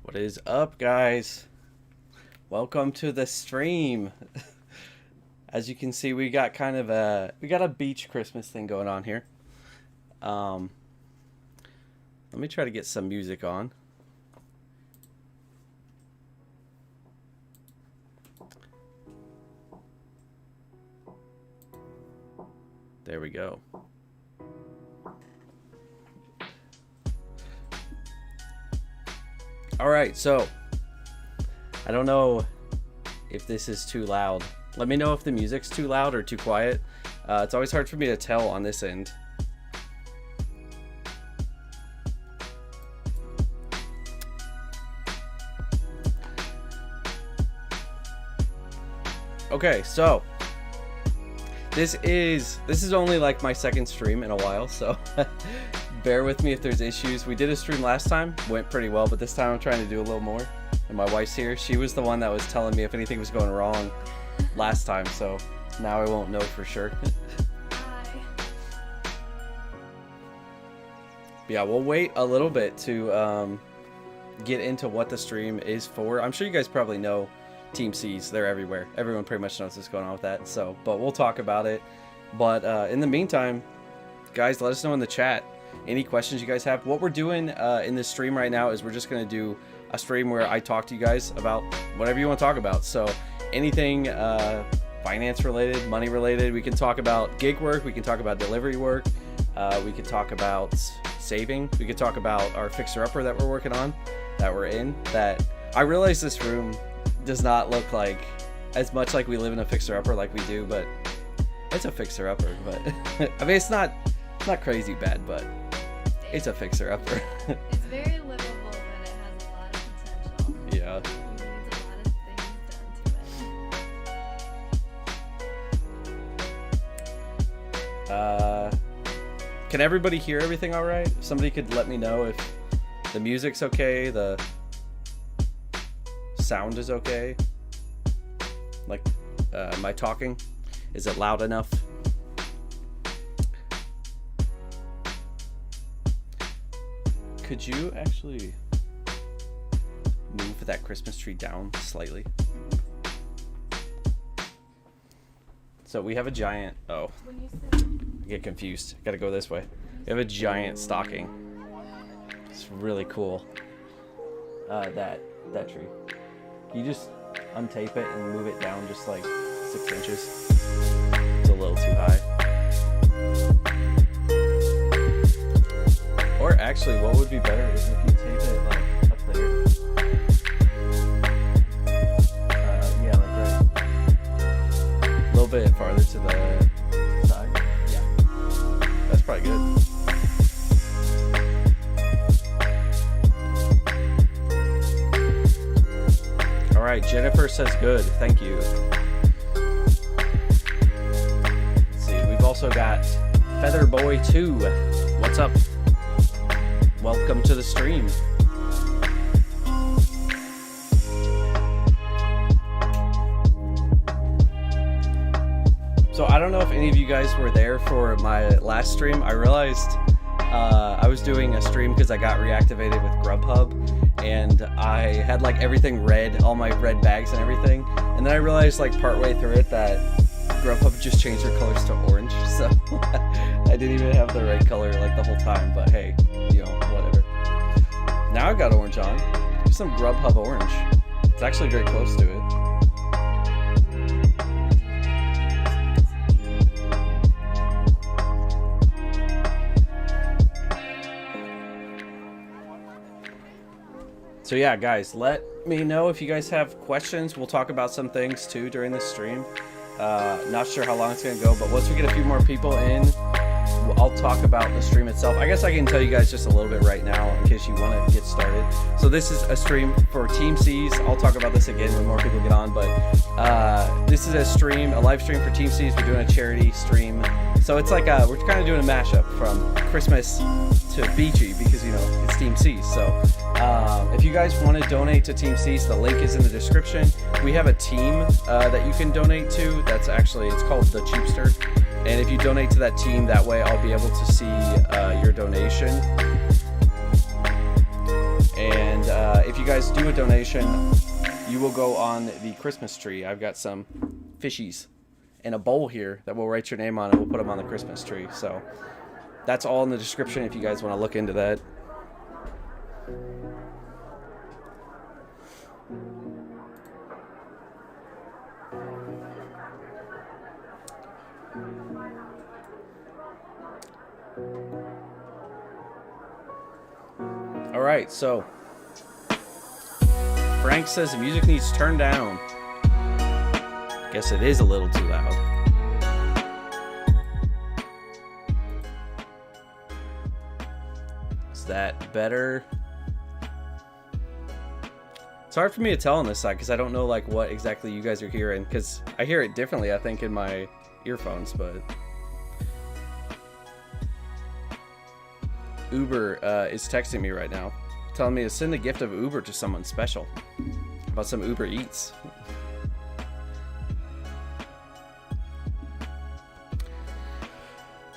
What is up, guys? Welcome to the stream. As you can see, we got kind of a beach Christmas thing going on here. Let me try to get some music on. There we go. All right, so I don't know if this is too loud. Let me know if the music's too loud or too quiet. It's always hard for me to tell on this end. Okay, so this is only like my second stream in a while, so bear with me if there's issues. We did a stream last time, went pretty well, but this time I'm trying to do a little more. And my wife's here. She was the one that was telling me if anything was going wrong last time, so now I won't know for sure. Hi. Yeah, we'll wait a little bit to get into what the stream is for. I'm sure you guys probably know Team C's. They're everywhere. Everyone pretty much knows what's going on with that. So, but we'll talk about it. But in the meantime, guys, let us know in the chat any questions you guys have. What we're doing in this stream right now is we're just going to do a stream where I talk to you guys about whatever you want to talk about. So anything finance related, money related. We can talk about gig work. We can talk about delivery work. We can talk about saving. We could talk about our fixer-upper that we're working on, that we're in. That I realize this room does not look like as much like we live in a fixer-upper like we do, but it's a fixer-upper. But I mean, it's not crazy bad, but it's a fixer-upper. It's very livable, but it has a lot of potential. Yeah. It needs a lot of things done to it. Can everybody hear everything all right? If somebody could let me know if the music's okay, the sound is okay. Like, my talking, is it loud enough? Could you actually move that Christmas tree down slightly? So we have a giant, oh, When you said I get confused. Gotta go this way. We have a giant stocking. It's really cool. That tree. You just untape it and move it down just like 6 inches. It's a little too high. Or actually, what would be better is if you tape it like up there. Yeah, like right. A little bit farther to the side. Yeah, that's probably good. All right, Jennifer says good. Thank you. Let's see, we've also got Feather Boy 2. What's up? Welcome to the stream. So I don't know if any of you guys were there for my last stream. I realized I was doing a stream because I got reactivated with Grubhub, and I had like everything red, all my red bags and everything. And then I realized like partway through it that Grubhub just changed their colors to orange. So I didn't even have the right color like the whole time, but hey, you know, whatever. Now I've got orange on. There's some Grubhub orange. It's actually very close to it. So yeah, guys, let me know if you guys have questions. We'll talk about some things too during this stream. Not sure how long it's gonna go, but once we get a few more people in, I'll talk about the stream itself. I guess I can tell you guys just a little bit right now in case you want to get started. So this is a stream for Team C's. I'll talk about this again when more people get on, but this is a stream, a live stream for Team C's. We're doing a charity stream. So it's like we're kind of doing a mashup from Christmas to Beachy because, you know, it's Team C's. So if you guys want to donate to Team C's, the link is in the description. We have a team that you can donate to. That's actually, it's called The Cheapster. And if you donate to that team, that way I'll be able to see your donation. And if you guys do do a donation, you will go on the Christmas tree. I've got some fishies in a bowl here that we'll write your name on and we'll put them on the Christmas tree. So that's all in the description if you guys want to look into that. All right, so Frank says the music needs turned down. Guess it is a little too loud. Is that better? It's hard for me to tell on this side because I don't know like what exactly you guys are hearing, because I hear it differently I think in my earphones. But Uber is texting me right now telling me to send a gift of Uber to someone special about some Uber Eats.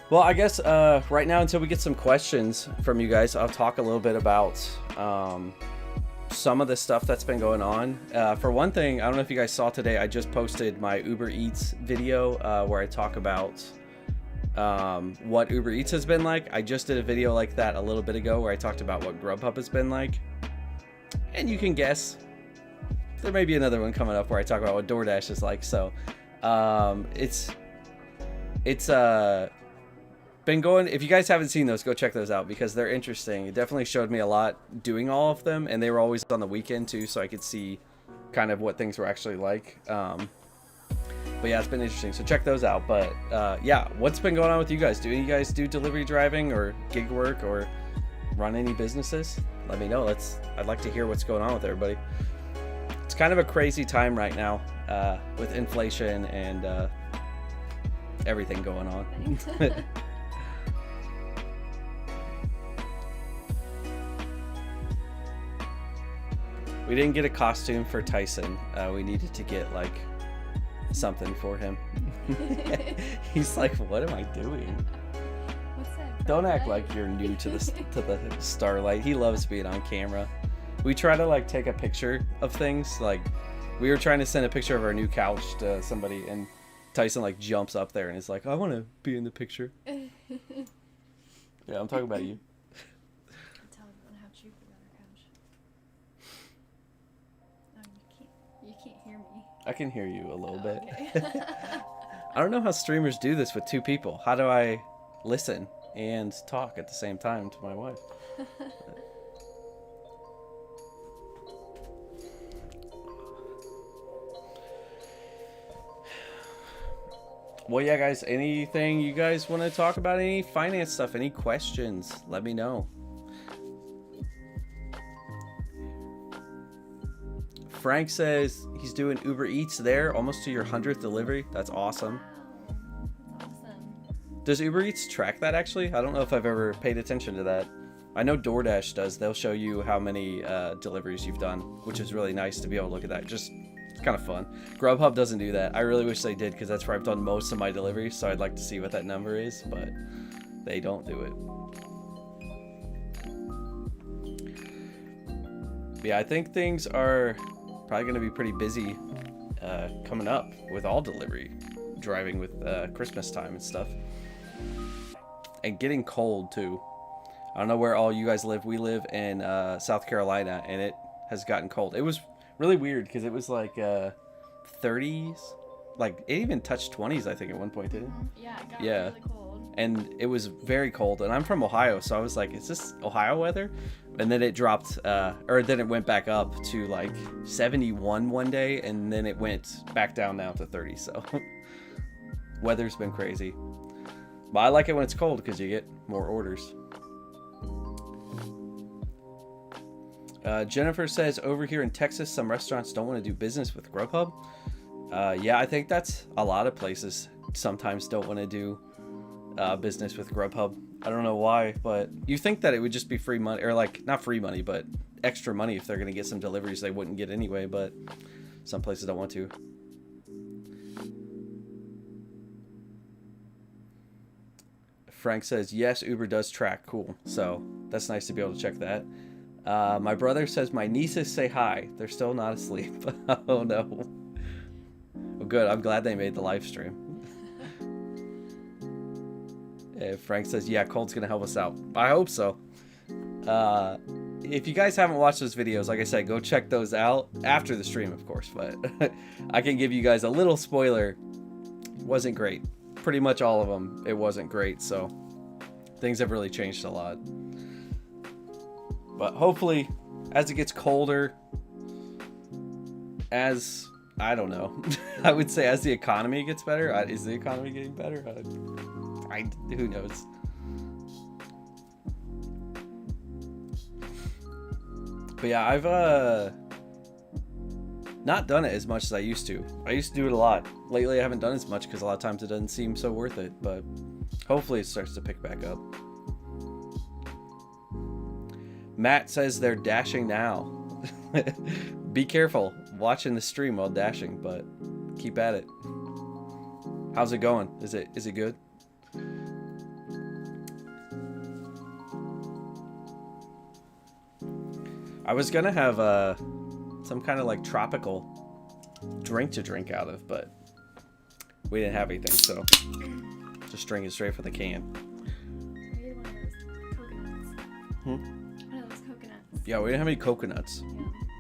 Well, I guess right now, until we get some questions from you guys, I'll talk a little bit about some of the stuff that's been going on. For one thing, I don't know if you guys saw today, I just posted my Uber Eats video where I talk about what Uber Eats has been like. I just did a video like that a little bit ago where I talked about what Grubhub has been like. And you can guess, there may be another one coming up where I talk about what DoorDash is like. So it's been going. If you guys haven't seen those, go check those out because they're interesting. It definitely showed me a lot doing all of them, and they were always on the weekend too, so I could see kind of what things were actually like. But yeah, it's been interesting, so check those out. But yeah, what's been going on with you guys? Do you guys do delivery driving or gig work or run any businesses? Let me know. I'd like to hear what's going on with everybody. It's kind of a crazy time right now with inflation and everything going on. We didn't get a costume for Tyson. We needed to get like something for him. He's like, what am I doing? What's that? Don't act like you're new to the Starlight. He loves being on camera. We try to like take a picture of things. Like we were trying to send a picture of our new couch to somebody, and Tyson like jumps up there and is like, I want to be in the picture. Yeah, I'm talking about you. Tell everyone how cheap we got our couch. No, you can't hear me. I can hear you a little bit. Okay. I don't know how streamers do this with two people. How do I listen and talk at the same time to my wife? Well, yeah, guys, anything you guys want to talk about? Any finance stuff? Any questions? Let me know. Frank says he's doing Uber Eats there, almost to your 100th delivery. That's awesome. Wow. Awesome. Does Uber Eats track that actually? I don't know if I've ever paid attention to that. I know DoorDash does. They'll show you how many deliveries you've done, which is really nice to be able to look at that. Just it's kind of fun. Grubhub doesn't do that. I really wish they did because that's where I've done most of my deliveries. So I'd like to see what that number is, but they don't do it. But yeah, I think things are probably going to be pretty busy coming up with all delivery driving with Christmas time and stuff, and getting cold too. I don't know where all you guys live. We live in South Carolina, and it has gotten cold. It was really weird because it was like 30s, like it even touched 20s I think at one point, didn't it? Yeah, it got Yeah. really cold. And it was very cold, and I'm from Ohio, so I was like, is this Ohio weather? And then it dropped, or then it went back up to like 71 one day, and then it went back down now to 30. So weather's been crazy, but I like it when it's cold because you get more orders. Jennifer says over here in Texas, some restaurants don't want to do business with Grubhub. Yeah, I think that's a lot of places sometimes don't want to do business with Grubhub. I don't know why, but you think that it would just be free money, or like not free money, but extra money if they're going to get some deliveries they wouldn't get anyway, but some places don't want to. Frank says, yes, Uber does track. Cool. So that's nice to be able to check that. My brother says my nieces say hi. They're still not asleep. Oh no. Well, good. I'm glad they made the live stream. Frank says, yeah, Cold's gonna help us out. I hope so. If you guys haven't watched those videos, like I said, go check those out after the stream, of course. But I can give you guys a little spoiler. Wasn't great. Pretty much all of them, it wasn't great. So things have really changed a lot. But hopefully, as it gets colder, as, I don't know, I would say as the economy gets better. Is the economy getting better? Who knows? But yeah, I've not done it as much as I used to. I used to do it a lot. Lately, I haven't done as much because a lot of times it doesn't seem so worth it. But hopefully it starts to pick back up. Matt says they're dashing now. Be careful watching the stream while dashing, but keep at it. How's it going? Is it good? I was gonna have some kind of like tropical drink to drink out of, but we didn't have anything, so just drink it straight from the can. I made one of those coconuts. One of those coconuts. Yeah, we didn't have any coconuts. Yeah,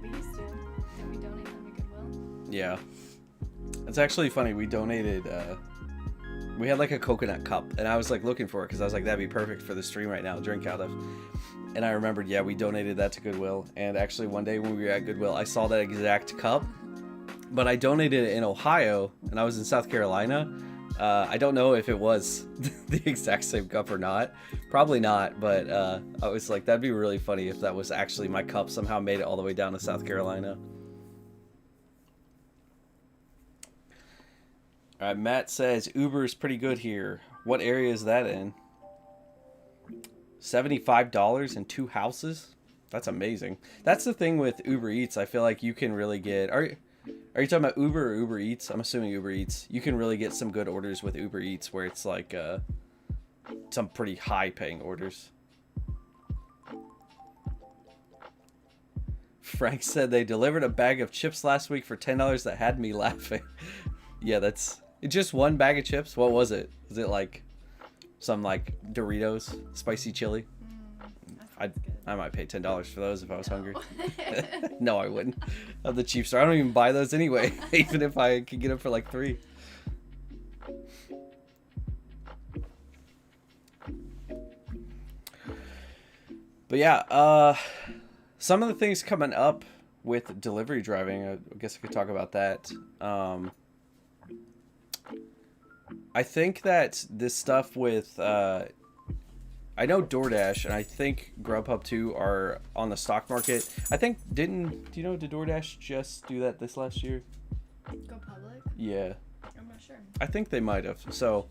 we used to. Did we donate them to Goodwill? Yeah. It's actually funny. We donated, we had like a coconut cup, and I was like looking for it because I was like, that'd be perfect for the stream right now to drink out of. And I remembered, yeah, we donated that to Goodwill. And actually one day when we were at Goodwill, I saw that exact cup, but I donated it in Ohio and I was in South Carolina. I don't know if it was the exact same cup or not. Probably not, but I was like, that'd be really funny if that was actually my cup, somehow made it all the way down to South Carolina. All right, Matt says Uber is pretty good here. What area is that in? $75 in 2 houses? That's amazing. That's the thing with Uber Eats. I feel like you can really get... Are you talking about Uber or Uber Eats? I'm assuming Uber Eats. You can really get some good orders with Uber Eats where it's like some pretty high paying orders. Frank said they delivered a bag of chips last week for $10 that had me laughing. Yeah, that's... Just one bag of chips? What was it? Was it like... some like Doritos, spicy chili? I might pay $10 for those if I was hungry. No, I wouldn't. Of the cheap store. I don't even buy those anyway, even if I could get them for like $3. But yeah, some of the things coming up with delivery driving, I guess I could talk about that. I think that this stuff with, I know DoorDash and I think Grubhub too are on the stock market. I think, did DoorDash just do that this last year? Go public? Yeah. I'm not sure. I think they might have. So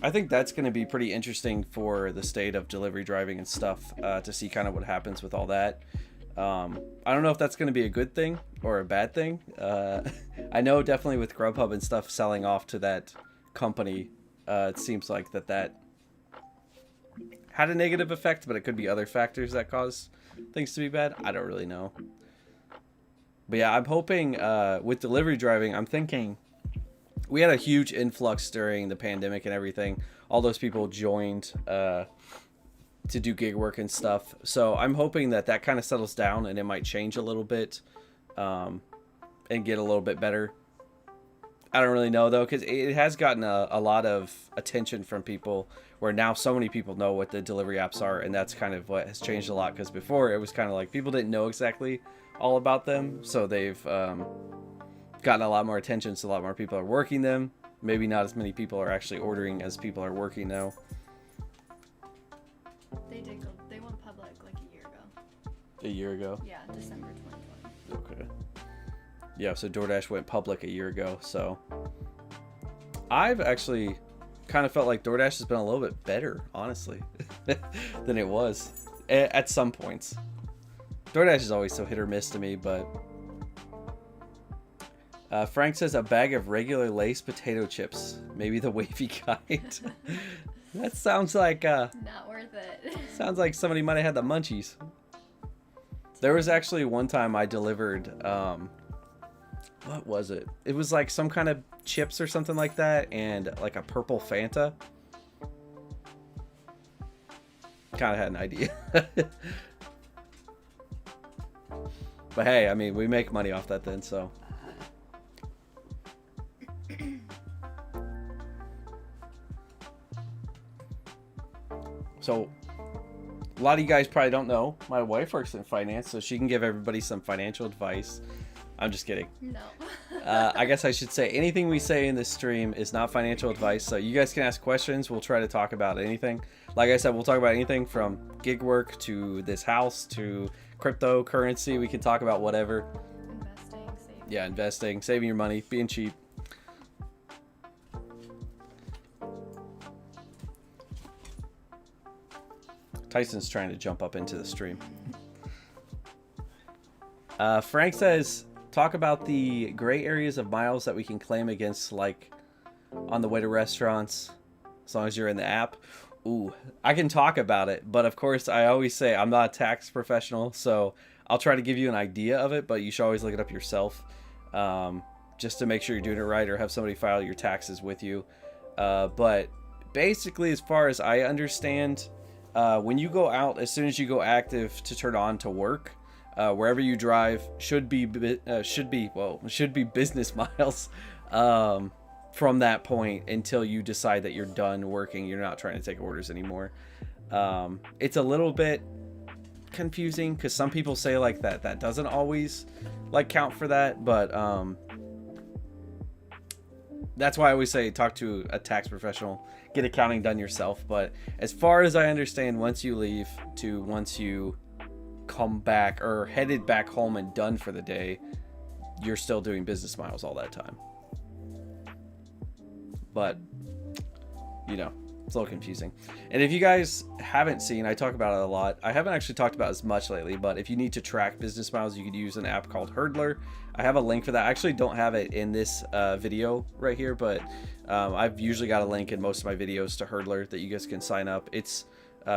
I think that's going to be pretty interesting for the state of delivery driving and stuff, to see kind of what happens with all that. I don't know if that's going to be a good thing or a bad thing. I know definitely with Grubhub and stuff selling off to that company, it seems like that had a negative effect, but it could be other factors that cause things to be bad. I don't really know. But yeah, I'm hoping with delivery driving, I'm thinking we had a huge influx during the pandemic and everything. All those people joined to do gig work and stuff. So I'm hoping that kind of settles down and it might change a little bit, and get a little bit better. I don't really know though, because it has gotten a lot of attention from people where now so many people know what the delivery apps are, and that's kind of what has changed a lot, because before it was kind of like people didn't know exactly all about them, so they've gotten a lot more attention, so a lot more people are working them. Maybe not as many people are actually ordering as people are working now. They went public like a year ago. A year ago? Yeah, December 2020. Okay. Yeah, so DoorDash went public a year ago, so I've actually kind of felt like DoorDash has been a little bit better, honestly, than it was at some points. DoorDash is always so hit or miss to me, but Frank says a bag of regular Lay's potato chips, maybe the wavy kind. That sounds like not worth it. sounds like somebody might have had the munchies. There was actually one time I delivered, what was it? It was like some kind of chips or something like that, and like a purple Fanta. Kind of had an idea. But hey, I mean, we make money off that then, so. So, a lot of you guys probably don't know, my wife works in finance, so she can give everybody some financial advice. I'm just kidding. No. I guess I should say anything we say in this stream is not financial advice, so you guys can ask questions. We'll try to talk about anything. Like I said, we'll talk about anything from gig work to this house to cryptocurrency. We can talk about whatever. Investing, saving. Yeah, investing, saving your money, being cheap. Tyson's trying to jump up into the stream. Frank says, talk about the gray areas of miles that we can claim against, like on the way to restaurants, as long as you're in the app. Ooh, I can talk about it, but of course I always say I'm not a tax professional, so I'll try to give you an idea of it, but you should always look it up yourself, just to make sure you're doing it right, or have somebody file your taxes with you. But basically, as far as I understand, when you go out, as soon as you go active to turn on to work, wherever you drive should be business miles from that point until you decide that you're done working. You're not trying to take orders anymore. It's a little bit confusing because some people say like that doesn't always like count for that, but that's why I always say talk to a tax professional, get accounting done yourself. But as far as I understand, once you leave to once you come back or headed back home and done for the day, you're still doing business miles all that time. But you know, it's a little confusing. And if you guys haven't seen, I talk about it a lot. I haven't actually talked about it as much lately, but if you need to track business miles, you could use an app called Hurdler. I have a link for that. I actually don't have it in this video right here, but I've usually got a link in most of my videos to Hurdler that you guys can sign up. It's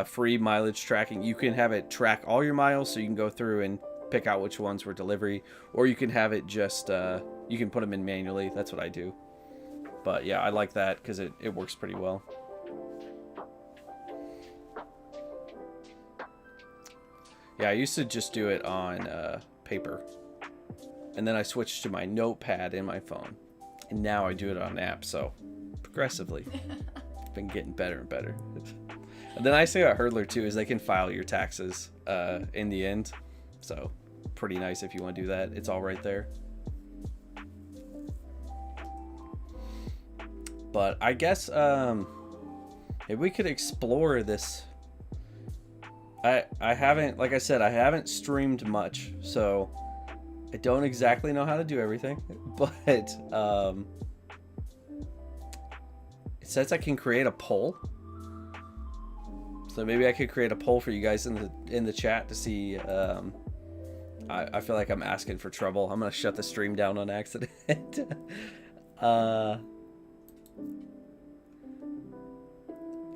free mileage tracking. You can have it track all your miles, so you can go through and pick out which ones were delivery, or you can have it just you can put them in manually. That's what I do. But yeah, I like that because it works pretty well. Yeah, I used to just do it on paper, and then I switched to my notepad in my phone, and now I do it on an app. So progressively it's been getting better and better. And the nice thing about Hurdler too is they can file your taxes in the end, so pretty nice if you want to do that. It's all right there. But I guess if we could explore this. I haven't, like I said, I haven't streamed much, so I don't exactly know how to do everything, but it says I can create a poll. So maybe I could create a poll for you guys in the chat to see. I feel like I'm asking for trouble. I'm gonna shut the stream down on accident.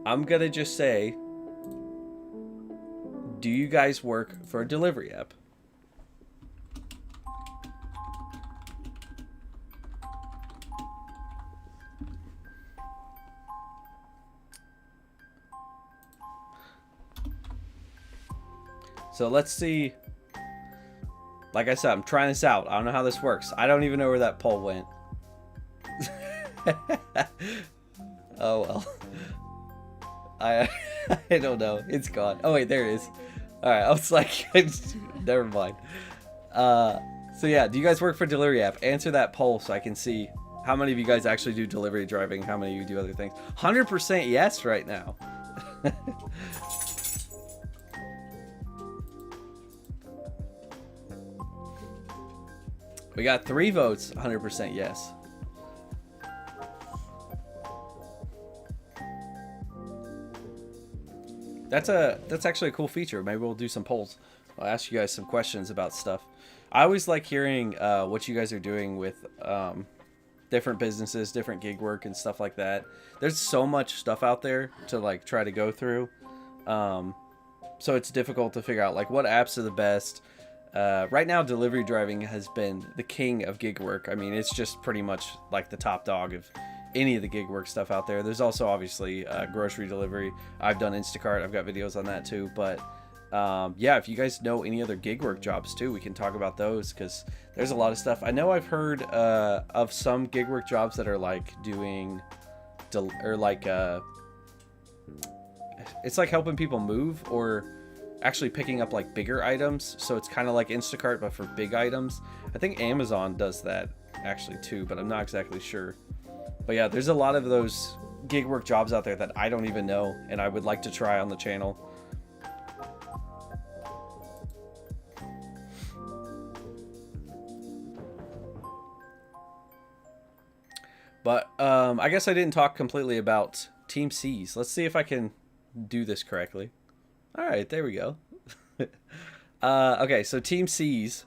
I'm gonna just say, do you guys work for a delivery app? So let's see. Like I said, I'm trying this out. I don't know how this works. I don't even know where that poll went. Oh well. I don't know. It's gone. Oh wait, there it is. All right, I was like, never mind. So yeah, do you guys work for a delivery app? Answer that poll so I can see how many of you guys actually do delivery driving, how many of you do other things. 100% yes right now. We got 3 votes, 100% yes. That's actually a cool feature. Maybe we'll do some polls. I'll ask you guys some questions about stuff. I always like hearing what you guys are doing with different businesses, different gig work and stuff like that. There's so much stuff out there to like try to go through. So it's difficult to figure out like what apps are the best. right now delivery driving has been the king of gig work. I mean, it's just pretty much like the top dog of any of the gig work stuff out there. There's also obviously grocery delivery. I've done Instacart. I've got videos on that too. But yeah, if you guys know any other gig work jobs too, we can talk about those, because there's a lot of stuff. I know I've heard of some gig work jobs that are like doing it's like helping people move, or actually picking up like bigger items. So it's kind of like Instacart but for big items. I think Amazon does that actually too, but I'm not exactly sure. But yeah, there's a lot of those gig work jobs out there that I don't even know, and I would like to try on the channel. But I guess I didn't talk completely about Team C's. Let's see if I can do this correctly. All right, there we go. Okay, so Team C's.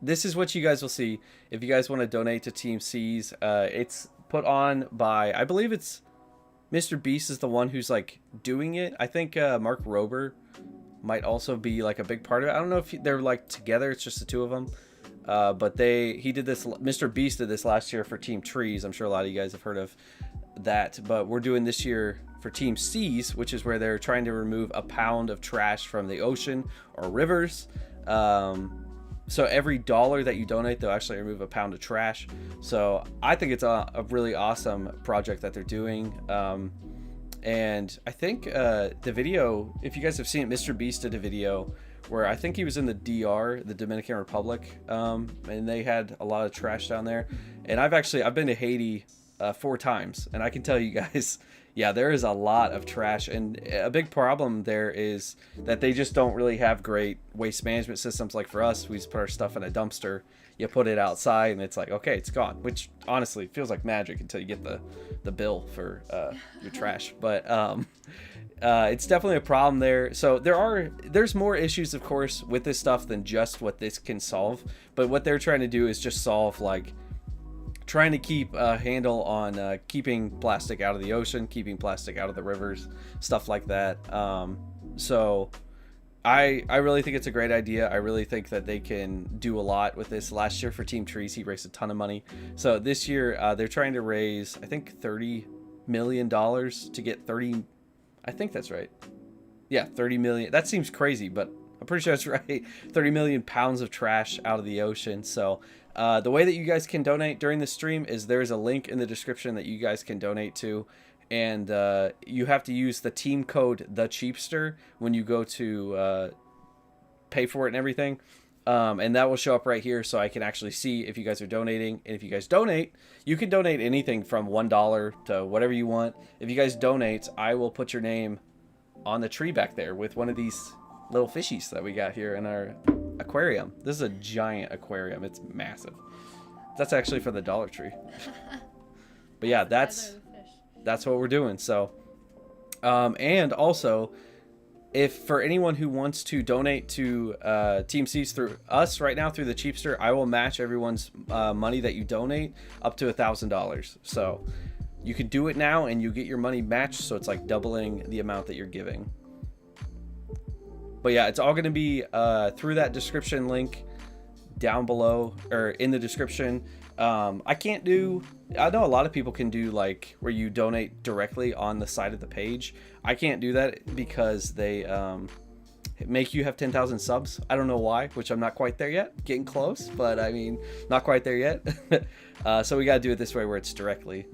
This is what you guys will see if you guys want to donate to Team C's. It's put on by, I believe it's Mr. Beast is the one who's like doing it. I think Mark Rober might also be like a big part of it. I don't know if they're like together. It's just the two of them. But he did this. Mr. Beast did this last year for Team Trees. I'm sure a lot of you guys have heard of that. But we're doing this year for Team C's, which is where they're trying to remove a pound of trash from the ocean or rivers. So every $1 that you donate, they'll actually remove a pound of trash. So I think it's a really awesome project that they're doing. And I think the video, if you guys have seen it, Mr. Beast did a video where I think he was in the DR, the Dominican Republic, and they had a lot of trash down there. And I've been to Haiti 4 times, and I can tell you guys, yeah, there is a lot of trash, and a big problem there is that they just don't really have great waste management systems. Like for us, we just put our stuff in a dumpster, you put it outside, and it's like, okay, it's gone, which honestly feels like magic until you get the bill for your trash. But it's definitely a problem there. So there's more issues, of course, with this stuff than just what this can solve. But what they're trying to do is just solve, like, trying to keep a handle on keeping plastic out of the ocean, keeping plastic out of the rivers, stuff like that. So I really think it's a great idea. I really think that they can do a lot with this. Last year for Team Trees, he raised a ton of money. So this year they're trying to raise, I think, $30 million to get 30. I think that's right. Yeah, 30 million. That seems crazy, but I'm pretty sure that's right. 30 million pounds of trash out of the ocean. So the way that you guys can donate during the stream is there's a link in the description that you guys can donate to. And you have to use the team code TheCheapster when you go to pay for it and everything. And that will show up right here, so I can actually see if you guys are donating. And if you guys donate, you can donate anything from $1 to whatever you want. If you guys donate, I will put your name on the tree back there with one of these little fishies that we got here in our aquarium. This is a giant aquarium. It's massive. That's actually for the Dollar Tree. But yeah, that's what we're doing. So and also, if for anyone who wants to donate to Team C's through us right now through the Cheapster, I will match everyone's money that you donate up to $1,000. So you can do it now and you get your money matched, so it's like doubling the amount that you're giving. But yeah, it's all going to be through that description link down below, or in the description. I know a lot of people can do like where you donate directly on the side of the page. I can't do that because they make you have 10,000 subs. I don't know why, which I'm not quite there yet. Getting close, but I mean, not quite there yet. So we got to do it this way where it's directly.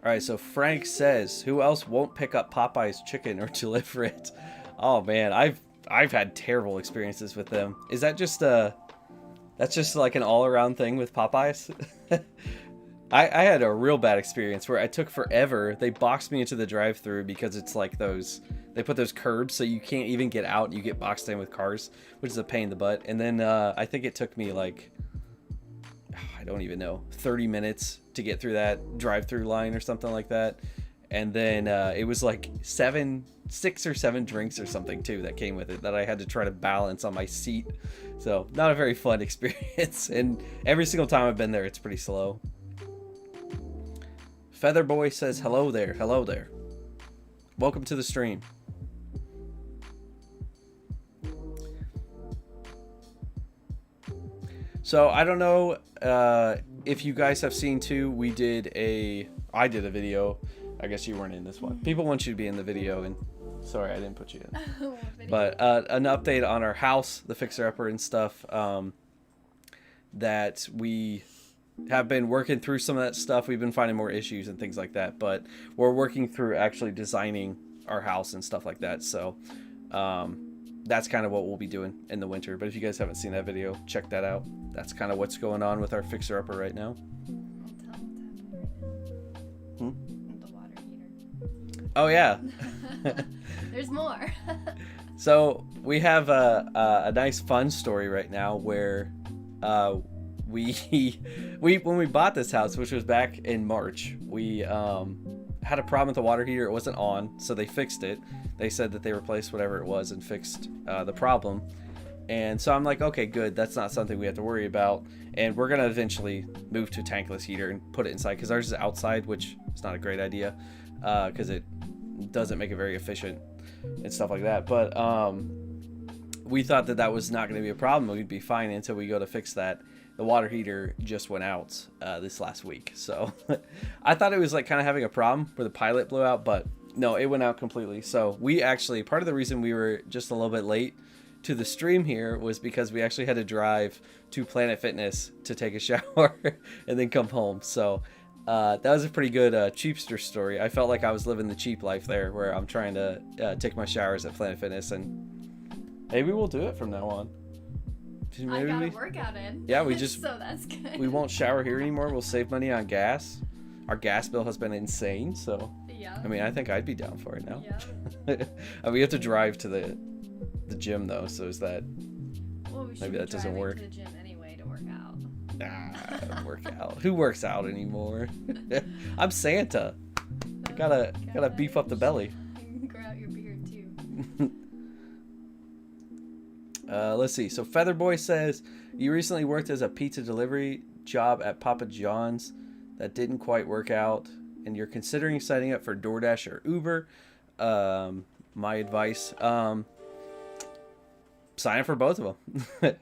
All right, so Frank says, who else won't pick up Popeyes chicken or deliver it? Oh man, I've had terrible experiences with them. Is that just that's just like an all-around thing with Popeyes? I had a real bad experience where it took forever. They boxed me into the drive-thru because it's like they put those curbs so you can't even get out and you get boxed in with cars, which is a pain in the butt. And then I think it took me like, I don't even know, 30 minutes to get through that drive-thru line or something like that. And then it was like 6 or 7 drinks or something too that came with it that I had to try to balance on my seat. So not a very fun experience. And every single time I've been there, it's pretty slow. Featherboy says, hello there. Hello there. welcome to the stream. So I don't know if you guys have seen too. I did a video. I guess you weren't in this one. People want you to be in the video, and sorry I didn't put you in. But an update on our house, the fixer-upper and stuff. That we have been working through some of that stuff. We've been finding more issues and things like that, but we're working through actually designing our house and stuff like that. So that's kind of what we'll be doing in the winter. But if you guys haven't seen that video, check that out. That's kind of what's going on with our fixer-upper right now. The water heater. Oh yeah. There's more. So we have a nice fun story right now where we when we bought this house, which was back in March, we had a problem with the water heater. It wasn't on, so they fixed it. They said that they replaced whatever it was and fixed the problem. And so I'm like, okay, good. That's not something we have to worry about. And we're going to eventually move to a tankless heater and put it inside, because ours is outside, which is not a great idea because it doesn't make it very efficient and stuff like that. But we thought that was not going to be a problem. We'd be fine until we go to fix that. The water heater just went out this last week. So I thought it was like kind of having a problem where the pilot blew out, but no, it went out completely. So we actually, part of the reason we were just a little bit late to the stream here was because we actually had to drive to Planet Fitness to take a shower and then come home. So that was a pretty good cheapster story. I felt like I was living the cheap life there, where I'm trying to take my showers at Planet Fitness, and maybe we'll do it from now on. Maybe I got a workout in. Yeah, we just so that's good. We won't shower here anymore. We'll save money on gas. Our gas bill has been insane, so yeah. I mean, I think I'd be down for it now. Yeah. We have to drive to the gym though, so is that Well, we should maybe be that doesn't work. To the gym anyway to work out. Nah, work out. Who works out anymore? I'm Santa. I gotta beef up the belly. Grow out your beard too. Let's see. So Featherboy says, you recently worked as a pizza delivery job at Papa John's that didn't quite work out, and you're considering signing up for DoorDash or Uber. My advice, sign up for both of them.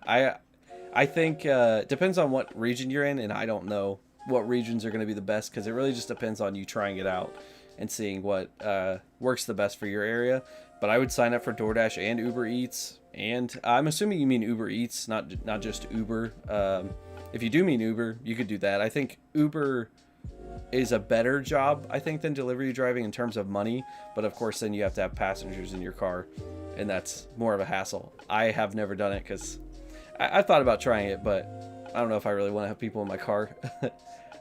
I think depends on what region you're in, and I don't know what regions are going to be the best, because it really just depends on you trying it out and seeing what works the best for your area. But I would sign up for DoorDash and Uber Eats, and I'm assuming you mean Uber Eats, not just Uber. If you do mean Uber, you could do that. I think Uber is a better job, I think, than delivery driving in terms of money, but of course then you have to have passengers in your car, and that's more of a hassle. I have never done it because I thought about trying it, but I don't know if I really want to have people in my car.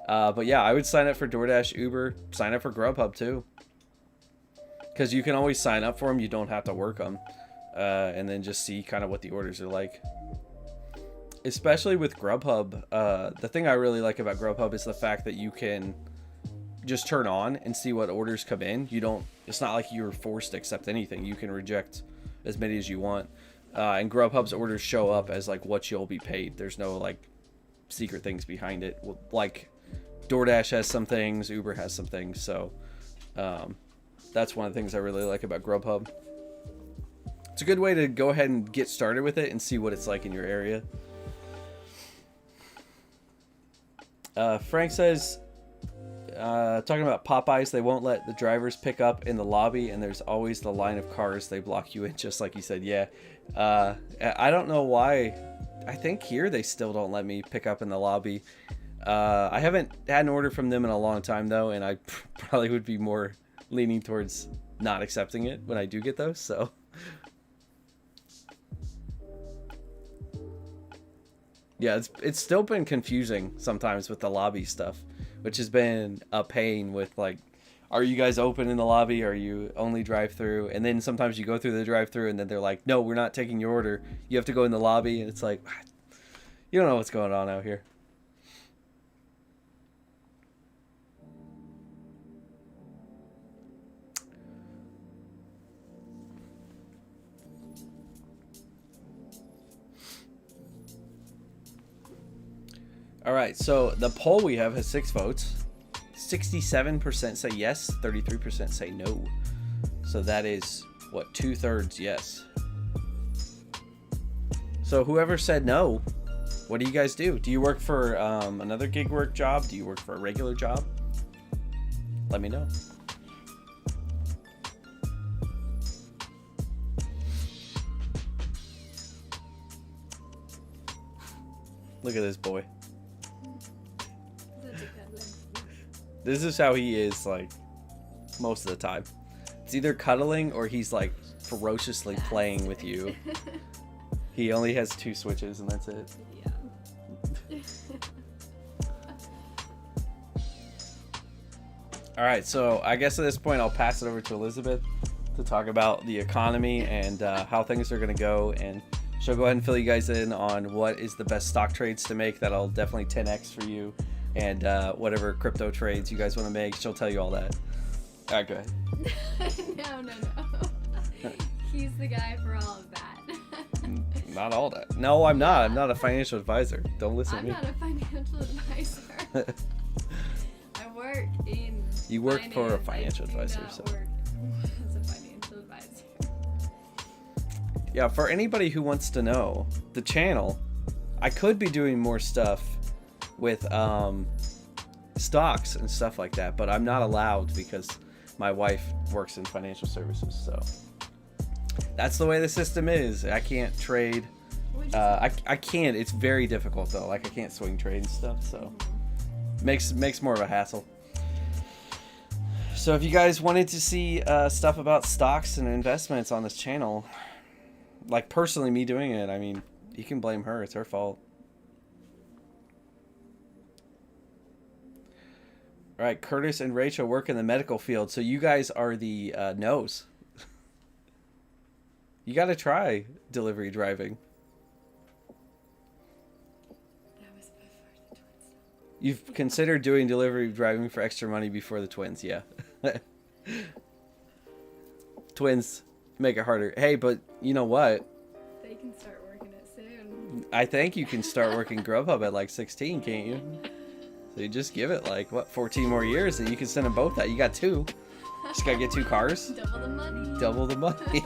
But yeah, I would sign up for DoorDash, Uber, sign up for Grubhub too, because you can always sign up for them. You don't have to work them, and then just see kind of what the orders are like. Especially with Grubhub, the thing I really like about Grubhub is the fact that you can just turn on and see what orders come in. It's not like you're forced to accept anything. You can reject as many as you want. And Grubhub's orders show up as like what you'll be paid. There's no like secret things behind it. Like DoorDash has some things, Uber has some things. So that's one of the things I really like about Grubhub. It's a good way to go ahead and get started with it and see what it's like in your area. Frank says, talking about Popeyes, they won't let the drivers pick up in the lobby, and there's always the line of cars they block you in, just like you said. Yeah. I don't know why. I think here they still don't let me pick up in the lobby. I haven't had an order from them in a long time, though, and I probably would be more leaning towards not accepting it when I do get those, so... Yeah, it's still been confusing sometimes with the lobby stuff, which has been a pain with, like, are you guys open in the lobby? Are you only drive-through? And then sometimes you go through the drive-through and then they're like, no, we're not taking your order. You have to go in the lobby. And it's like, you don't know what's going on out here. All right, so the poll we have has 6 votes. 67% say yes, 33% say no. So that is, what, 2/3 yes. So whoever said no, what do you guys do? Do you work for another gig work job? Do you work for a regular job? Let me know. Look at this boy. This is how he is, like, most of the time. It's either cuddling or he's, like, ferociously playing with you. He only has 2 switches and that's it. Yeah. Alright, so I guess at this point I'll pass it over to Elizabeth to talk about the economy and how things are going to go, and she'll go ahead and fill you guys in on what is the best stock trades to make. That'll definitely 10x for you, and whatever crypto trades you guys want to make, she'll tell you all that. Alright, go ahead. No. He's the guy for all of that. Not all that. No, I'm not. I'm not a financial advisor. Don't listen to me. I'm not a financial advisor. I work in You work finance. for a financial I do advisor, not so. work as a financial advisor. Yeah, for anybody who wants to know, the channel, I could be doing more stuff with stocks and stuff like that, but I'm not allowed because my wife works in financial services, so that's the way the system is. I can't trade. I can't. It's very difficult though. Like I can't swing trade and stuff, so makes more of a hassle. So if you guys wanted to see stuff about stocks and investments on this channel, like personally me doing it, I mean, you can blame her. It's her fault. All right, Curtis and Rachel work in the medical field, so you guys are the no's. You got to try delivery driving. That was before the twins. You've considered doing delivery driving for extra money before the twins, yeah. Twins make it harder. Hey, but you know what? They can start working it soon. I think you can start working Grubhub at like 16, can't you? So you just give it like, what, 14 more years and you can send them both out. You got 2. Just got to get 2 cars. Double the money. Double the money.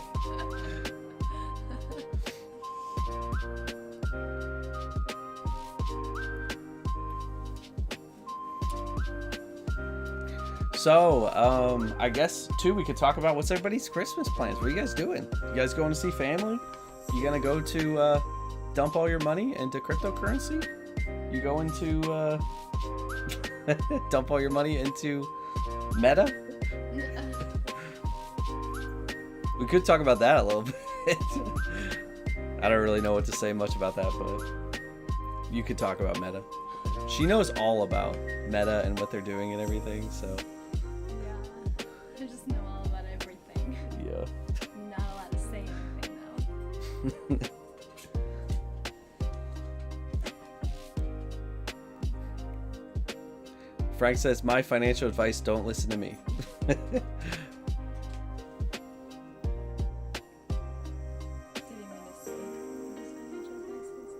So, I guess, too, we could talk about what's everybody's Christmas plans. What are you guys doing? You guys going to see family? You gonna go to dump all your money into cryptocurrency? You going to dump all your money into Meta? We could talk about that a little bit. I don't really know what to say much about that, but you could talk about Meta. She knows all about Meta and what they're doing and everything, so... I just know all about everything. Yeah. I'm not allowed to say anything though. Frank says, my financial advice, don't listen to me. Did he mean to say what his financial advice is?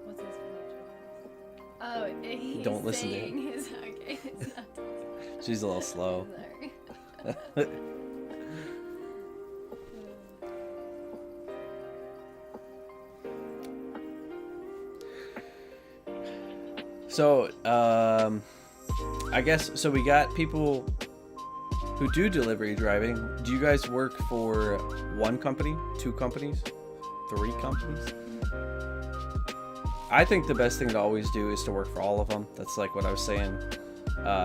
What's his financial advice? Oh, he's Don't listen to him. saying his, okay. It's not- She's a little slow. Sorry. So, I guess, so we got people who do delivery driving. Do you guys work for one company, 2 companies, 3 companies? I think the best thing to always do is to work for all of them. That's like what I was saying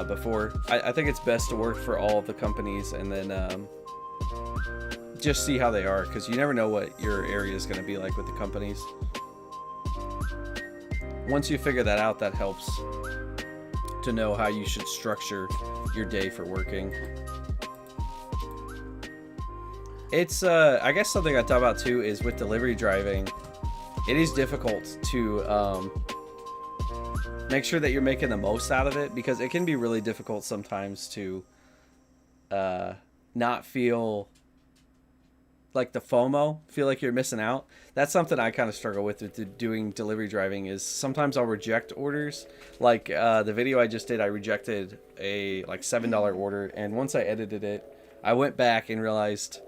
before. I think it's best to work for all of the companies and then just see how they are, because you never know what your area is going to be like with the companies. Once you figure that out, that helps to know how you should structure your day for working. It's, I guess something I thought about too is with delivery driving, it is difficult to make sure that you're making the most out of it, because it can be really difficult sometimes to not feel like the FOMO, feel like you're missing out. That's something I kind of struggle with doing delivery driving, is sometimes I'll reject orders. Like the video I just did, I rejected a like $7 order, and once I edited it, I went back and realized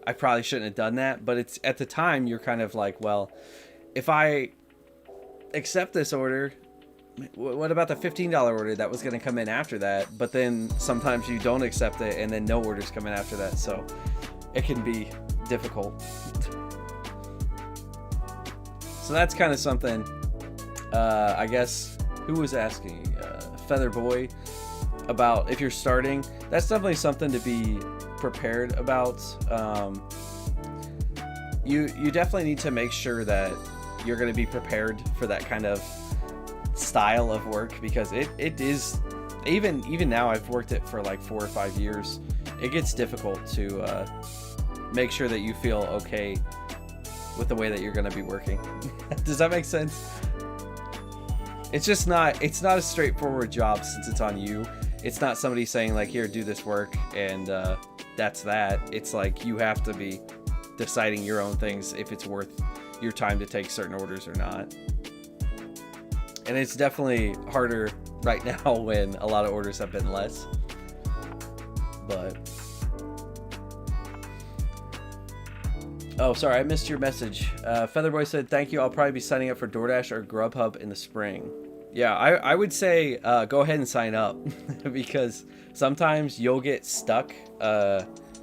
I probably shouldn't have done that. But it's at the time you're kind of like, well, if I accept this order, what about the $15 order that was going to come in after that? But then sometimes you don't accept it and then no orders come in after that. So it can be difficult. So that's kind of something, I guess, who was asking? Feather Boy, about if you're starting. That's definitely something to be prepared about. You definitely need to make sure that you're going to be prepared for that kind of style of work, because it is, even now, I've worked it for like 4 or 5 years. It gets difficult to make sure that you feel okay with the way that you're going to be working. Does that make sense? It's just not, it's not a straightforward job since it's on you. It's not somebody saying like, here, do this work, and that's that. It's like you have to be deciding your own things, if it's worth your time to take certain orders or not. And it's definitely harder right now when a lot of orders have been less. But oh, sorry, I missed your message. Featherboy said, thank you. I'll probably be signing up for DoorDash or Grubhub in the spring. Yeah, I would say go ahead and sign up because sometimes you'll get stuck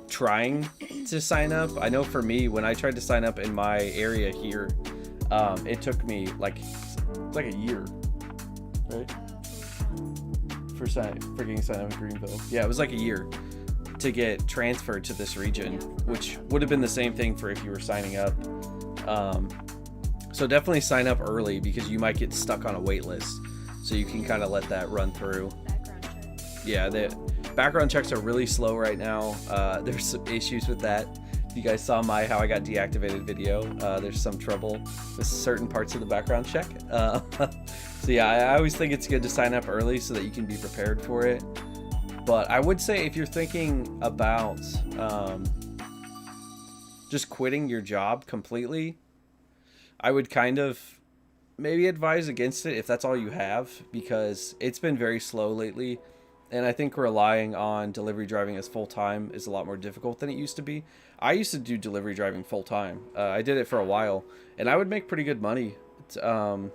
trying to sign up. I know for me, when I tried to sign up in my area here, it took me like a year, right? For getting signed up in Greenville. Yeah, it was like a year to get transferred to this region, which would have been the same thing for if you were signing up. So definitely sign up early because you might get stuck on a wait list. So you can kind of let that run through. Yeah, the background checks are really slow right now. There's some issues with that. If you guys saw how I got deactivated video, there's some trouble with certain parts of the background check. So yeah, I always think it's good to sign up early so that you can be prepared for it. But I would say if you're thinking about just quitting your job completely, I would kind of maybe advise against it if that's all you have, because it's been very slow lately. And I think relying on delivery driving as full-time is a lot more difficult than it used to be. I used to do delivery driving full-time. I did it for a while, and I would make pretty good money. And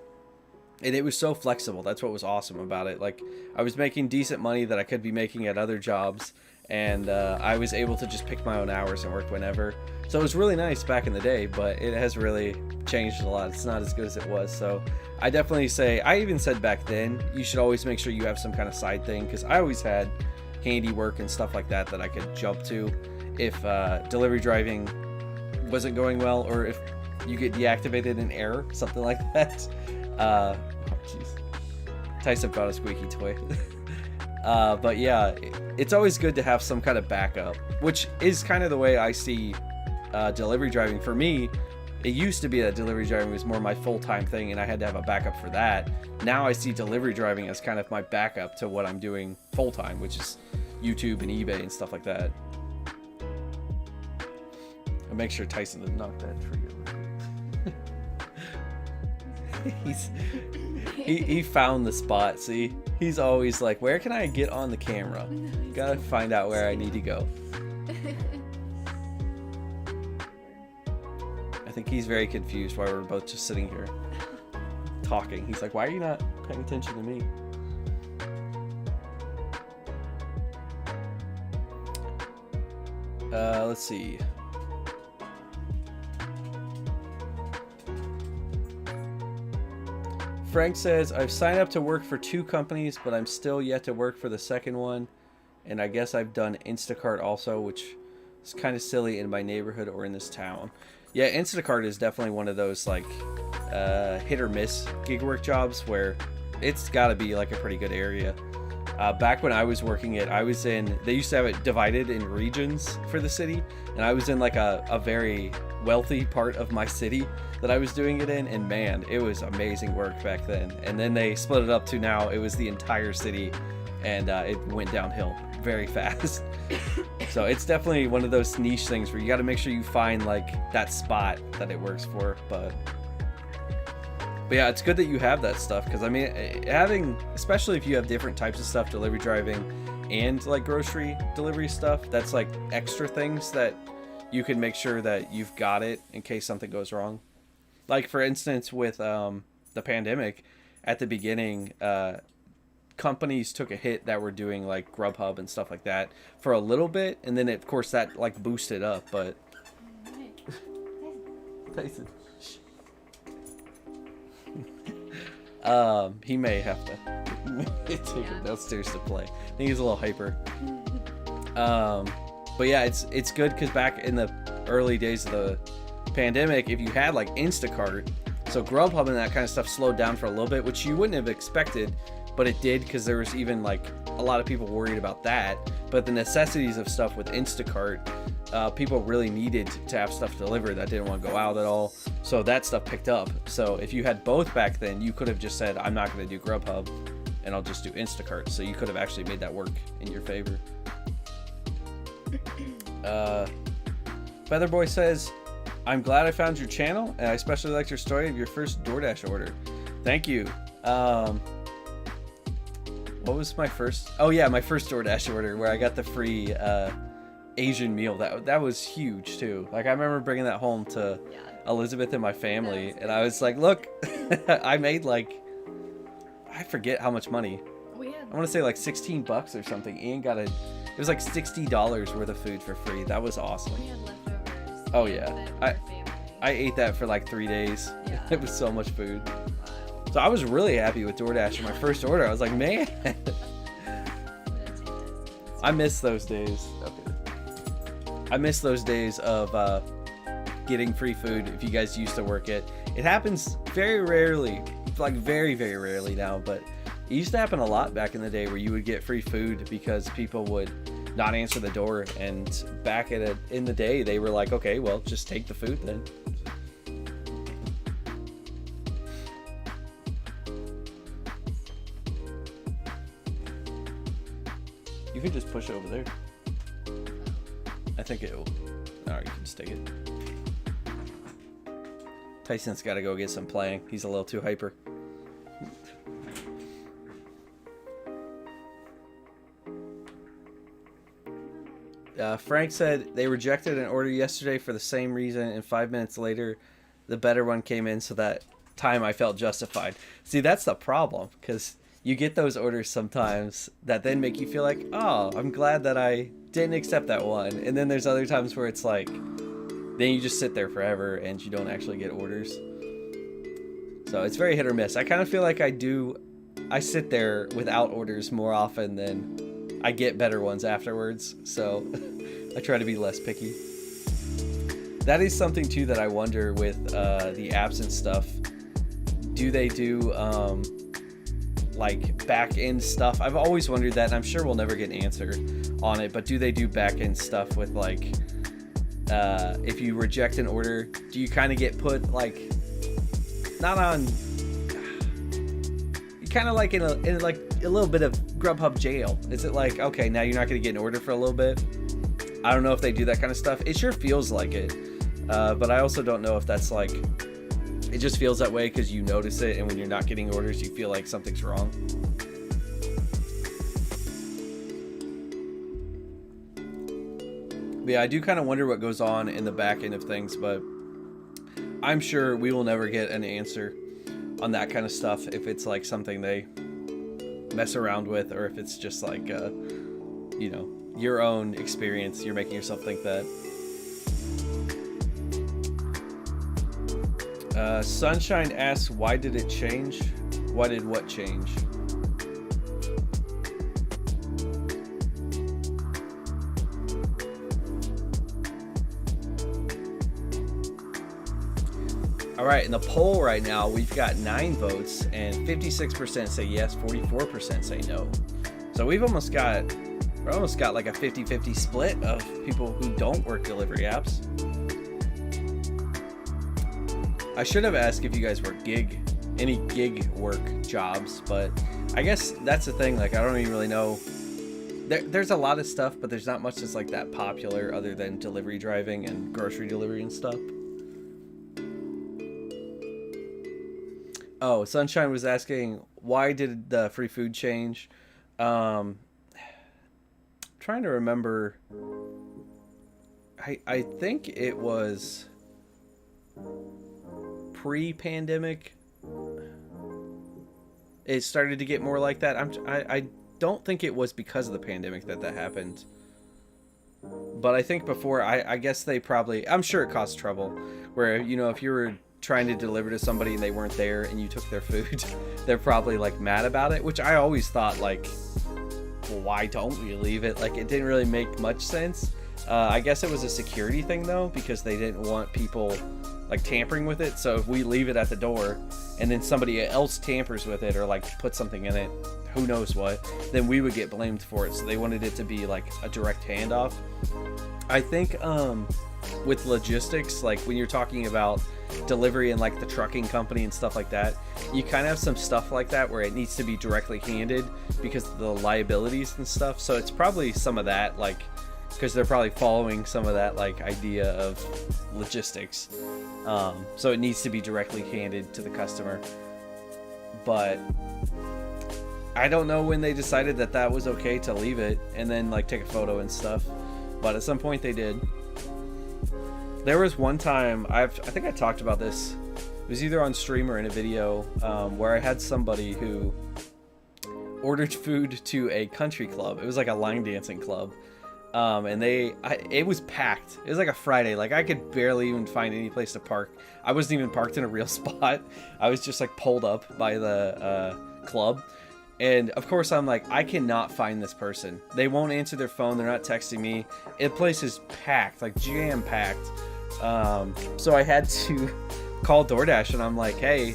it was so flexible. That's what was awesome about it. Like, I was making decent money that I could be making at other jobs, and I was able to just pick my own hours and work whenever. So it was really nice back in the day, but it has really changed a lot. It's not as good as it was. So I definitely say, I even said back then, you should always make sure you have some kind of side thing, because I always had handiwork and stuff like that I could jump to if delivery driving wasn't going well, or if you get deactivated in error, something like that. Oh, jeez. Tyson found a squeaky toy. But yeah, it's always good to have some kind of backup, which is kind of the way I see delivery driving. For me, it used to be that delivery driving was more my full-time thing and I had to have a backup for that. Now I see delivery driving as kind of my backup to what I'm doing full-time, which is YouTube and eBay and stuff like that. I'll make sure Tyson doesn't knock that tree over. He found the spot. See, he's always like, where can I get on the camera? Gotta find out where I need to go. I think he's very confused why we're both just sitting here talking. He's like, why are you not paying attention to me? Let's see. Frank says, I've signed up to work for 2 companies, but I'm still yet to work for the second one. And I guess I've done Instacart also, which is kind of silly in my neighborhood or in this town. Yeah, Instacart is definitely one of those like hit or miss gig work jobs where it's got to be like a pretty good area. Back when I was working it, I was in, they used to have it divided in regions for the city. And I was in like a very wealthy part of my city that I was doing it in, and man, it was amazing work back then. And then they split it up to now it was the entire city, and it went downhill very fast. So it's definitely one of those niche things where you got to make sure you find like that spot that it works for. But yeah, it's good that you have that stuff, because I mean, having, especially if you have different types of stuff, delivery driving and like grocery delivery stuff. That's like extra things that you can make sure that you've got it in case something goes wrong. Like for instance, with the pandemic, at the beginning, companies took a hit that were doing like Grubhub and stuff like that for a little bit, and then of course that like boosted up. But Tyson, he may have to take it downstairs to play. I think he's a little hyper. But yeah, it's good because back in the early days of the pandemic, if you had like Instacart, so Grubhub and that kind of stuff slowed down for a little bit, which you wouldn't have expected, but it did because there was even like a lot of people worried about that. But the necessities of stuff with Instacart, people really needed to have stuff delivered that didn't want to go out at all. So that stuff picked up. So if you had both back then, you could have just said, I'm not going to do Grubhub and I'll just do Instacart. So you could have actually made that work in your favor. Featherboy says, I'm glad I found your channel, and I especially liked your story of your first DoorDash order. Thank you. What was my first? Oh yeah, my first DoorDash order where I got the free Asian meal. That was huge too. Like I remember bringing that home to Elizabeth and my family, and I was like, look, I made like, I forget how much money. I want to say like $16 or something. Ian got it was like $60 worth of food for free. That was awesome. We had leftovers. Oh yeah, I ate that for like 3 days. Yeah. It was so much food. So I was really happy with DoorDash in my first order. I was like, man, I miss those days. Okay. I miss those days of getting free food if you guys used to work it. It happens very rarely, like very, very rarely now, but it used to happen a lot back in the day where you would get free food because people would not answer the door. And back in the day, they were like, okay, well, just take the food then. You could just push it over there. I think it will. Alright, you can just take it. Tyson's got to go get some playing. He's a little too hyper. Frank said they rejected an order yesterday for the same reason, and 5 minutes later, the better one came in, so that time I felt justified. See, that's the problem, because you get those orders sometimes that then make you feel like, oh, I'm glad that I didn't accept that one. And then there's other times where it's like, then you just sit there forever and you don't actually get orders. So it's very hit or miss. I kind of feel like I sit there without orders more often than I get better ones afterwards. So I try to be less picky. That is something too that I wonder with the apps and stuff. Do they do like back end stuff? I've always wondered that, and I'm sure we'll never get an answer on it, but do they do back end stuff with like if you reject an order, do you kind of get put like not on, you kind of like in like a little bit of Grubhub jail? Is it like, okay, now you're not going to get an order for a little bit? I don't know if they do that kind of stuff. It sure feels like it, but I also don't know if that's like, it just feels that way because you notice it, and when you're not getting orders, you feel like something's wrong. But yeah, I do kind of wonder what goes on in the back end of things, but I'm sure we will never get an answer on that kind of stuff if it's like something they mess around with, or if it's just like, you know, your own experience. You're making yourself think that. Sunshine asks, why did it change? Why did what change? All right, in the poll right now, we've got 9 votes, and 56% say yes, 44% say no. So we're almost got like a 50-50 split of people who don't work delivery apps. I should have asked if you guys work any gig work jobs, but I guess that's the thing. Like, I don't even really know. There's a lot of stuff, but there's not much that's like that popular other than delivery driving and grocery delivery and stuff. Oh, Sunshine was asking, why did the free food change? trying to remember. I think it was pre-pandemic. It started to get more like that. I don't think it was because of the pandemic that happened. But I think before, I guess they probably, I'm sure it caused trouble. Where, you know, if you were trying to deliver to somebody and they weren't there and you took their food, they're probably like mad about it. Which I always thought, like, well, why don't we leave it? Like, it didn't really make much sense. I guess it was a security thing though, because they didn't want people like tampering with it. So if we leave it at the door and then somebody else tampers with it or like put something in it, who knows what, then we would get blamed for it. So they wanted it to be like a direct handoff. I think with logistics, like when you're talking about delivery and like the trucking company and stuff like that, you kind of have some stuff like that where it needs to be directly handed because of the liabilities and stuff. So it's probably some of that, like, because they're probably following some of that like idea of logistics. So it needs to be directly handed to the customer. But I don't know when they decided that that was okay to leave it and then like take a photo and stuff. But at some point they did. There was one time, I think I talked about this. It was either on stream or in a video where I had somebody who ordered food to a country club. It was like a line dancing club. And it was packed. It was like a Friday. Like I could barely even find any place to park. I wasn't even parked in a real spot. I was just like pulled up by the club. And of course I'm like, I cannot find this person. They won't answer their phone. They're not texting me. The place is packed, like jam packed. So I had to call DoorDash and I'm like, hey,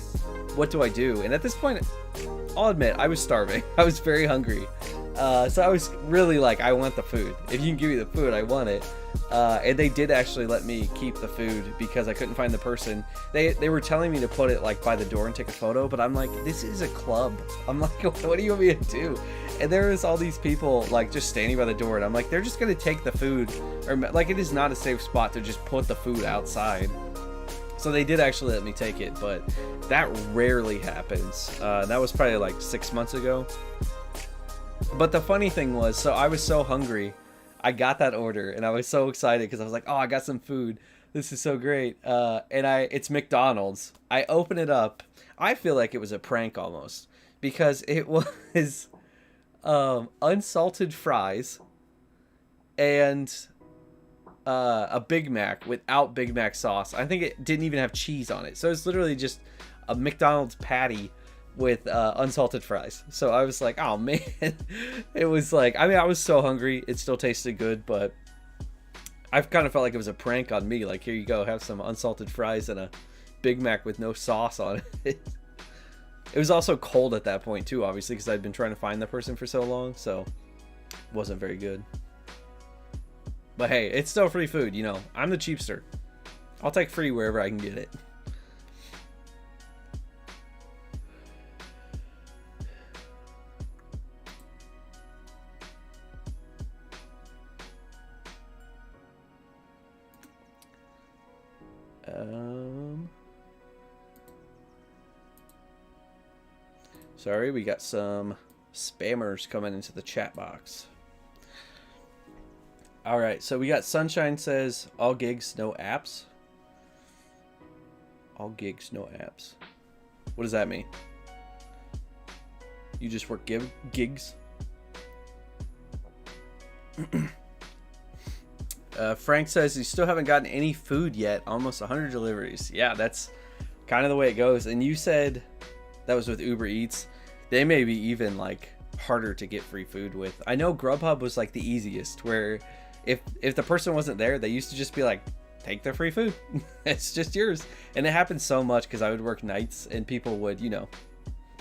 what do I do? And at this point, I'll admit, I was starving. I was very hungry. So I was really like, I want the food. If you can give me the food, I want it. And they did actually let me keep the food because I couldn't find the person. They were telling me to put it like by the door and take a photo, but I'm like, this is a club. I'm like, what do you want me to do? And there was all these people like just standing by the door, and I'm like, they're just gonna take the food, or like it is not a safe spot to just put the food outside. So they did actually let me take it, but that rarely happens. That was probably like 6 months ago. But the funny thing was, so I was so hungry, I got that order and I was so excited because I was like, oh, I got some food. This is so great. It's McDonald's. I open it up. I feel like it was a prank almost because it was unsalted fries and a Big Mac without Big Mac sauce. I think it didn't even have cheese on it. So it's literally just a McDonald's patty with unsalted fries. So I was like, oh man. It was like, I mean, I was so hungry. It still tasted good, but I kind of felt like it was a prank on me. Like, here you go, have some unsalted fries and a Big Mac with no sauce on it. It was also cold at that point too, obviously, because I'd been trying to find the person for so long, so it wasn't very good. But hey, it's still free food, you know. I'm the cheapster. I'll take free wherever I can get it. Sorry, we got some spammers coming into the chat box. All right, so we got Sunshine says, all gigs, no apps. All gigs, no apps. What does that mean? You just work gigs? Frank says you still haven't gotten any food yet. Almost 100 deliveries. Yeah, that's kind of the way it goes. And you said that was with Uber Eats. They may be even like harder to get free food with. I know Grubhub was like the easiest, where if the person wasn't there, they used to just be like, take their free food. It's just yours. And it happened so much because I would work nights and people would, you know,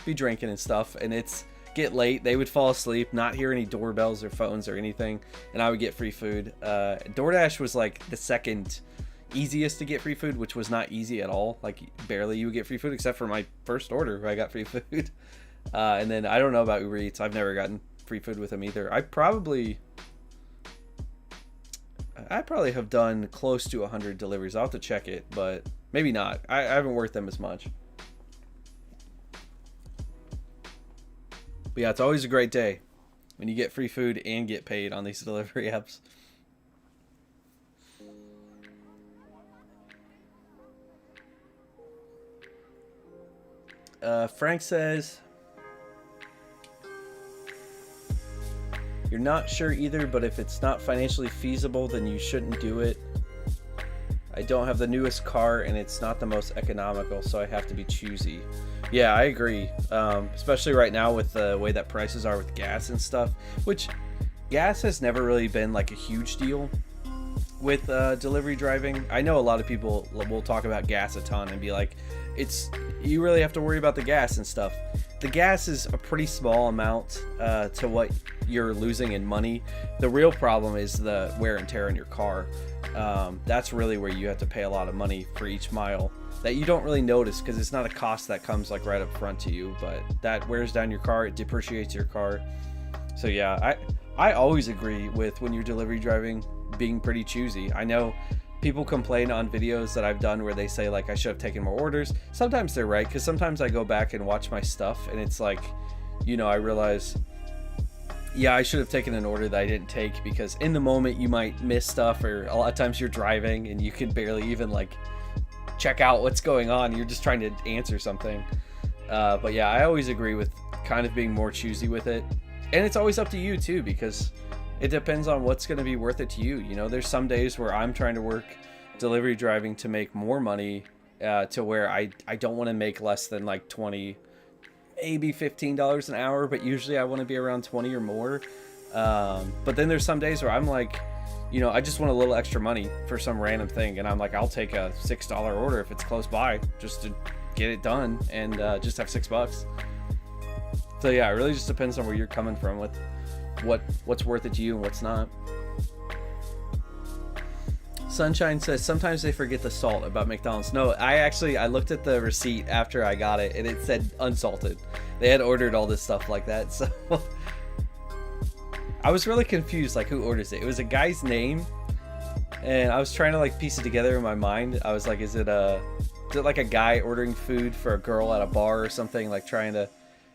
be drinking and stuff, and it's get late, they would fall asleep, not hear any doorbells or phones or anything, and I would get free food. DoorDash was like the second easiest to get free food, which was not easy at all. Like barely you would get free food, except for my first order where I got free food. And then I don't know about Uber Eats. I've never gotten free food with them either. I probably have done close to 100 deliveries. I'll have to check it, but maybe not. I haven't worked them as much. But yeah, it's always a great day. when you get free food and get paid on these delivery apps. Frank says, you're not sure either, but if it's not financially feasible, then you shouldn't do it. I don't have the newest car and it's not the most economical, so I have to be choosy. Yeah, I agree. Especially right now with the way that prices are with gas and stuff, which gas has never really been like a huge deal with delivery driving. I know a lot of people will talk about gas a ton and be like, you really have to worry about the gas and stuff. The gas is a pretty small amount to what you're losing in money. The real problem is the wear and tear in your car. That's really where you have to pay a lot of money for each mile that you don't really notice because it's not a cost that comes like right up front to you, but that wears down your car, it depreciates your car. So yeah, I always agree with when you're delivery driving being pretty choosy. I know people complain on videos that I've done where they say like I should have taken more orders. Sometimes they're right, because sometimes I go back and watch my stuff and it's like, you know, I realize, yeah, I should have taken an order that I didn't take, because in the moment you might miss stuff, or a lot of times you're driving and you can barely even like check out what's going on. You're just trying to answer something. But yeah, I always agree with kind of being more choosy with it. And it's always up to you too, because it depends on what's going to be worth it to you. You know, there's some days where I'm trying to work delivery driving to make more money, to where I don't want to make less than like 20, maybe $15 an hour, but usually I want to be around 20 or more. But then there's some days where I'm like, you know, I just want a little extra money for some random thing, and I'm like, I'll take a $6 order if it's close by, just to get it done and just have $6. So yeah, it really just depends on where you're coming from with what's worth it to you and what's not. Sunshine says sometimes they forget the salt about McDonald's. No, I looked at the receipt after I got it and it said unsalted. They had ordered all this stuff like that, so I was really confused, like who orders it. It was a guy's name and I was trying to like piece it together in my mind. I was like, is it like a guy ordering food for a girl at a bar or something, like trying to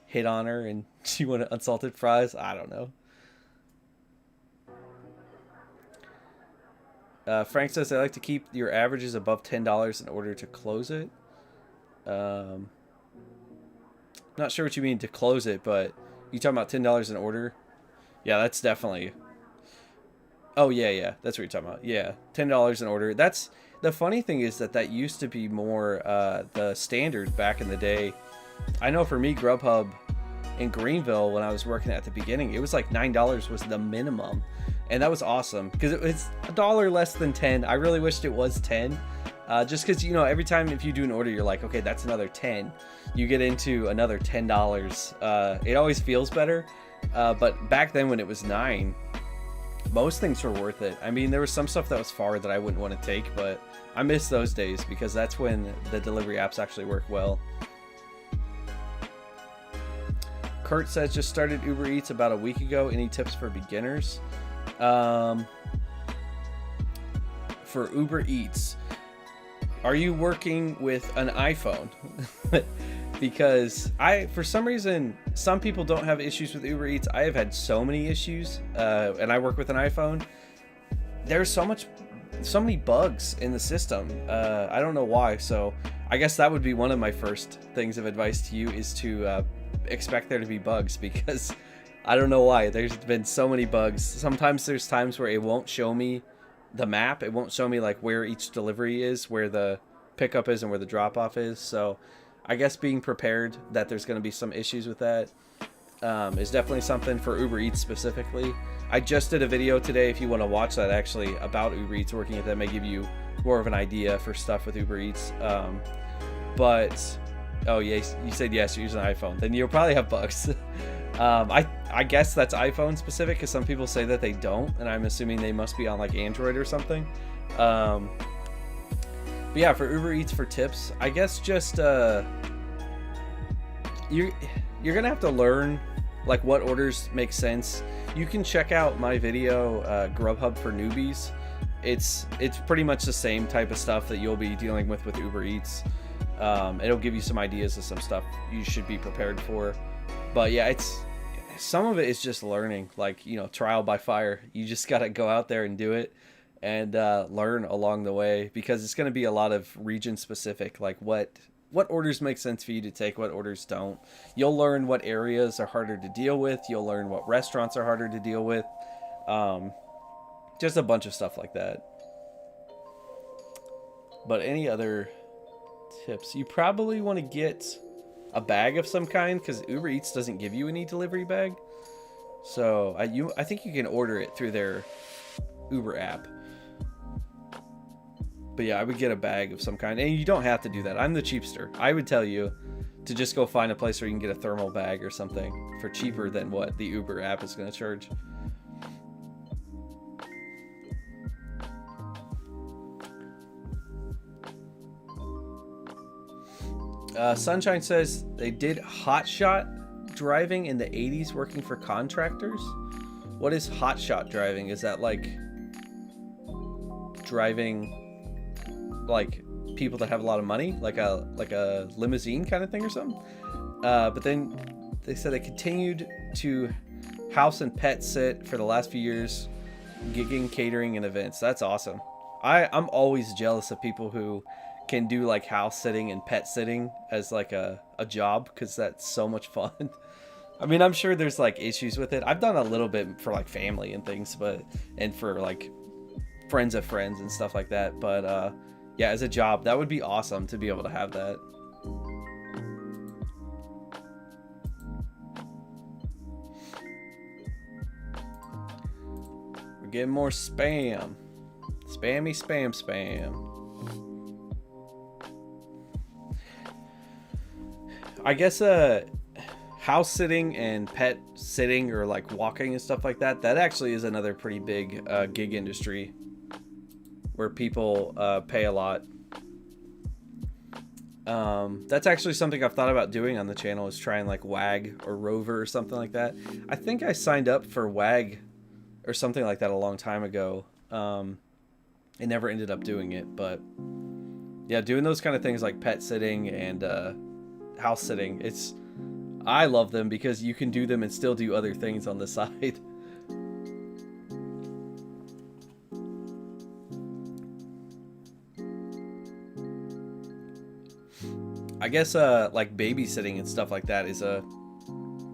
hit on her and she wanted unsalted fries? I don't know. Frank says, I like to keep your averages above $10 in order to close it. Not sure what you mean to close it, but you talking about $10 an order? Yeah, that's definitely... Oh, yeah, that's what you're talking about. Yeah, $10 an order. That's... The funny thing is that used to be more the standard back in the day. I know for me, Grubhub in Greenville, when I was working at the beginning, it was like $9 was the minimum. And that was awesome, because it was $1 less than 10. I really wished it was 10. Just because, you know, every time if you do an order, you're like, okay, that's another 10. You get into another $10. It always feels better. But back then when it was 9, most things were worth it. I mean, there was some stuff that was far that I wouldn't want to take, but I miss those days because that's when the delivery apps actually work well. Kurt says, just started Uber Eats about a week ago. Any tips for beginners? For Uber Eats, are you working with an iPhone? Because for some reason, some people don't have issues with Uber Eats. I have had so many issues, and I work with an iPhone. There's so many bugs in the system. I don't know why. So I guess that would be one of my first things of advice to you, is to expect there to be bugs, because I don't know why. There's been so many bugs. Sometimes there's times where it won't show me the map. It won't show me like where each delivery is, where the pickup is and where the drop off is. So I guess being prepared that there's going to be some issues with that is definitely something for Uber Eats specifically. I just did a video today, if you want to watch that, actually, about Uber Eats, working at that may give you more of an idea for stuff with Uber Eats. But, oh yeah, you said yes, you're using an iPhone. Then you'll probably have bugs. I guess that's iPhone specific, because some people say that they don't, and I'm assuming they must be on like Android or something. But yeah, for Uber Eats, for tips, I guess just you're gonna have to learn like what orders make sense. You can check out my video, Grubhub for newbies. It's pretty much the same type of stuff that you'll be dealing with Uber Eats. It'll give you some ideas of some stuff you should be prepared for. But yeah, some of it is just learning, like, you know, trial by fire. You just got to go out there and do it and learn along the way, because it's going to be a lot of region specific, like what orders make sense for you to take, what orders don't. You'll learn what areas are harder to deal with. You'll learn what restaurants are harder to deal with. Just a bunch of stuff like that. But any other tips? You probably want to get a bag of some kind, because Uber Eats doesn't give you any delivery bag. So I think you can order it through their Uber app. But yeah, I would get a bag of some kind. And you don't have to do that. I'm the cheapster. I would tell you to just go find a place where you can get a thermal bag or something for cheaper than what the Uber app is going to charge. Sunshine says they did hotshot driving in the 80s working for contractors. What is hotshot driving? Is that like driving like people that have a lot of money, like a limousine kind of thing or something? But then they said they continued to house and pet sit for the last few years, gigging, catering, and events. That's awesome. I'm always jealous of people who can do like house sitting and pet sitting as like a job, because that's so much fun. I mean, I'm sure there's like issues with it. I've done a little bit for like family and things, and for like friends of friends and stuff like that. But yeah, as a job, that would be awesome to be able to have that. We're getting more spam. Spammy spam. I guess house sitting and pet sitting, or like walking and stuff like that, that actually is another pretty big gig industry where people pay a lot. That's actually something I've thought about doing on the channel, is trying like WAG or Rover or something like that. I think I signed up for WAG or something like that a long time ago. It never ended up doing it, but yeah, doing those kind of things like pet sitting and house sitting, I love them because you can do them and still do other things on the side. I guess like babysitting and stuff like that is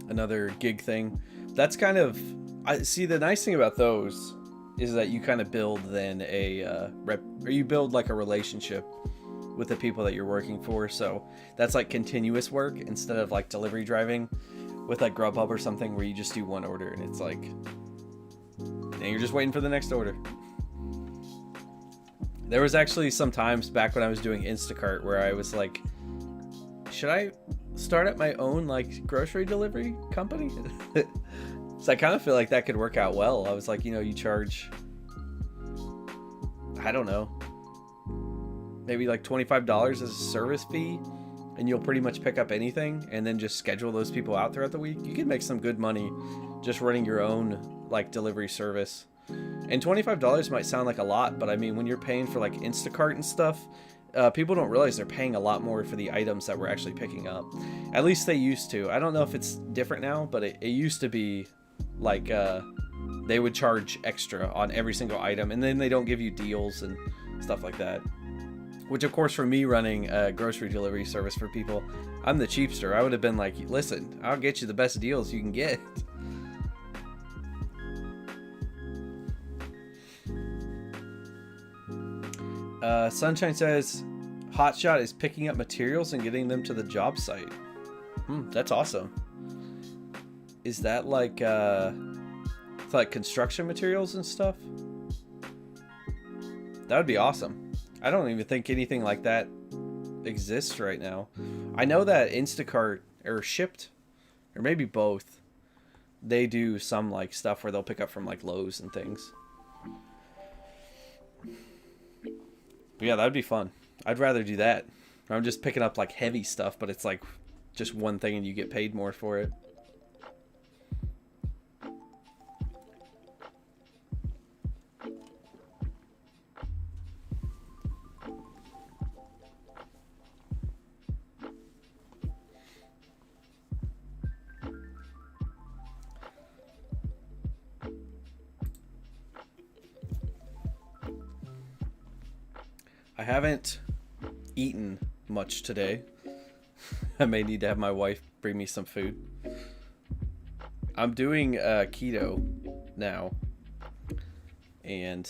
another gig thing. That's kind of, I see, the nice thing about those is that you kind of build then or you build like a relationship with the people that you're working for. So that's like continuous work instead of like delivery driving with like Grubhub or something where you just do one order and it's like, and you're just waiting for the next order. There was actually some times back when I was doing Instacart where I was like, should I start up my own like grocery delivery company? So I kind of feel like that could work out well. I was like, you know, you charge, I don't know, maybe like $25 as a service fee, and you'll pretty much pick up anything and then just schedule those people out throughout the week. You can make some good money just running your own like delivery service. And $25 might sound like a lot, but I mean, when you're paying for like Instacart and stuff, people don't realize they're paying a lot more for the items that we're actually picking up. At least they used to. I don't know if it's different now, but it used to be like they would charge extra on every single item, and then they don't give you deals and stuff like that. Which, of course, for me running a grocery delivery service for people, I'm the cheapster. I would have been like, listen, I'll get you the best deals you can get. Sunshine says, hotshot is picking up materials and getting them to the job site. That's awesome. Is that like, it's like construction materials and stuff? That would be awesome. I don't even think anything like that exists right now. I know that Instacart or Shipped, or maybe both, they do some like stuff where they'll pick up from like Lowe's and things. But yeah, that'd be fun. I'd rather do that. I'm just picking up like heavy stuff, but it's like just one thing and you get paid more for it. I haven't eaten much today. I may need to have my wife bring me some food. I'm doing keto now. And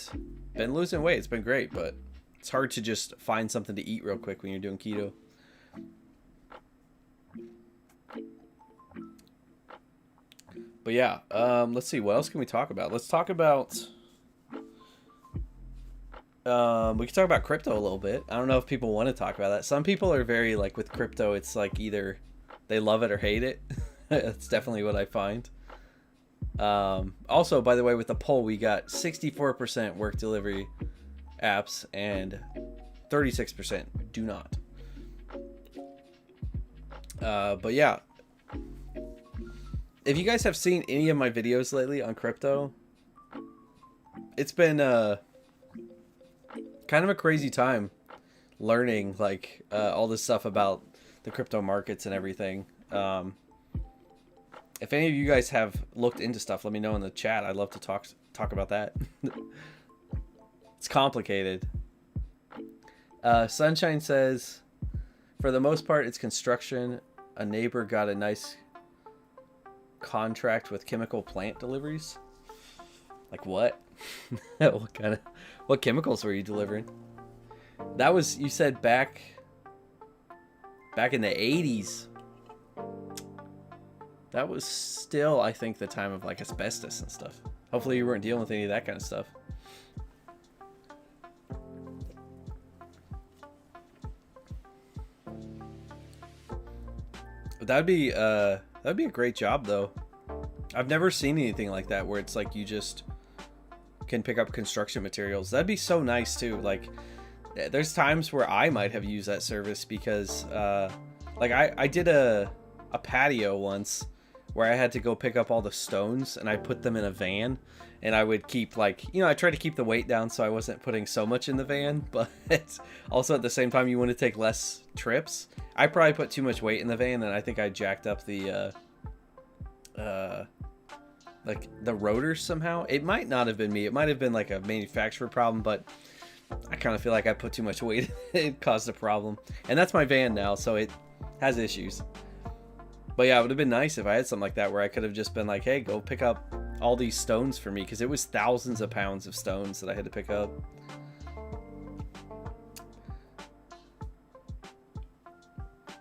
been losing weight. It's been great, but it's hard to just find something to eat real quick when you're doing keto. But yeah, let's see. What else can we talk about? Let's talk about... we can talk about crypto a little bit. I don't know if people want to talk about that. Some people are very, like, with crypto, it's like either they love it or hate it. That's definitely what I find. Also, by the way, with the poll, we got 64% work delivery apps and 36% do not. But yeah, if you guys have seen any of my videos lately on crypto, it's been kind of a crazy time learning like all this stuff about the crypto markets and everything. If any of you guys have looked into stuff, let me know in the chat. I'd love to talk about that. It's complicated. Sunshine says, for the most part, it's construction. A neighbor got a nice contract with chemical plant deliveries. Like what? What chemicals were you delivering? That was, you said back in the 80s. That was still, I think, the time of like asbestos and stuff. Hopefully you weren't dealing with any of that kind of stuff. But that'd be a great job though. I've never seen anything like that where it's like you just can pick up construction materials. That'd be so nice too. Like there's times where I might have used that service because like I did a patio once where I had to go pick up all the stones and I put them in a van, and I would keep like, you know, I tried to keep the weight down so I wasn't putting so much in the van, but also at the same time you want to take less trips. I probably put too much weight in the van, and I think I jacked up the like the rotors somehow. It might not have been me. It might have been like a manufacturer problem, but I kind of feel like I put too much weight. It caused a problem. And that's my van now, so it has issues. But yeah, it would have been nice if I had something like that where I could have just been like, hey, go pick up all these stones for me, because it was thousands of pounds of stones that I had to pick up.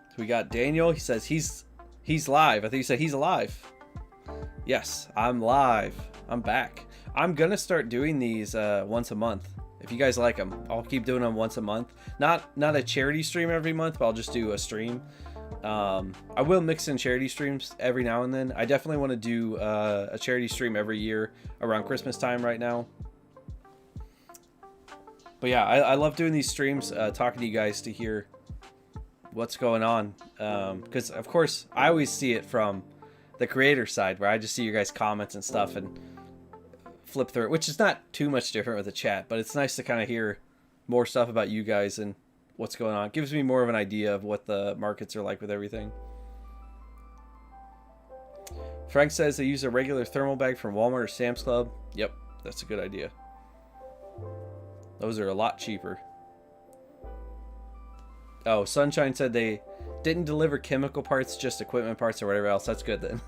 So we got Daniel. He says he's live. I think he said he's alive. Yes, I'm live. I'm back. I'm going to start doing these once a month. If you guys like them, I'll keep doing them once a month. Not a charity stream every month, but I'll just do a stream. I will mix in charity streams every now and then. I definitely want to do a charity stream every year around Christmas time right now. But yeah, I love doing these streams, talking to you guys to hear what's going on. Because, of course, I always see it from the creator side, where I just see your guys' comments and stuff and flip through it, which is not too much different with the chat, but it's nice to kind of hear more stuff about you guys and what's going on. It gives me more of an idea of what the markets are like with everything. Frank says they use a regular thermal bag from Walmart or Sam's Club. Yep, that's a good idea. Those are a lot cheaper. Oh, Sunshine said they didn't deliver chemical parts, just equipment parts or whatever else. That's good then.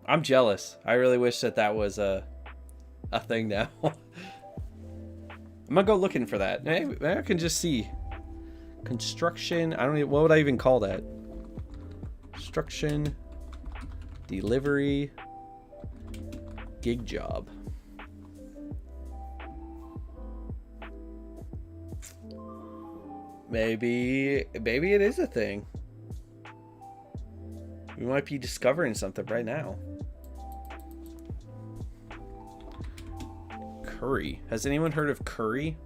I'm jealous. I really wish that was a thing now. I'm gonna go looking for that. Maybe I can just see construction. I don't even, what would I even call that? Construction delivery gig job. Maybe it is a thing. We might be discovering something right now. Curry. Has anyone heard of Curry?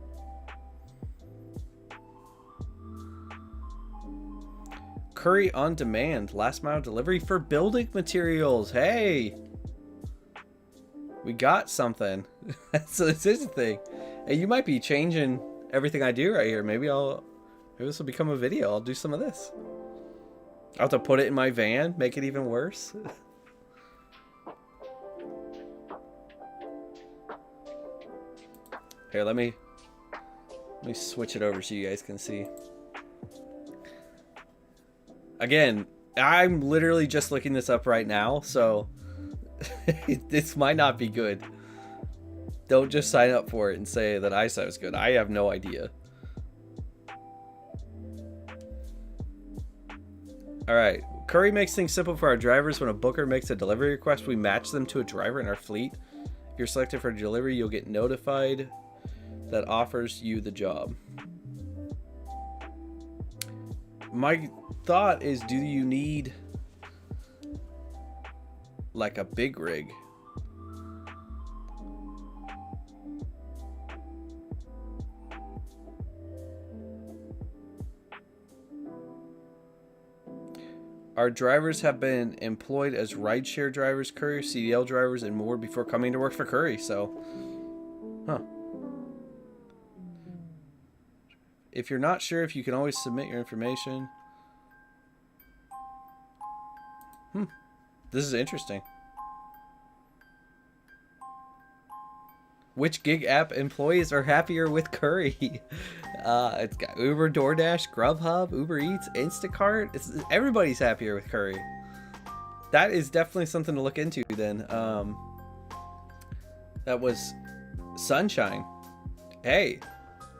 Curry on demand. Last mile delivery for building materials. Hey! We got something. So this is a thing. Hey, you might be changing everything I do right here. Maybe this will become a video. I'll do some of this. I'll have to put it in my van, make it even worse. Here, let me switch it over so you guys can see. Again, I'm literally just looking this up right now, so this might not be good. Don't just sign up for it and say that I said it was good. I have no idea. Alright. Curry makes things simple for our drivers. When a booker makes a delivery request, we match them to a driver in our fleet. If you're selected for delivery, you'll get notified that offers you the job. My thought is, do you need like a big rig? Our drivers have been employed as rideshare drivers, courier, CDL drivers, and more before coming to work for Curry, so... Huh. If you're not sure if you can always submit your information... This is interesting. Which gig app employees are happier with Curry? It's got Uber, DoorDash, Grubhub, Uber Eats, Instacart. Everybody's happier with Curry. That is definitely something to look into then. That was Sunshine. Hey,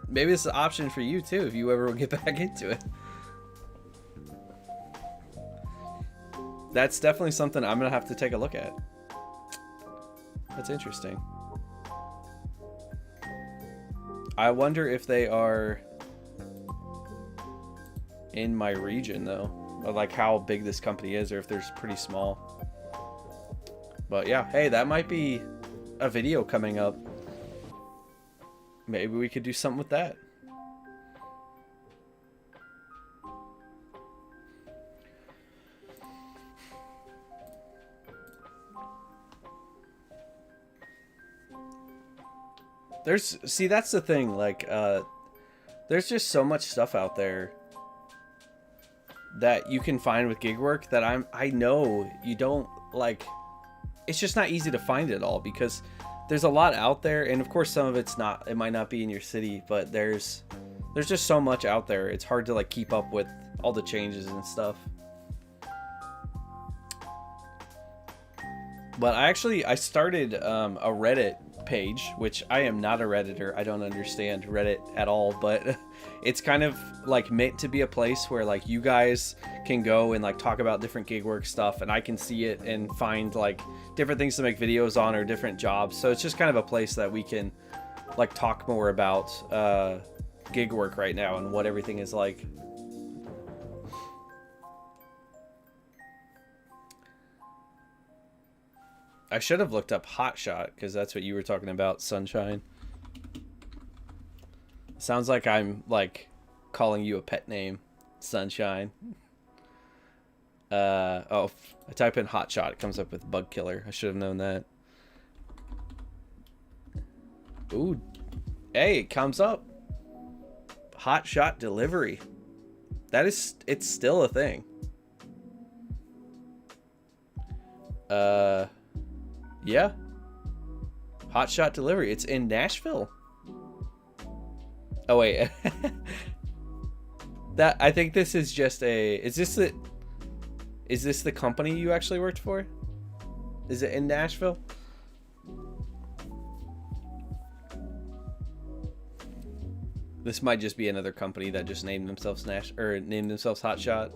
maybe it's an option for you too if you ever get back into it. That's definitely something I'm going to have to take a look at. That's interesting. I wonder if they are in my region though, or like how big this company is, or if they're pretty small. But yeah, hey, that might be a video coming up. Maybe we could do something with that. See, that's the thing, like, there's just so much stuff out there that you can find with gig work that I know you don't, like, it's just not easy to find it all because there's a lot out there, and of course some of it might not be in your city, but there's just so much out there. It's hard to, like, keep up with all the changes and stuff. But I started a Reddit page, which I am not a Redditor. I don't understand Reddit at all, but it's kind of like meant to be a place where like you guys can go and like talk about different gig work stuff, and I can see it and find like different things to make videos on or different jobs. So it's just kind of a place that we can like talk more about gig work right now and what everything is like. I should have looked up Hotshot because that's what you were talking about, Sunshine. Sounds like I'm like calling you a pet name, Sunshine. Oh, I type in Hotshot, it comes up with bug killer. I should have known that. Ooh, hey, it comes up. Hotshot delivery. It's still a thing. Yeah. Hotshot delivery. It's in Nashville. Oh wait. I think this is just is this the company you actually worked for? Is it in Nashville? This might just be another company that just named themselves Hotshot.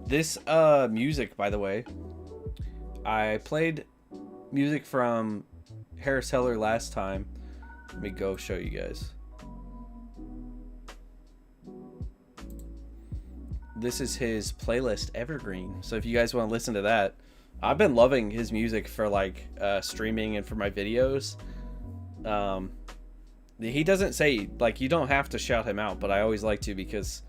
This music, by the way, I played music from Harris Heller last time. Let me go show you guys. This is his playlist Evergreen. So if you guys want to listen to that, I've been loving his music for like streaming and for my videos. He doesn't say, like, you don't have to shout him out, but I always like to because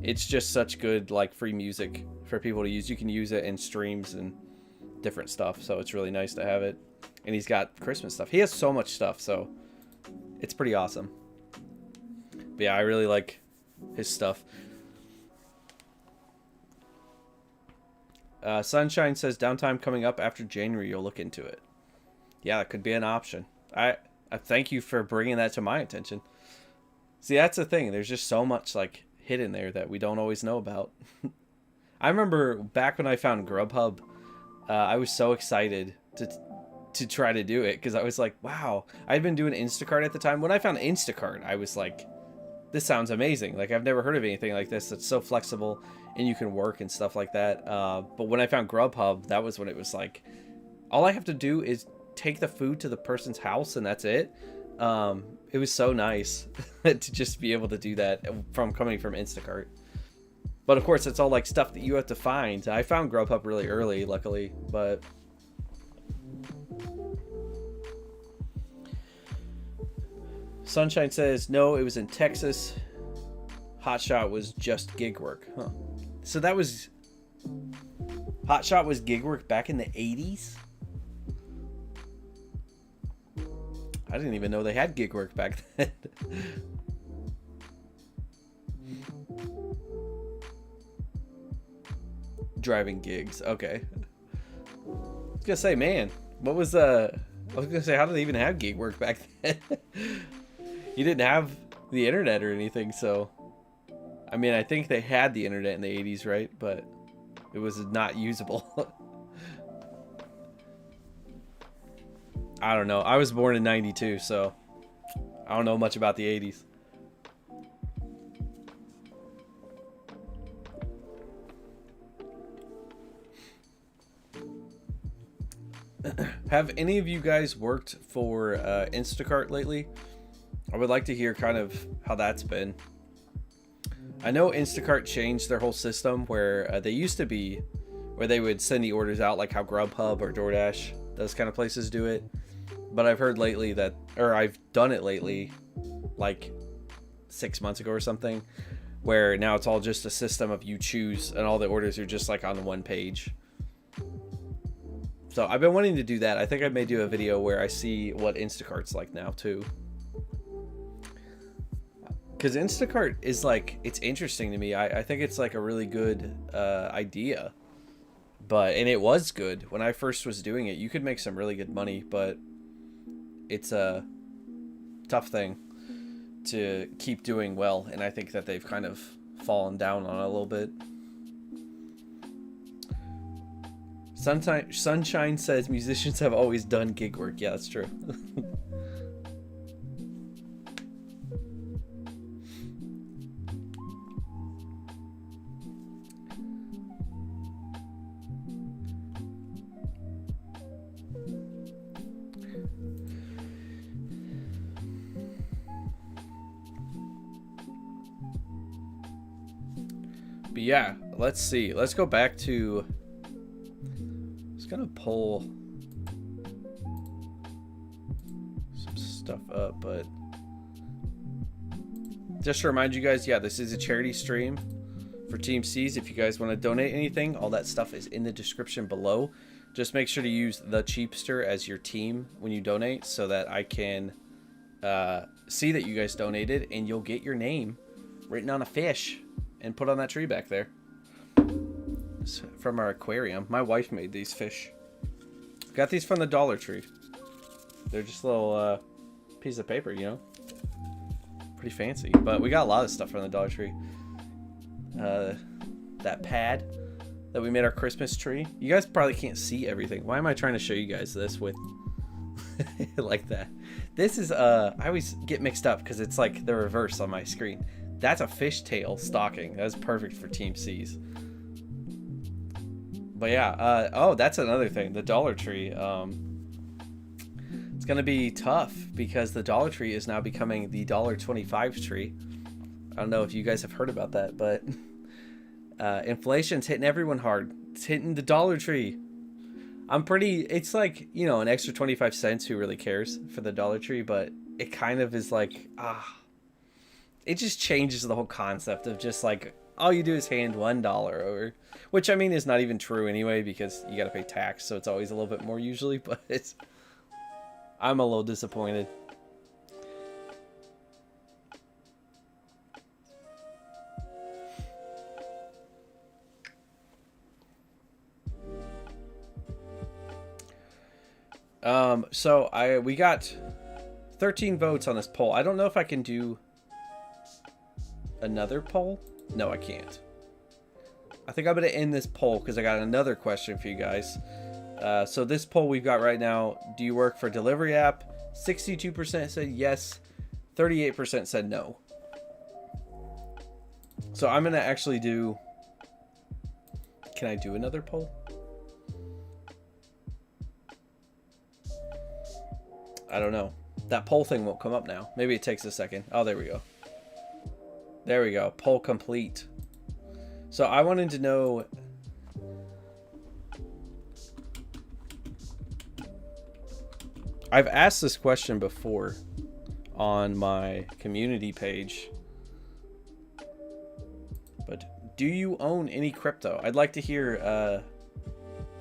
it's just such good like free music for people to use. You can use it in streams and different stuff, so it's really nice to have it. And he's got Christmas stuff. He has so much stuff, so It's pretty awesome. But yeah, I really like his stuff. Sunshine says downtime coming up after January. You'll look into it. Yeah, that could be an option. I thank you for bringing that to my attention. See, that's the thing. There's just so much like hidden there that we don't always know about. I remember back when I found Grubhub, I was so excited to try to do it because I was like, wow. I'd been doing Instacart at the time. When I found Instacart, I was like, this sounds amazing. Like, I've never heard of anything like this that's so flexible and you can work and stuff like that. But when I found Grubhub, that was when it was like, all I have to do is take the food to the person's house and that's it. It was so nice to just be able to do that from coming from Instacart. But of course, it's all like stuff that you have to find. I found Grubhub really early, luckily, but Sunshine says, no, it was in Texas. Hotshot was just gig work. Huh. So that was... Hotshot was gig work back in the 80s? I didn't even know they had gig work back then. Driving gigs. Okay. I was gonna say, man, what was I was gonna say, how did they even have gig work back then? You didn't have the internet or anything, so I mean, I think they had the internet in the 80s, right? But it was not usable. I don't know. I was born in 92, so I don't know much about the 80s. Have any of you guys worked for Instacart lately? I would like to hear kind of how that's been. I know Instacart changed their whole system where they used to be where they would send the orders out like how Grubhub or DoorDash, those kind of places do it. But I've heard lately that, or I've done it lately, like 6 months ago or something, where now it's all just a system of you choose and all the orders are just like on one page. So I've been wanting to do that. I think I may do a video where I see what Instacart's like now too. Because Instacart is like, it's interesting to me. I think it's like a really good idea. And it was good. When I first was doing it, you could make some really good money, but it's a tough thing to keep doing well. And I think that they've kind of fallen down on it a little bit. Sunshine says musicians have always done gig work. Yeah, that's true. But yeah, let's see. Let's go back to... gonna pull some stuff up, but just to remind you guys, yeah, this is a charity stream for Team C's. If you guys want to donate anything, all that stuff is in the description below. Just make sure to use the Cheapster as your team when you donate so that I can see that you guys donated and you'll get your name written on a fish and put on that tree back there. From our aquarium. My wife made these fish. Got these from the Dollar Tree. They're just a little piece of paper, you know? Pretty fancy. But we got a lot of stuff from the Dollar Tree. That pad that we made our Christmas tree. You guys probably can't see everything. Why am I trying to show you guys this with like that? This is I always get mixed up because it's like the reverse on my screen. That's a fishtail stocking. That's perfect for Team C's. But yeah, oh, that's another thing. The Dollar Tree. It's going to be tough because the Dollar Tree is now becoming the $1.25 tree. I don't know if you guys have heard about that, but inflation's hitting everyone hard. It's hitting the Dollar Tree. It's like, you know, an extra 25 cents. Who really cares for the Dollar Tree? But it kind of is like, it just changes the whole concept of just like, all you do is hand $1 over, which I mean is not even true anyway because you got to pay tax, so it's always a little bit more usually, but I'm a little disappointed. So we got 13 votes on this poll. I don't know if I can do another poll. No, I can't. I think I'm going to end this poll because I got another question for you guys. So this poll we've got right now, do you work for a delivery app? 62% said yes. 38% said no. So I'm going to actually do... Can I do another poll? I don't know. That poll thing won't come up now. Maybe it takes a second. Oh, there we go. There we go. Poll complete. So I wanted to know... I've asked this question before on my community page. But do you own any crypto? I'd like to hear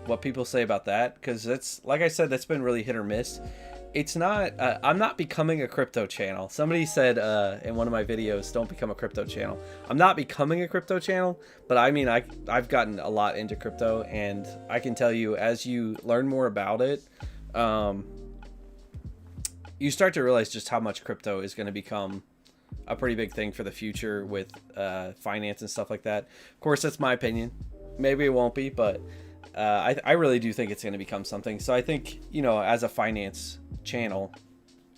what people say about that. Because that's, like I said, that's been really hit or miss. It's not, I'm not becoming a crypto channel. Somebody said in one of my videos, don't become a crypto channel. I'm not becoming a crypto channel, but I mean, I've gotten a lot into crypto, and I can tell you, as you learn more about it, you start to realize just how much crypto is going to become a pretty big thing for the future with finance and stuff like that. Of course, that's my opinion. Maybe it won't be, but I really do think it's going to become something. So I think, you know, as a finance channel,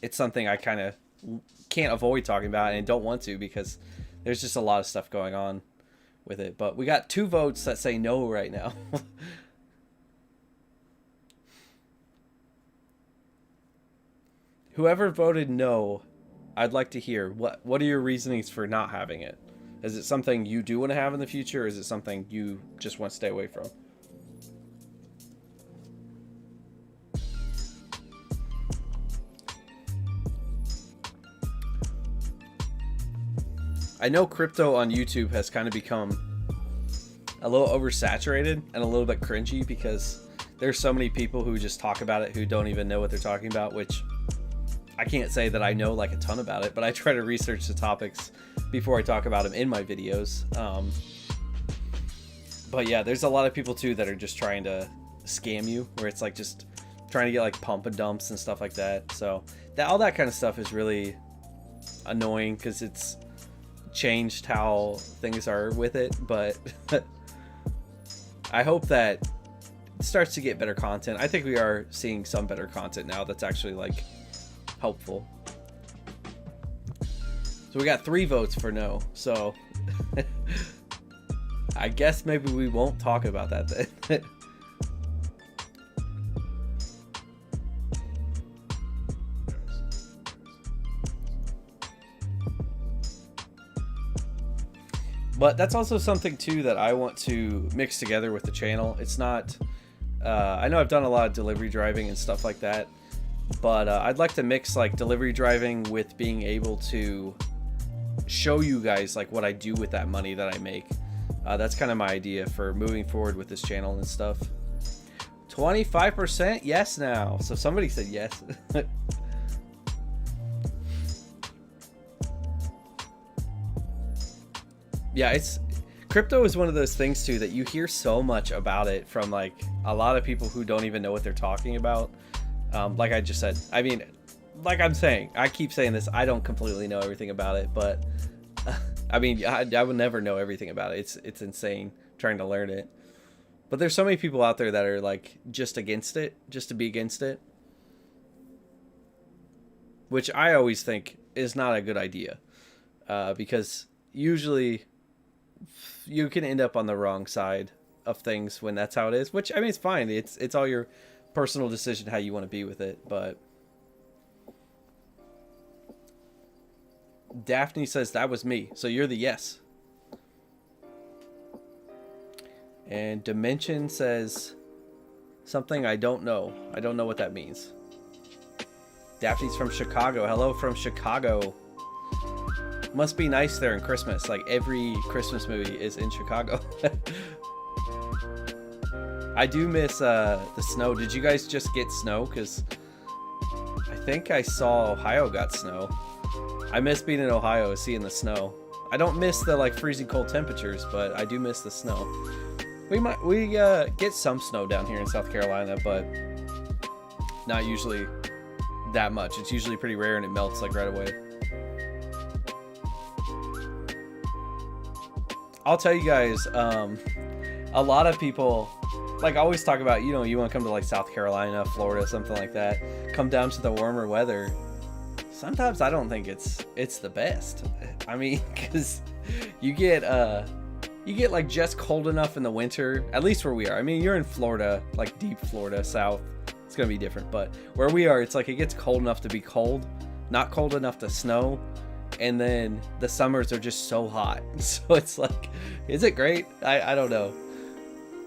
it's something I kind of can't avoid talking about and don't want to, because there's just a lot of stuff going on with it. But we got 2 votes that say no right now. Whoever voted no, I'd like to hear what are your reasonings for not having it? Is it something you do want to have in the future, or is it something you just want to stay away from? I know crypto on YouTube has kind of become a little oversaturated and a little bit cringy, because there's so many people who just talk about it who don't even know what they're talking about, which I can't say that I know like a ton about it, but I try to research the topics before I talk about them in my videos. But yeah, there's a lot of people too that are just trying to scam you, where it's like just trying to get like pump and dumps and stuff like that. So all that kind of stuff is really annoying, because it's changed how things are with it. But I hope that it starts to get better content. I think we are seeing some better content now that's actually like helpful. So we got 3 votes for no. So I guess maybe we won't talk about that then. But that's also something too that I want to mix together with the channel. It's not, I know I've done a lot of delivery driving and stuff like that, but I'd like to mix like delivery driving with being able to show you guys like what I do with that money that I make. That's kind of my idea for moving forward with this channel and stuff. 25% yes now. So somebody said yes. Yeah, crypto is one of those things too that you hear so much about it from like a lot of people who don't even know what they're talking about. Like I just said, I mean, like I'm saying, I keep saying this, I don't completely know everything about it, but I mean, I would never know everything about it. It's insane trying to learn it. But there's so many people out there that are like just against it, just to be against it, which I always think is not a good idea, because usually you can end up on the wrong side of things when that's how it is, which I mean, it's fine. It's all your personal decision how you want to be with it. But Daphne says that was me, so you're the yes. And Dimension says something I don't know. I don't know what that means. Daphne's from Chicago. Hello from Chicago. Must be nice there in Christmas. Like every Christmas movie is in Chicago. I do miss the snow. Did you guys just get snow? Because I think I saw Ohio got snow. I miss being in Ohio, seeing the snow. I don't miss the like freezing cold temperatures, but I do miss the snow. We get some snow down here in South Carolina, but not usually that much. It's usually pretty rare and it melts like right away. I'll tell you guys, a lot of people like always talk about, you know, you want to come to like South Carolina, Florida, something like that, come down to the warmer weather. Sometimes I don't think it's the best. I mean, because you get like just cold enough in the winter, at least where we are. I mean, you're in Florida, like deep Florida, south, it's gonna be different, but where we are, it's like it gets cold enough to be cold, not cold enough to snow, and then the summers are just so hot. So it's like, is it great? I don't know.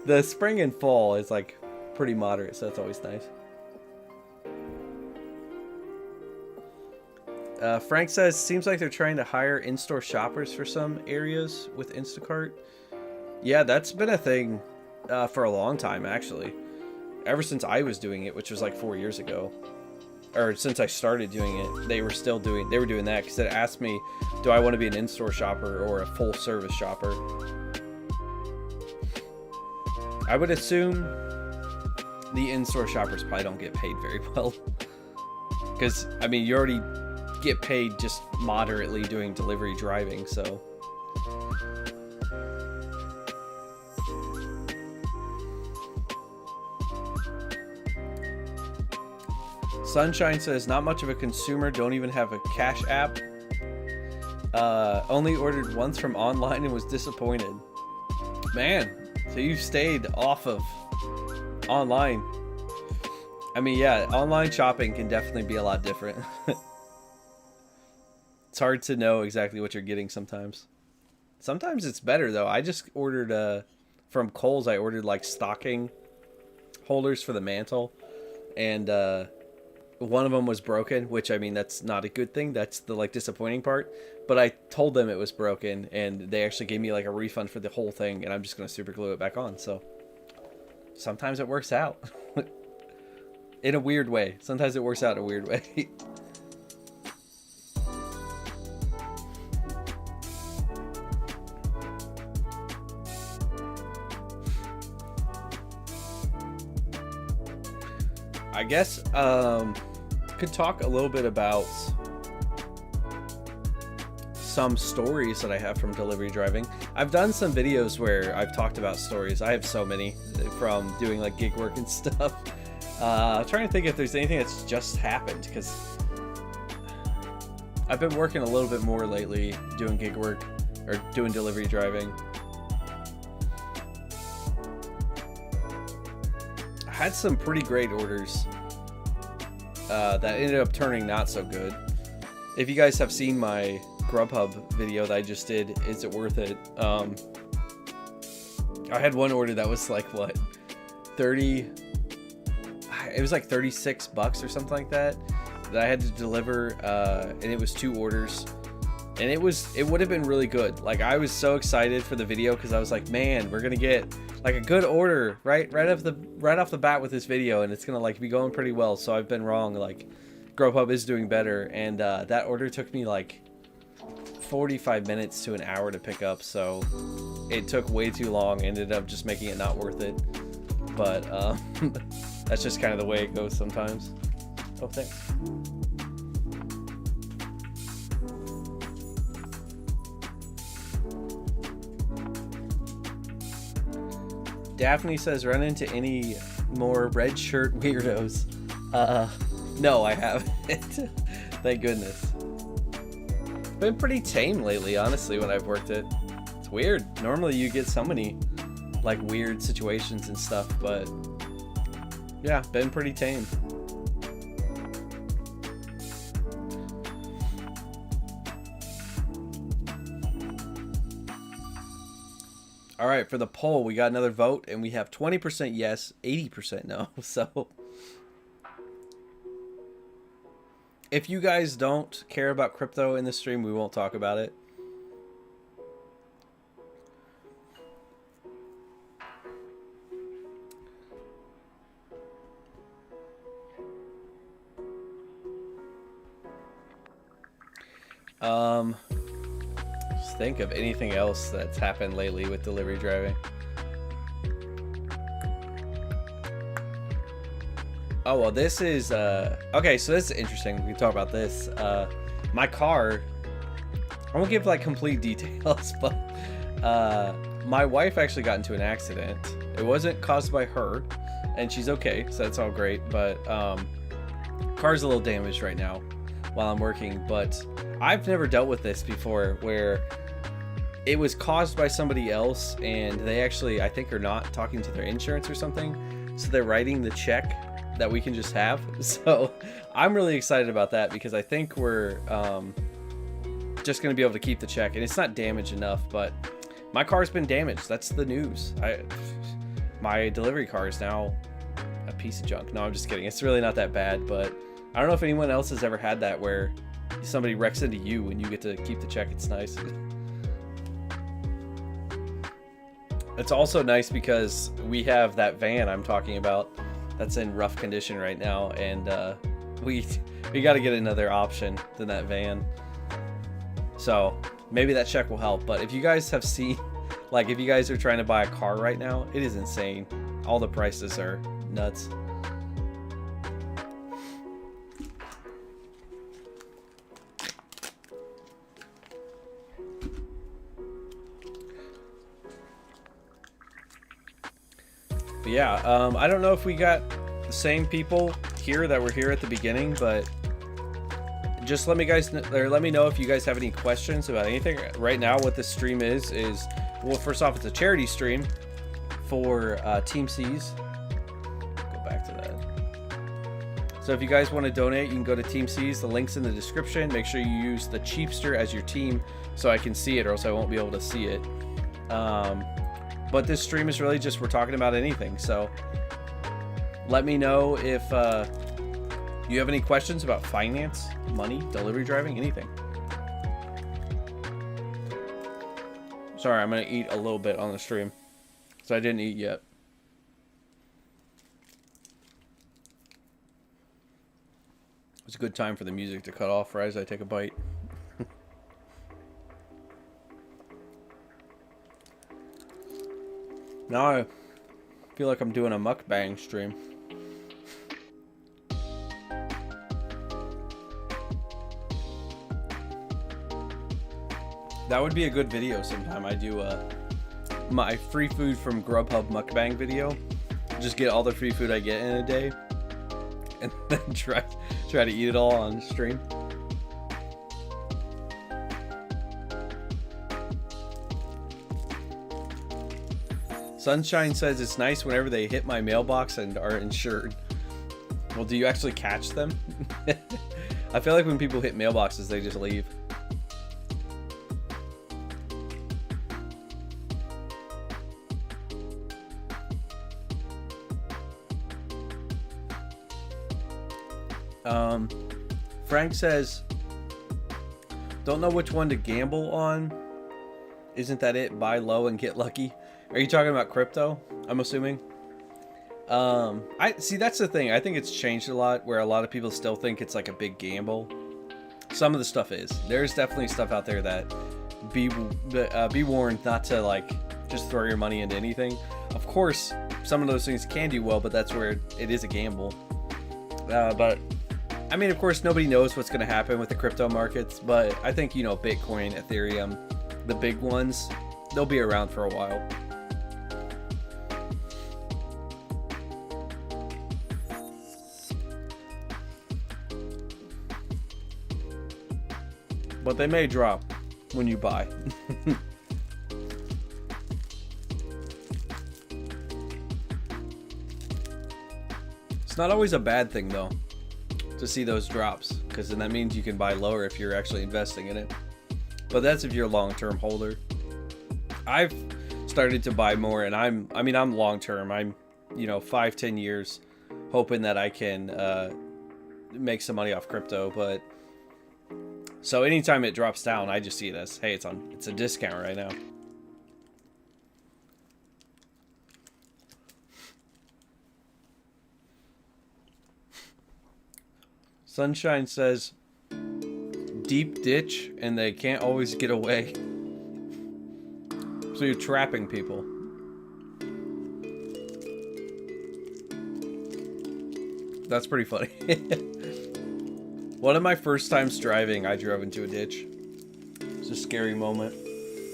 The spring and fall is like pretty moderate, so that's always nice. Frank says, seems like they're trying to hire in-store shoppers for some areas with Instacart. Yeah, that's been a thing for a long time, actually. Ever since I was doing it, which was like 4 years ago. Or since I started doing it, they were doing that, because it asked me, do I want to be an in-store shopper or a full-service shopper? I would assume the in-store shoppers probably don't get paid very well. Because, I mean, you already get paid just moderately doing delivery driving, so. Sunshine says, not much of a consumer, don't even have a cash app. Only ordered once from online and was disappointed. Man, so you've stayed off of online. I mean, yeah, online shopping can definitely be a lot different. It's hard to know exactly what you're getting sometimes. Sometimes it's better, though. I just ordered, from Kohl's, I ordered, like, stocking holders for the mantle. And, one of them was broken, which, I mean, that's not a good thing. That's the, like, disappointing part. But I told them it was broken, and they actually gave me, like, a refund for the whole thing, and I'm just going to super glue it back on. So, sometimes it works out. In a weird way. Sometimes it works out in a weird way. I guess could talk a little bit about some stories that I have from delivery driving. I've done some videos where I've talked about stories. I have so many from doing like gig work and stuff. I'm trying to think if there's anything that's just happened, because I've been working a little bit more lately doing gig work or doing delivery driving. I had some pretty great orders that ended up turning not so good. If you guys have seen my Grubhub video that I just did, is it worth it? I had one order that was like, what, 30, it was like $36 or something like that I had to deliver, and it was 2 orders, and it would have been really good. Like, I was so excited for the video, because I was like, man, we're gonna get like a good order right off the bat with this video, and it's gonna like be going pretty well. So I've been wrong. Like, Grubhub is doing better, and that order took me like 45 minutes to an hour to pick up, so it took way too long. Ended up just making it not worth it. But that's just kind of the way it goes sometimes. Oh, thanks. Daphne says, run into any more red shirt weirdos? No, I haven't. Thank goodness. Been pretty tame lately, honestly, when I've worked it. It's weird. Normally you get so many like weird situations and stuff, but yeah, been pretty tame. All right, for the poll, we got another vote, and we have 20% yes, 80% no. So if you guys don't care about crypto in the stream, we won't talk about it. Just think of anything else that's happened lately with delivery driving. Oh, well, this is, okay, so this is interesting. We can talk about this. My car, I won't give, like, complete details, but, my wife actually got into an accident. It wasn't caused by her, and she's okay, so that's all great, but, car's a little damaged right now while I'm working, but I've never dealt with this before, where it was caused by somebody else, and they actually, I think, are not talking to their insurance or something, so they're writing the check that we can just have. So I'm really excited about that, because I think we're just going to be able to keep the check, and it's not damaged enough, but my car's been damaged. That's the news. My delivery car is now a piece of junk. No, I'm just kidding. It's really not that bad, but I don't know if anyone else has ever had that where somebody wrecks into you and you get to keep the check. It's nice. It's also nice because we have that van I'm talking about that's in rough condition right now, and we got to get another option than that van. So maybe that check will help. But if you guys have seen, like, if you guys are trying to buy a car right now, it is insane. All the prices are nuts. But yeah, I don't know if we got the same people here that were here at the beginning, but just let me know if you guys have any questions about anything. Right now, what this stream is, well, first off, it's a charity stream for Team C's. Go back to that. So if you guys want to donate, you can go to Team C's. The link's in the description. Make sure you use the Cheapster as your team so I can see it, or else I won't be able to see it. But this stream is really just, we're talking about anything. So let me know if you have any questions about finance, money, delivery driving, anything. Sorry, I'm going to eat a little bit on the stream, so I didn't eat yet. It's a good time for the music to cut off right as I take a bite. Now I feel like I'm doing a mukbang stream. That would be a good video sometime. I do my free food from Grubhub mukbang video. Just get all the free food I get in a day, and then try to eat it all on stream. Sunshine says it's nice whenever they hit my mailbox and are insured. Well, do you actually catch them? I feel like when people hit mailboxes, they just leave. Frank says, don't know which one to gamble on. Isn't that it? Buy low and get lucky. Are you talking about crypto? I'm assuming. I see, that's the thing. I think it's changed a lot, where a lot of people still think it's like a big gamble. Some of the stuff is. There's definitely stuff out there that be warned not to, like, just throw your money into anything. Of course, some of those things can do well, but that's where it is a gamble. But I mean, of course, nobody knows what's going to happen with the crypto markets, but I think, you know, Bitcoin, Ethereum, the big ones, they'll be around for a while. But they may drop when you buy. It's not always a bad thing, though, to see those drops, because then that means you can buy lower if you're actually investing in it. But that's if you're a long-term holder. I've started to buy more, and I'm long-term. I'm, 5-10 years, hoping that I can make some money off crypto. But so anytime it drops down, I just see it as, hey, it's a discount right now. Sunshine says, deep ditch, and they can't always get away. So you're trapping people. That's pretty funny. One of my first times driving, I drove into a ditch. It's a scary moment.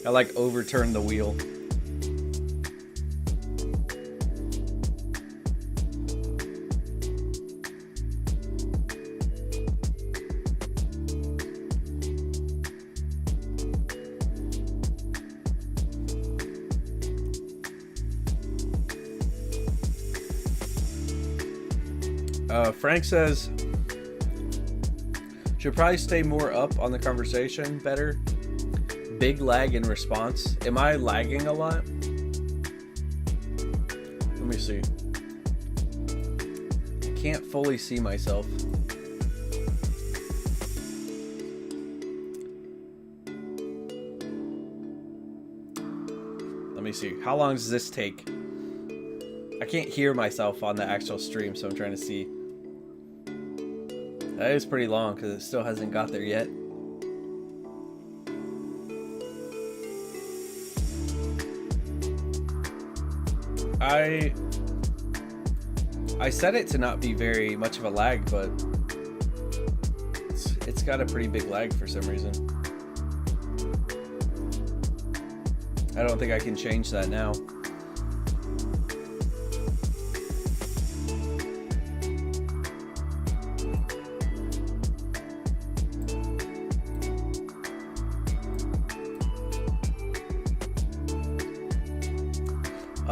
I like overturned the wheel. Frank says, should probably stay more up on the conversation better. Big lag in response. Am I lagging a lot? Let me see. I can't fully see myself. Let me see. How long does this take? I can't hear myself on the actual stream, so I'm trying to see. That is pretty long because it still hasn't got there yet. I set it to not be very much of a lag, but it's got a pretty big lag for some reason. I don't think I can change that now.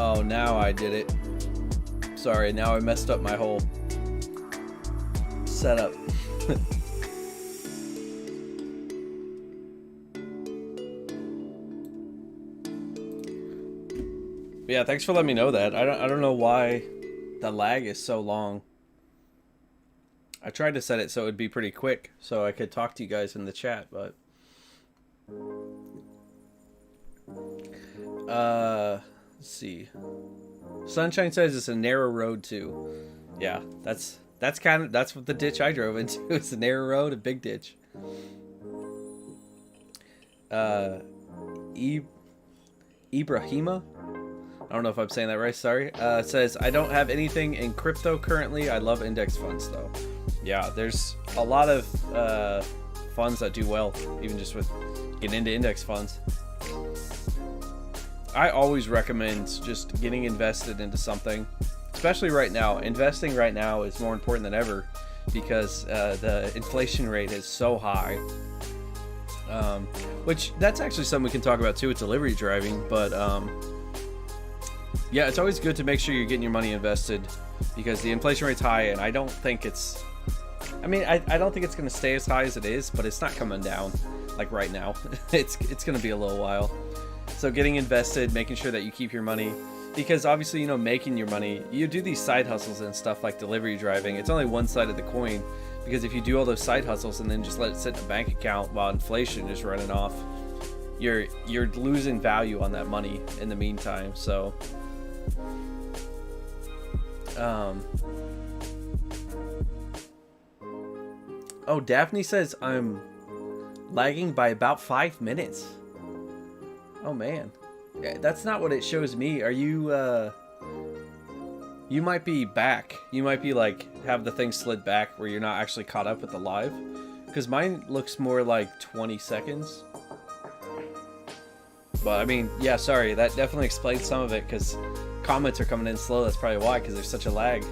Oh, now I did it. Sorry, now I messed up my whole setup. Yeah, thanks for letting me know that. I don't know why the lag is so long. I tried to set it so it would be pretty quick so I could talk to you guys in the chat, but let's see. Sunshine says it's a narrow road too. Yeah, that's what the ditch I drove into. It's a narrow road, a big ditch. Ibrahima, I don't know if I'm saying that right, sorry. Says, I don't have anything in crypto currently. I love index funds though. Yeah, there's a lot of funds that do well, even just with getting into index funds. I always recommend just getting invested into something, especially right now. Investing right now is more important than ever because the inflation rate is so high. Which that's actually something we can talk about too with delivery driving, but yeah, it's always good to make sure you're getting your money invested because the inflation rate's high, and I don't think it's, I mean, I don't think it's going to stay as high as it is, but it's not coming down like right now. It's going to be a little while. So getting invested, making sure that you keep your money, because obviously, you know, making your money, you do these side hustles and stuff like delivery driving. It's only one side of the coin, because if you do all those side hustles and then just let it sit in a bank account while inflation is running off, you're losing value on that money in the meantime. So oh, Daphne says I'm lagging by about 5 minutes. Oh man, that's not what it shows me. Are you you might be back. You might be like have the thing slid back where you're not actually caught up with the live, because mine looks more like 20 seconds. But I mean, yeah, sorry, that definitely explains some of it, because comments are coming in slow. That's probably why, because there's such a lag.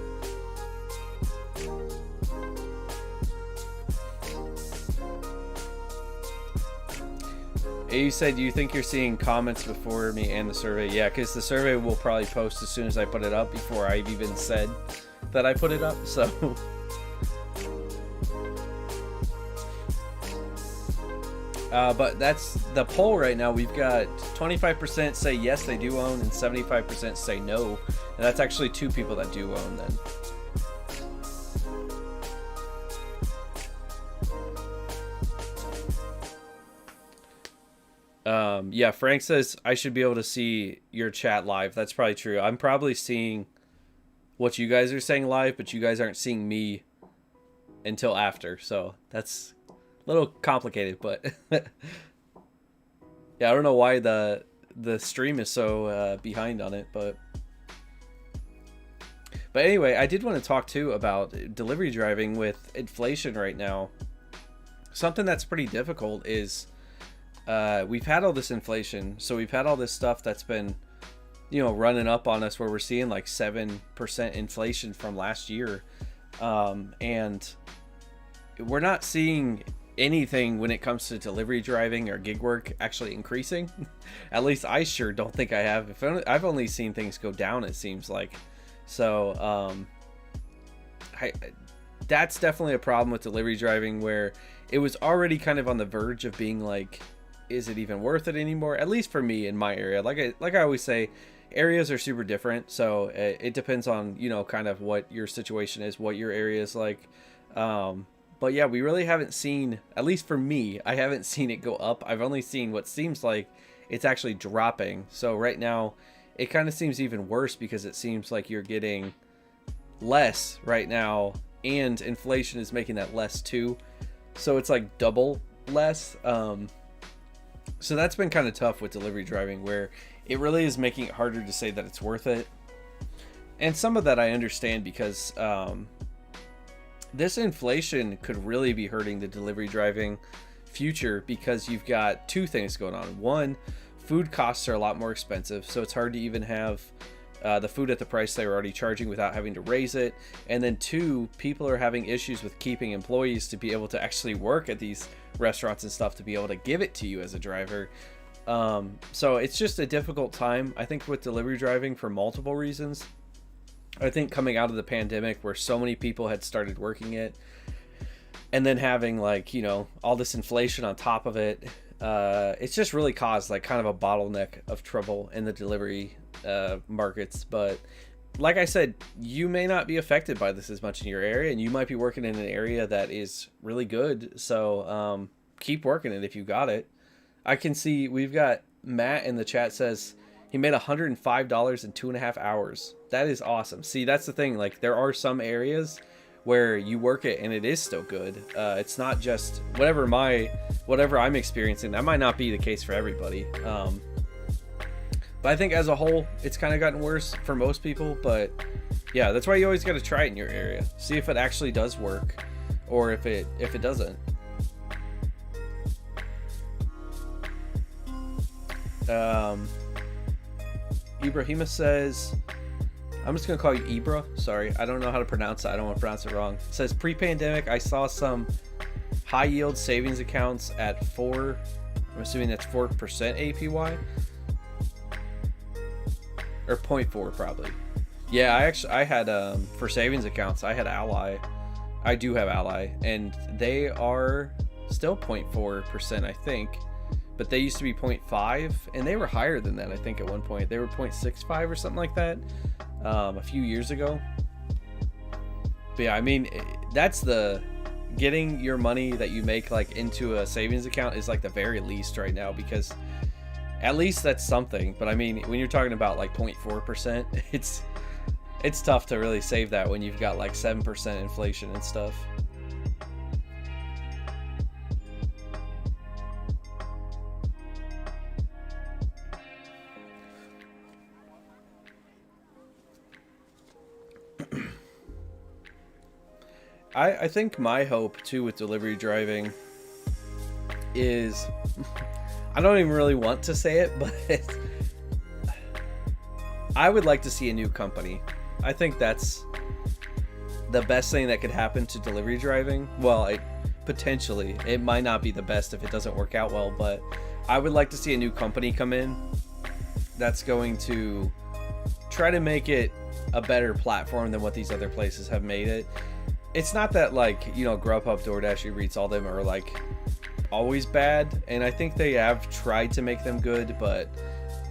You said you think you're seeing comments before me and the survey. Yeah, because the survey will probably post as soon as I put it up, before I've even said that I put it up, so but that's the poll right now. We've got 25% say yes, they do own, and 75% say no, and that's actually 2 people that do own then. Yeah, Frank says I should be able to see your chat live. That's probably true. I'm probably seeing what you guys are saying live, but you guys aren't seeing me until after. So that's a little complicated, but yeah, I don't know why the stream is so behind on it, but But anyway, I did want to talk too about delivery driving with inflation right now. Something that's pretty difficult is we've had all this inflation. So we've had all this stuff that's been, running up on us where we're seeing like 7% inflation from last year. And we're not seeing anything when it comes to delivery driving or gig work actually increasing. At least I sure don't think I have. I've only seen things go down, it seems like. So that's definitely a problem with delivery driving, where it was already kind of on the verge of being like, is it even worth it anymore? At least for me in my area. Like I always say, areas are super different. So it depends on, kind of what your situation is, what your area is like. But yeah, we really haven't seen, at least for me, I haven't seen it go up. I've only seen what seems like it's actually dropping. So right now, it kind of seems even worse because it seems like you're getting less right now, and inflation is making that less too. So it's like double less. So that's been kind of tough with delivery driving, where it really is making it harder to say that it's worth it. And some of that I understand, because this inflation could really be hurting the delivery driving future, because you've got two things going on. One, food costs are a lot more expensive, so it's hard to even have the food at the price they were already charging without having to raise it. And then two, people are having issues with keeping employees to be able to actually work at these restaurants and stuff, to be able to give it to you as a driver. So it's just a difficult time, I think, with delivery driving for multiple reasons. I think coming out of the pandemic, where so many people had started working it, and then having like, all this inflation on top of it, it's just really caused like kind of a bottleneck of trouble in the delivery markets. But like I said, you may not be affected by this as much in your area, and you might be working in an area that is really good. So keep working it if you got it. I can see we've got Matt in the chat says he made $105 in 2.5 hours. That is awesome. See, that's the thing. Like, there are some areas where you work it and it is still good. It's not just whatever I'm experiencing. That might not be the case for everybody. But I think as a whole, it's kind of gotten worse for most people. But yeah, that's why you always got to try it in your area. See if it actually does work, or if it doesn't. Ibrahima says, I'm just going to call you Ibra. Sorry, I don't know how to pronounce it. I don't want to pronounce it wrong. It says, pre-pandemic, I saw some high-yield savings accounts at 4, I'm assuming that's 4% APY. Or 0.4 probably. Yeah, I had, for savings accounts, I had Ally. I do have Ally, and they are still 0.4%, I think. But they used to be 0.5, and they were higher than that, I think, at one point. They were 0.65 or something like that a few years ago. But yeah, I mean, that's the getting your money that you make like into a savings account is like the very least right now, because at least that's something. But I mean, when you're talking about like 0.4%, it's tough to really save that when you've got like 7% inflation and stuff. I think my hope too with delivery driving is, I don't even really want to say it, but I would like to see a new company. I think that's the best thing that could happen to delivery driving. Well, potentially, it might not be the best if it doesn't work out well, but I would like to see a new company come in that's going to try to make it a better platform than what these other places have made it. It's not that like, Grubhub, DoorDash, Uber Eats, all them are like always bad, and I think they have tried to make them good, but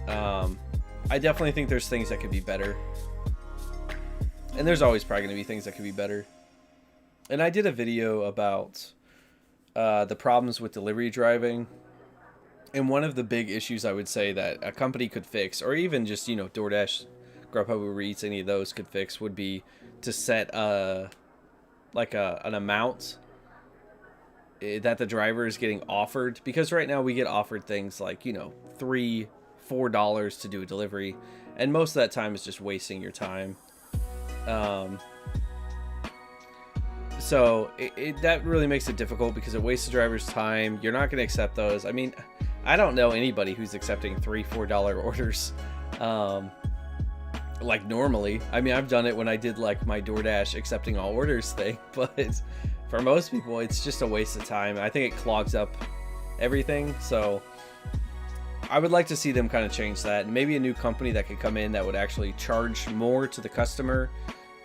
I definitely think there's things that could be better. And there's always probably going to be things that could be better. And I did a video about the problems with delivery driving. And one of the big issues I would say that a company could fix, or even just, DoorDash, Grubhub, Uber Eats, any of those could fix, would be to set an amount that the driver is getting offered. Because right now we get offered things like, $3-4 to do a delivery. And most of that time is just wasting your time. So that really makes it difficult because it wastes the driver's time. You're not going to accept those. I mean, I don't know anybody who's accepting $3-4 orders like normally. I mean, I've done it when I did like my DoorDash accepting all orders thing, but for most people, it's just a waste of time. I think it clogs up everything. So I would like to see them kind of change that, and maybe a new company that could come in that would actually charge more to the customer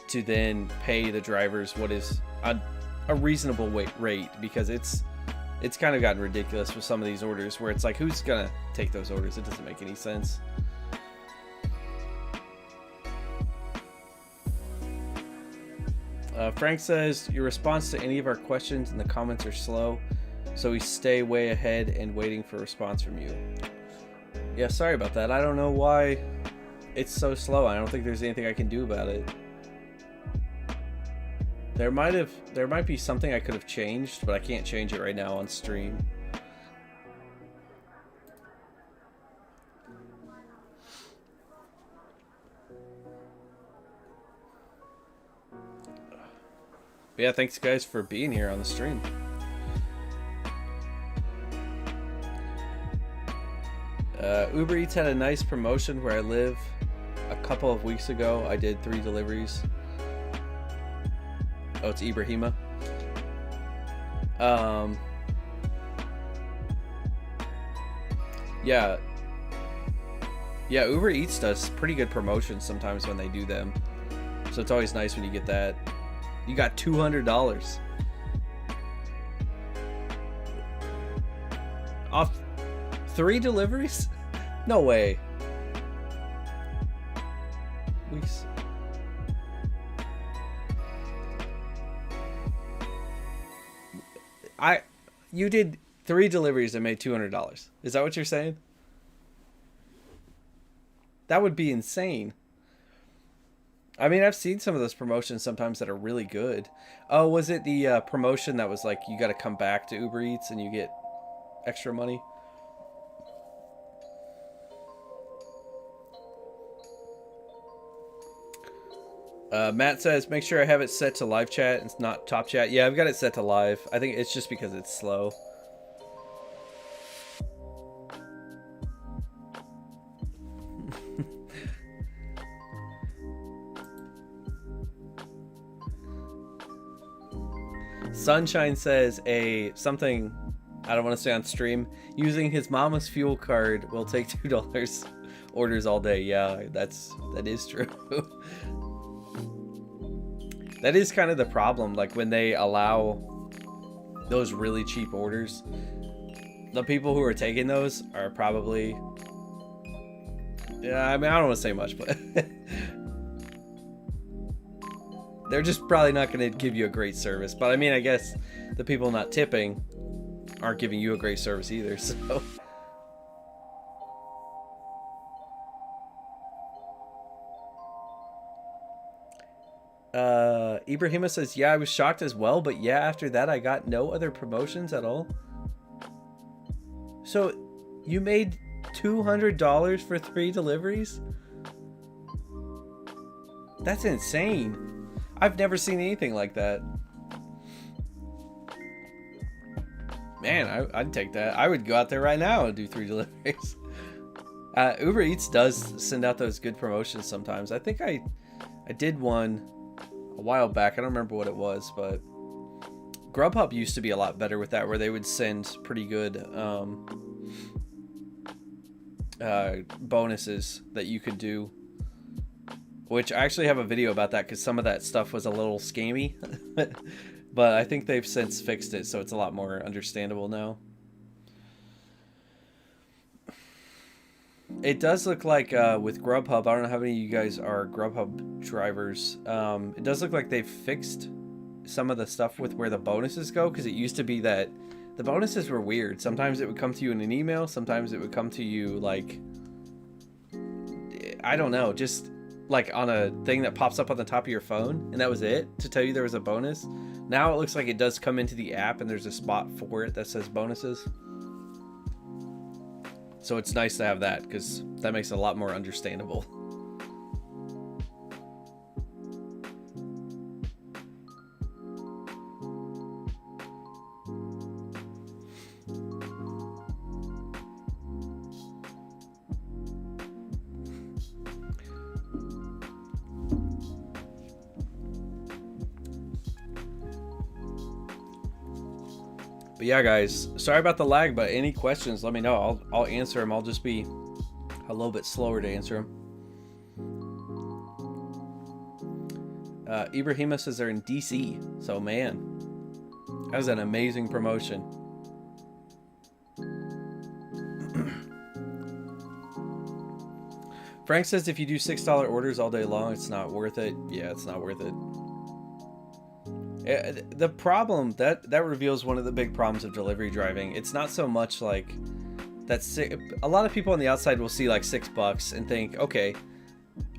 to then pay the drivers what is a reasonable rate, because it's kind of gotten ridiculous with some of these orders where it's like, who's gonna take those orders? It doesn't make any sense. Frank says, your response to any of our questions in the comments are slow, so we stay way ahead and waiting for a response from you. Yeah, sorry about that. I don't know why it's so slow. I don't think there's anything I can do about it. There might be something I could have changed, but I can't change it right now on stream. But yeah, thanks guys for being here on the stream. Uber Eats had a nice promotion where I live. A couple of weeks ago, I did 3 deliveries. Oh, it's Ibrahima. Yeah, Uber Eats does pretty good promotions sometimes when they do them. So it's always nice when you get that. You got $200 off 3 deliveries? No way. Weeks. You did 3 deliveries and made $200. Is that what you're saying? That would be insane. I mean, I've seen some of those promotions sometimes that are really good. Oh, was it the promotion that was like, you got to come back to Uber Eats and you get extra money? Matt says, make sure I have it set to live chat and not top chat. Yeah, I've got it set to live. I think it's just because it's slow. Sunshine says something I don't want to say on stream. Using his mama's fuel card will take $2 orders all day. Yeah, that is true. That is kind of the problem, like when they allow those really cheap orders, the people who are taking those are probably, yeah, I mean, I don't want to say much, but they're just probably not going to give you a great service. But I mean, I guess the people not tipping aren't giving you a great service either, so. Ibrahima says, yeah, I was shocked as well, but yeah, after that I got no other promotions at all. So you made $200 for 3 deliveries? That's insane. I've never seen anything like that. Man, I'd take that. I would go out there right now and do 3 deliveries. Uber Eats does send out those good promotions sometimes. I think I did one a while back. I don't remember what it was, but Grubhub used to be a lot better with that, where they would send pretty good bonuses that you could do, which I actually have a video about that because some of that stuff was a little scammy. But I think they've since fixed it, so it's a lot more understandable now. It does look like with Grubhub, I don't know how many of you guys are Grubhub drivers. It does look like they've fixed some of the stuff with where the bonuses go, because it used to be that the bonuses were weird. Sometimes it would come to you in an email. Sometimes it would come to you like, I don't know, just like on a thing that pops up on the top of your phone, and that was it to tell you there was a bonus. Now it looks like it does come into the app and there's a spot for it that says bonuses. So it's nice to have that, because that makes it a lot more understandable. But yeah, guys, sorry about the lag, but any questions, let me know. I'll answer them. I'll just be a little bit slower to answer them. Ibrahima says they're in DC. So, man, that was an amazing promotion. Frank says if you do $6 orders all day long, it's not worth it. Yeah, it's not worth it. The problem that reveals one of the big problems of delivery driving. It's not so much like that's a lot of people on the outside will see like $6 and think, okay,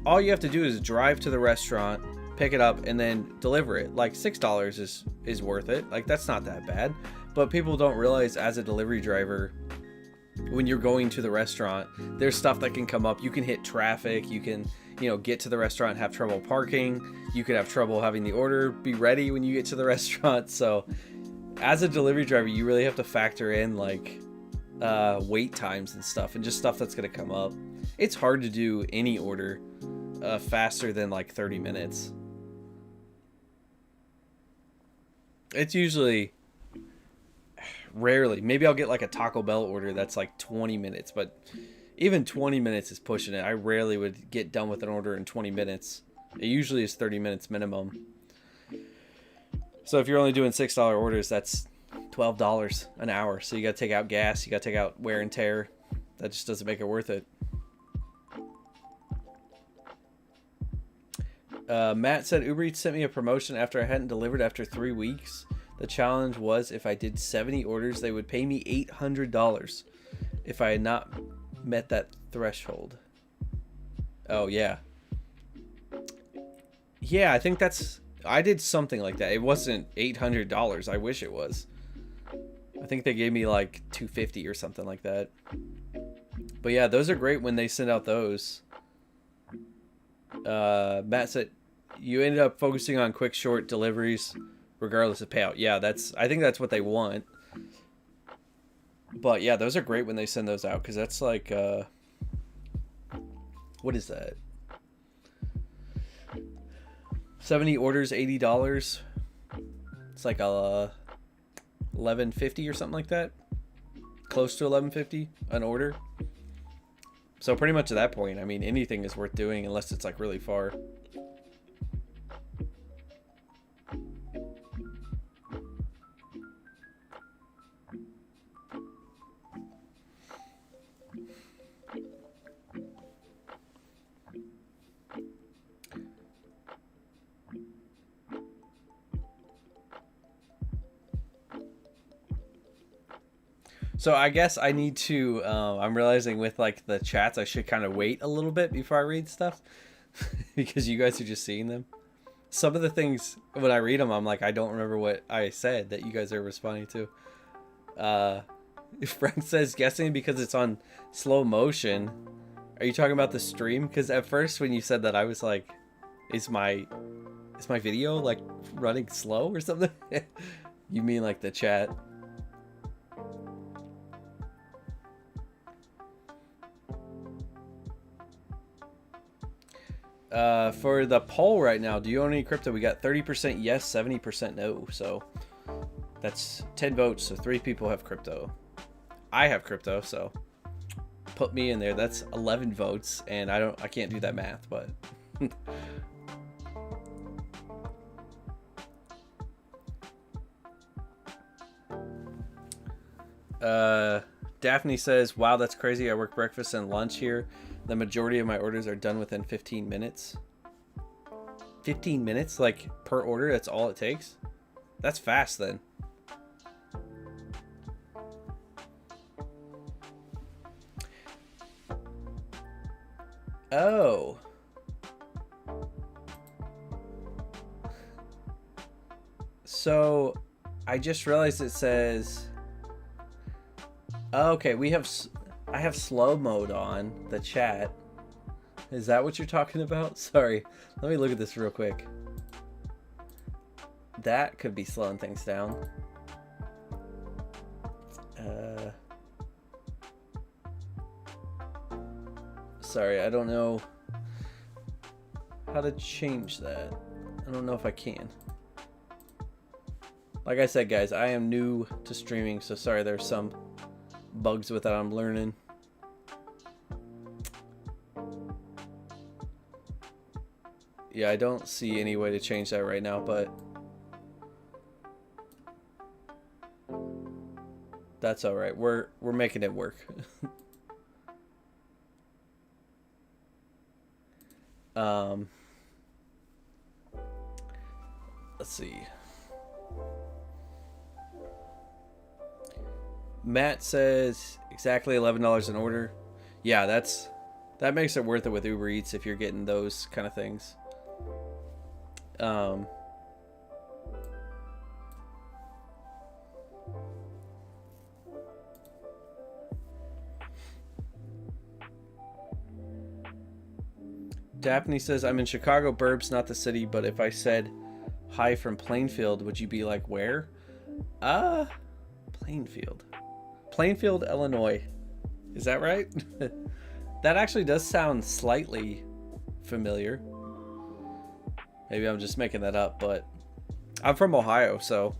all you have to do is drive to the restaurant, pick it up, and then deliver it. Like $6 is worth it. Like that's not that bad. But people don't realize as a delivery driver, when you're going to the restaurant, there's stuff that can come up. You can hit traffic. You can, get to the restaurant and have trouble parking. You could have trouble having the order be ready when you get to the restaurant. So as a delivery driver, you really have to factor in like wait times and stuff, and just stuff that's going to come up. It's hard to do any order faster than like 30 minutes. It's usually rarely. Maybe I'll get like a Taco Bell order that's like 20 minutes, but even 20 minutes is pushing it. I rarely would get done with an order in 20 minutes. It usually is 30 minutes minimum. So if you're only doing $6 orders, that's $12 an hour. So you got to take out gas, you got to take out wear and tear. That just doesn't make it worth it. Matt said Uber Eats sent me a promotion after I hadn't delivered after 3 weeks. The challenge was if I did 70 orders, they would pay me $800 if I had not met that threshold. Oh, yeah. Yeah, I think I did something like that. It wasn't $800. I wish it was. I think they gave me like $250 or something like that. But yeah, those are great when they send out those. Matt said you ended up focusing on quick, short deliveries regardless of payout. Yeah, I think that's what they want. But yeah, those are great when they send those out, because that's like what is that? 70 orders, $80. It's like $11.50 or something like that. Close to $11.50 an order. So pretty much at that point, I mean, anything is worth doing unless it's like really far. So I guess I need to, I'm realizing with like the chats, I should kind of wait a little bit before I read stuff because you guys are just seeing them. Some of the things, when I read them, I'm like, I don't remember what I said that you guys are responding to. Frank says, guessing because it's on slow motion. Are you talking about the stream? Because at first when you said that, I was like, is my video like running slow or something? You mean like the chat? For the poll right now, do you own any crypto? We got 30% yes, 70% no. So that's 10 votes. So 3 people have crypto. I have crypto, so put me in there. That's 11 votes, and I can't do that math, but Daphne says, wow, that's crazy. I work breakfast and lunch here. The majority of my orders are done within 15 minutes. 15 minutes? Like, per order? That's all it takes? That's fast, then. Oh. So, I just realized it says... Okay, I have slow mode on the chat. Is that what you're talking about? Sorry. Let me look at this real quick. That could be slowing things down. Sorry, I don't know how to change that. I don't know if I can. Like, Like I said, guys, I am new to streaming, so sorry there's some bugs with that I'm learning. Yeah, I don't see any way to change that right now, but that's all right. We're making it work. Let's see. Matt says exactly $11 an order. Yeah, that makes it worth it with Uber Eats if you're getting those kind of things. Daphne says, I'm in Chicago burbs, not the city, but if I said hi from Plainfield, would you be like, where? Plainfield, Illinois. Is that right? That actually does sound slightly familiar. Maybe I'm just making that up, but I'm from Ohio, so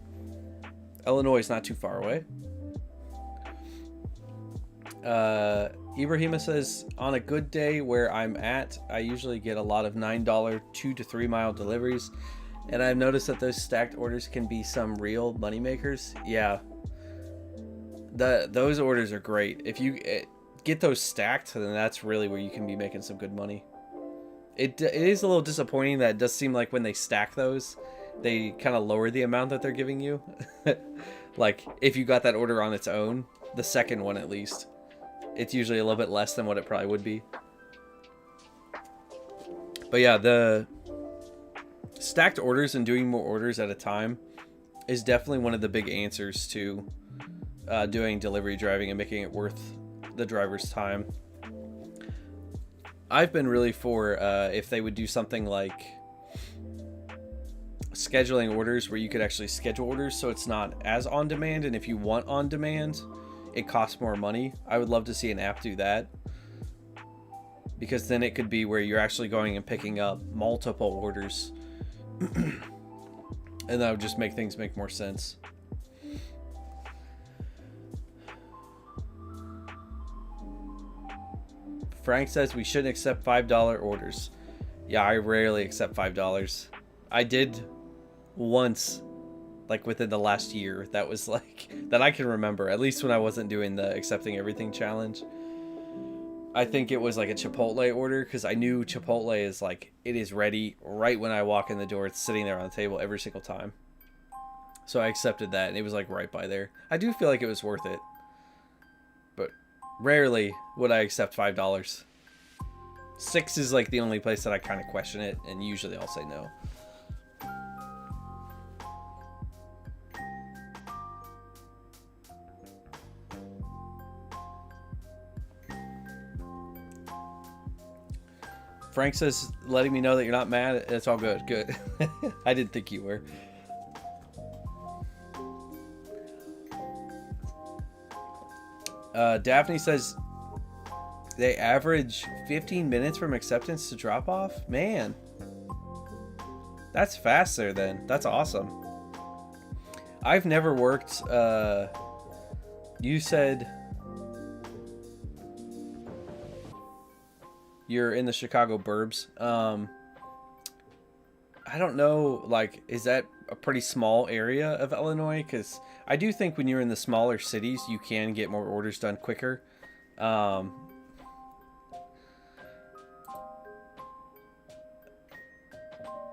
Illinois is not too far away. Ibrahima says, on a good day where I'm at, I usually get a lot of $9 2 to 3 mile deliveries, and I've noticed that those stacked orders can be some real money makers. Yeah, those orders are great. If you get those stacked, then that's really where you can be making some good money. It is a little disappointing that it does seem like when they stack those, they kind of lower the amount that they're giving you. Like if you got that order on its own, the second one at least, it's usually a little bit less than what it probably would be. But yeah, the stacked orders and doing more orders at a time is definitely one of the big answers to doing delivery driving and making it worth the driver's time. I've been really for if they would do something like scheduling orders where you could actually schedule orders so it's not as on demand, and if you want on demand, it costs more money. I would love to see an app do that, because then it could be where you're actually going and picking up multiple orders and that would just make things make more sense. Frank says we shouldn't accept $5 orders. Yeah, I rarely accept $5. I did once, like within the last year. That was like, that I can remember, at least when I wasn't doing the accepting everything challenge. I think it was like a Chipotle order, because I knew Chipotle is like, it is ready right when I walk in the door. It's sitting there on the table every single time. So I accepted that, and it was like right by there. I do feel like it was worth it, but rarely would I accept $5. $6 is like the only place that I kind of question it, and usually I'll say no. Frank says, letting me know that you're not mad. It's all good. Good. I didn't think you were. Daphne says they average 15 minutes from acceptance to drop off. Man, that's faster then. That's awesome. I've never worked. You said you're in the Chicago burbs. I don't know, like, is that a pretty small area of Illinois? Because I do think when you're in the smaller cities, you can get more orders done quicker.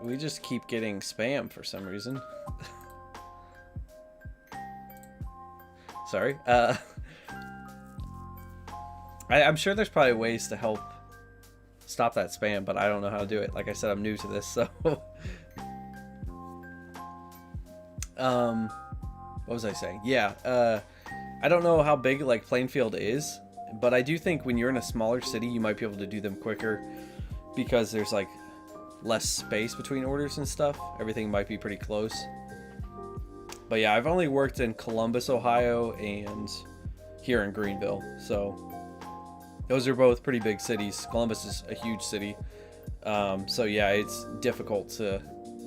We just keep getting spam for some reason. Sorry. I'm sure there's probably ways to help stop that spam, but I don't know how to do it. Like I said, I'm new to this, so what was I saying? Yeah, I don't know how big like Plainfield is, but I do think when you're in a smaller city, you might be able to do them quicker because there's like less space between orders and stuff. Everything might be pretty close. But yeah, I've only worked in Columbus, Ohio, and here in Greenville, so those are both pretty big cities. Columbus is a huge city. So yeah, it's difficult to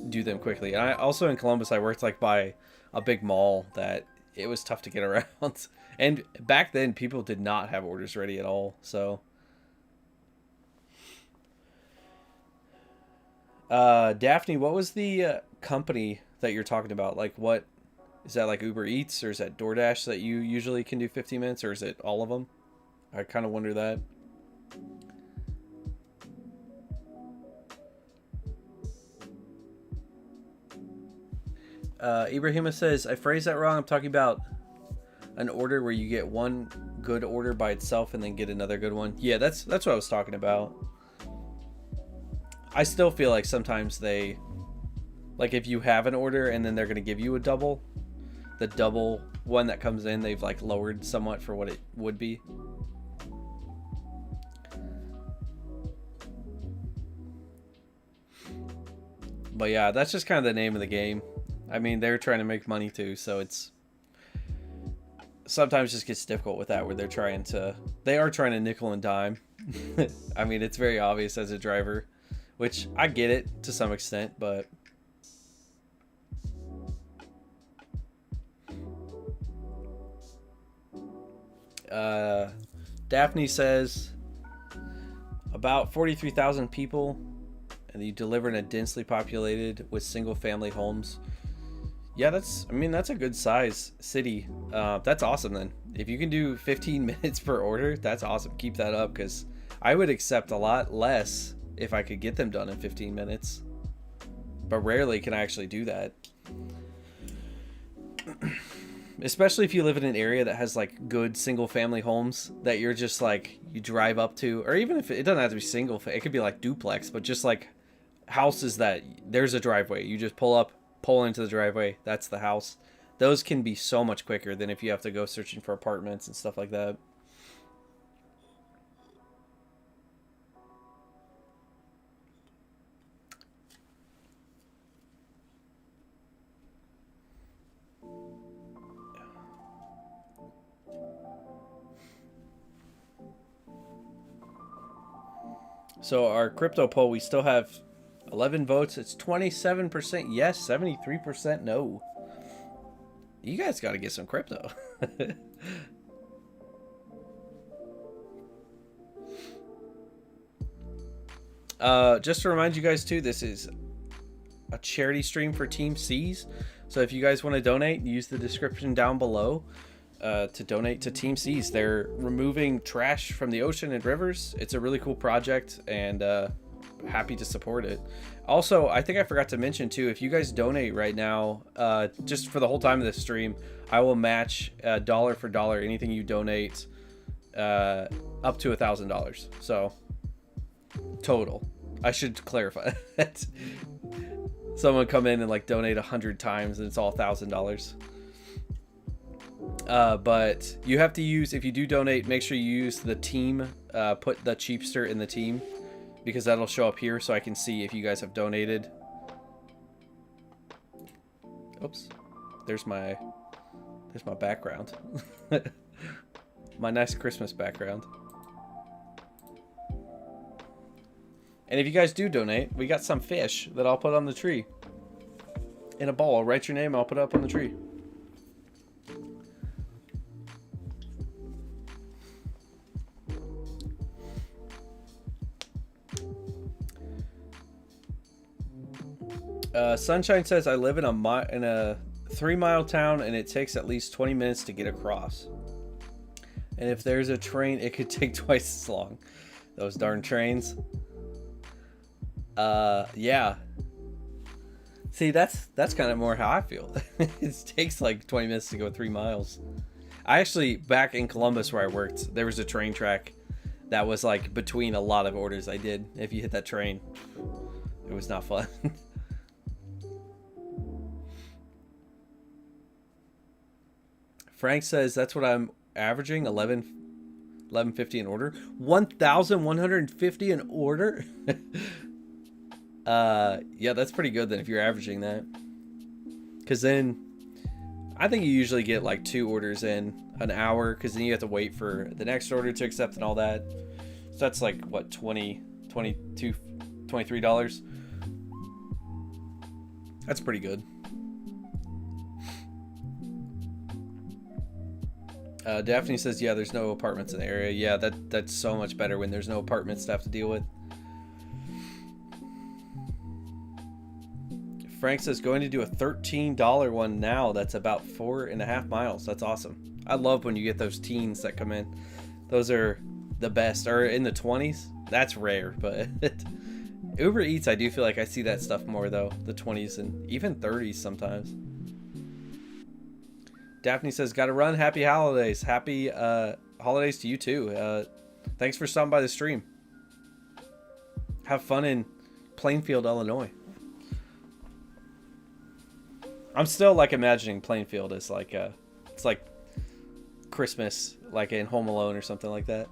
do them quickly. And I also in Columbus, I worked like by a big mall that it was tough to get around. And back then, people did not have orders ready at all. So, Daphne, what was the company that you're talking about? Like, what is that? Like Uber Eats, or is that DoorDash that you usually can do 15 minutes, or is it all of them? I kind of wonder that. Ibrahima says, I phrased that wrong. I'm talking about an order where you get one good order by itself and then get another good one. Yeah, that's what I was talking about. I still feel like sometimes they, like if you have an order and then they're going to give you a double, the double one that comes in, they've like lowered somewhat for what it would be. But yeah, that's just kind of the name of the game. I mean, they're trying to make money too, so it's sometimes just gets difficult with that, where they are trying to nickel and dime. I mean, it's very obvious as a driver, which I get it to some extent, but Daphne says about 43,000 people, and you deliver in a densely populated with single family homes. Yeah, that's a good size city. That's awesome then. If you can do 15 minutes per order, that's awesome. Keep that up, because I would accept a lot less if I could get them done in 15 minutes. But rarely can I actually do that. Especially if you live in an area that has like good single family homes that you're just like, you drive up to, or even if it doesn't have to be single, it could be like duplex, but just like houses that there's a driveway. You just pull into the driveway, that's the house. Those can be so much quicker than if you have to go searching for apartments and stuff like that. So our crypto poll, we still have 11 votes. It's 27% yes, 73% no. You guys got to get some crypto. Just to remind you guys too, this is a charity stream for Team C's. So if you guys want to donate, use the description down below to donate to Team C's. They're removing trash from the ocean and rivers. It's a really cool project, and happy to support it. Also, I think I forgot to mention too, if you guys donate right now, just for the whole time of this stream, I will match dollar for dollar anything you donate up to $1,000. So total. I should clarify that. Someone come in and like donate 100 times and it's all $1,000. But you have to use, if you do donate, make sure you use the team, put the Cheapster in the team, because that'll show up here so I can see if you guys have donated. Oops. There's my background. My nice Christmas background. And if you guys do donate, we got some fish that I'll put on the tree. In a bowl. I'll write your name, I'll put it up on the tree. Sunshine says, I live in a 3-mile town and it takes at least 20 minutes to get across. And if there's a train, it could take twice as long. Those darn trains. Yeah. See, that's kind of more how I feel. It takes like 20 minutes to go 3 miles. I actually, back in Columbus where I worked, there was a train track that was like between a lot of orders I did. If you hit that train, it was not fun. Frank says that's what I'm averaging, 11.50 an order. 1,150 an order. Yeah, that's pretty good then if you're averaging that. Because then I think you usually get like 2 orders in an hour, because then you have to wait for the next order to accept and all that. So that's like what, $22, $23. That's pretty good. Daphne says, yeah, there's no apartments in the area. Yeah, that's so much better when there's no apartments to have to deal with. Frank says, going to do a $13 one now. That's about 4.5 miles. That's awesome. I love when you get those teens that come in. Those are the best. Or in the 20s. That's rare, but Uber Eats, I do feel like I see that stuff more though. The 20s and even 30s sometimes. Daphne says, gotta run. Happy holidays. Happy holidays to you too. Thanks for stopping by the stream. Have fun in Plainfield, Illinois. I'm still like imagining Plainfield as like it's like Christmas, like in Home Alone or something like that.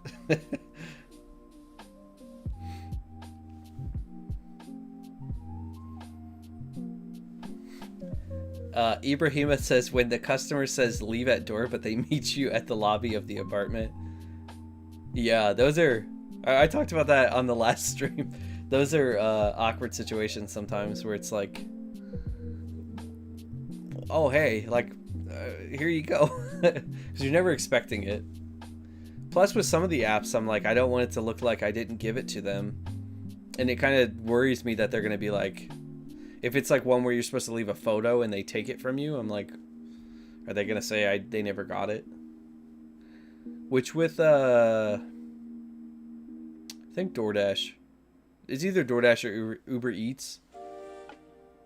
Ibrahima says, when the customer says leave at door, but they meet you at the lobby of the apartment. Yeah, those are, I talked about that on the last stream. Those are awkward situations sometimes where it's like, oh, hey, like, here you go. Because you're never expecting it. Plus, with some of the apps, I'm like, I don't want it to look like I didn't give it to them. And it kind of worries me that they're going to be like, if it's like one where you're supposed to leave a photo and they take it from you, I'm like, are they going to say they never got it? Which with, I think DoorDash. It's either DoorDash or Uber Eats.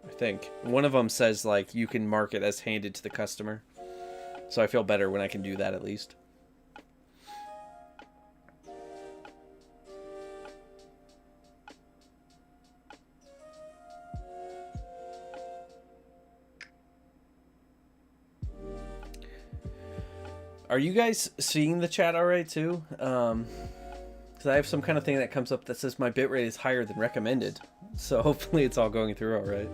I think. One of them says, like, you can mark it as handed to the customer. So I feel better when I can do that at least. Are you guys seeing the chat all right too? Because I have some kind of thing that comes up that says my bitrate is higher than recommended. So hopefully it's all going through all right.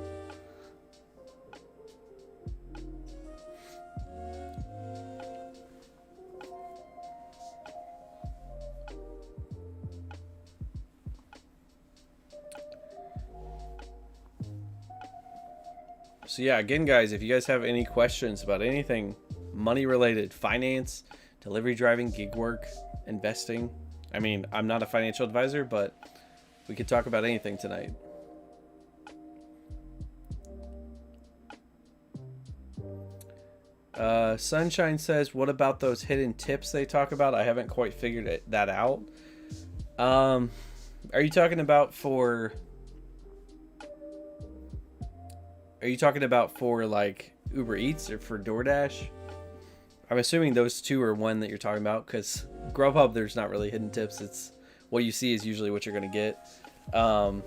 So yeah, again guys, if you guys have any questions about anything money related, finance, delivery driving, gig work, investing. I mean, I'm not a financial advisor, but we could talk about anything tonight. Sunshine says, what about those hidden tips they talk about? I haven't quite figured that out. Are you talking about for like Uber Eats or for DoorDash? I'm assuming those two are one that you're talking about, because Grubhub, there's not really hidden tips. It's what you see is usually what you're going to get. I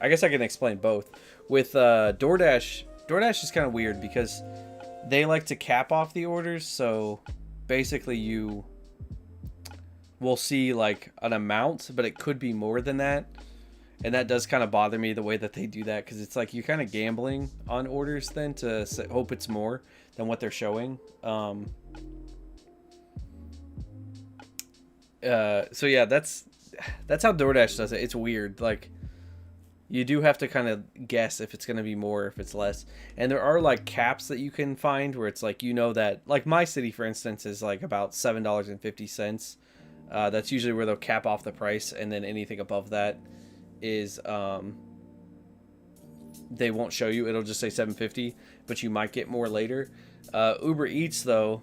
guess I can explain both. With DoorDash is kind of weird because they like to cap off the orders. So basically you will see like an amount, but it could be more than that. And that does kind of bother me, the way that they do that, because it's like you're kind of gambling on orders then to hope it's more than what they're showing. So yeah, that's how DoorDash does it. It's weird. Like, you do have to kind of guess if it's going to be more, if it's less. And there are like caps that you can find where it's like, you know, that like my city, for instance, is like about $7.50. That's usually where they'll cap off the price, and then anything above that is they won't show you. It'll just say $7.50, but you might get more later. Uber Eats though,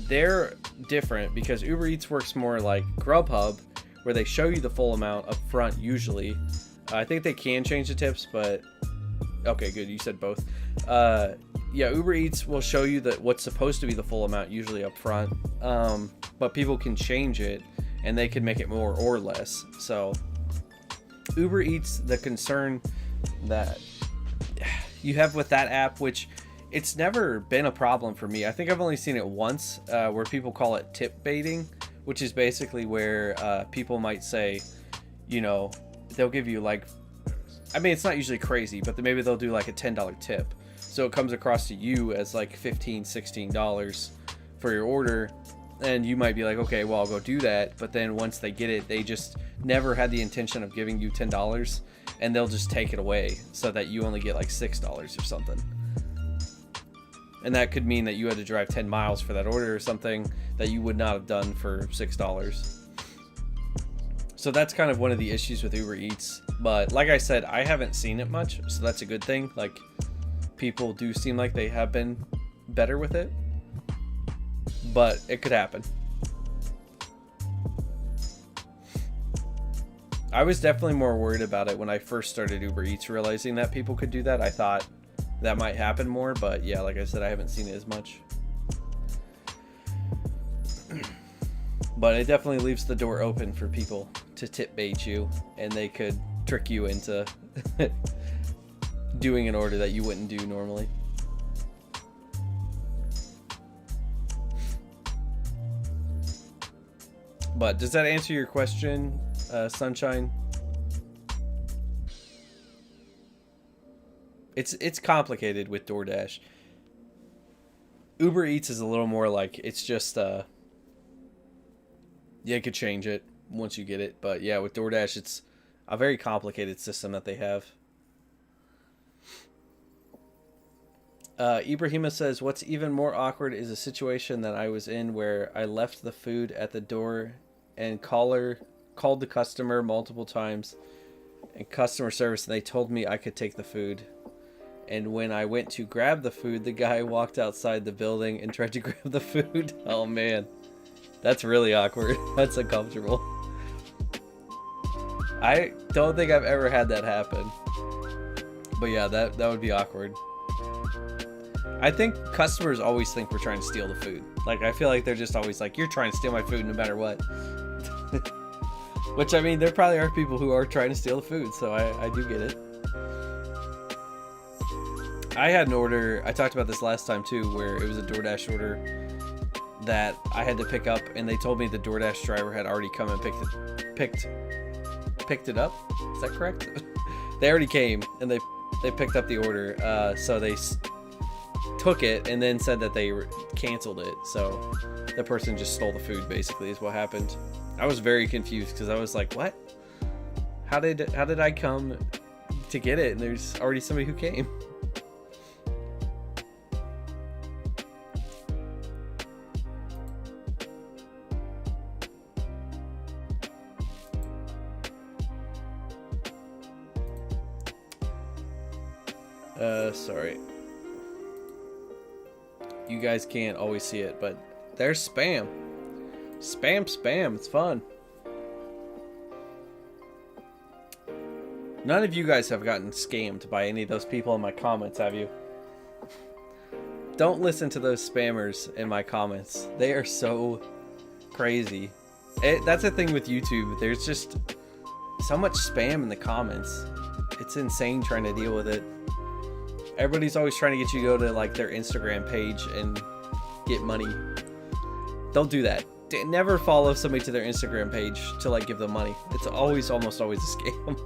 they're different because Uber Eats works more like Grubhub, where they show you the full amount up front usually. I think they can change the tips, but okay, good, you said both. Yeah, Uber Eats will show you that what's supposed to be the full amount usually up front, but people can change it and they can make it more or less. So Uber Eats, the concern that you have with that app, which it's never been a problem for me. I think I've only seen it once, where people call it tip baiting, which is basically where people might say, you know, they'll give you like, I mean, it's not usually crazy, but maybe they'll do like a $10 tip. So it comes across to you as like $15, $16 for your order. And you might be like, okay, well, I'll go do that. But then once they get it, they just never had the intention of giving you $10, and they'll just take it away so that you only get like $6 or something. And that could mean that you had to drive 10 miles for that order or something that you would not have done for $6. So that's kind of one of the issues with Uber Eats. But like I said, I haven't seen it much, so that's a good thing. Like, people do seem like they have been better with it. But it could happen. I was definitely more worried about it when I first started Uber Eats, realizing that people could do that. I thought that might happen more, but yeah, like I said, I haven't seen it as much. But it definitely leaves the door open for people to tip bait you, and they could trick you into doing an order that you wouldn't do normally. But does that answer your question, Sunshine? It's complicated with DoorDash. Uber Eats is a little more like, it's just yeah, you could change it once you get it, but yeah, with DoorDash it's a very complicated system that they have. Ibrahima says, what's even more awkward is a situation that I was in where I left the food at the door and called the customer multiple times in customer service, and they told me I could take the food. And when I went to grab the food, the guy walked outside the building and tried to grab the food. Oh man, that's really awkward. That's uncomfortable. I don't think I've ever had that happen. But yeah, that would be awkward. I think customers always think we're trying to steal the food. Like, I feel like they're just always like, you're trying to steal my food no matter what. Which, I mean, there probably are people who are trying to steal the food, so I do get it. I had an order, I talked about this last time too, where it was a DoorDash order that I had to pick up, and they told me the DoorDash driver had already come and picked it up. Is that correct? They already came, and they picked up the order, so they took it and then said that they canceled it. So the person just stole the food, basically, is what happened. I was very confused because I was like, what? How did I come to get it and there's already somebody who came? Sorry. You guys can't always see it, but there's spam. Spam. It's fun. None of you guys have gotten scammed by any of those people in my comments, have you? Don't listen to those spammers in my comments. They are so crazy. That's the thing with YouTube. There's just so much spam in the comments. It's insane trying to deal with it. Everybody's always trying to get you to go to like their Instagram page and get money. Don't do that. Never follow somebody to their Instagram page to like give them money. It's almost always a scam.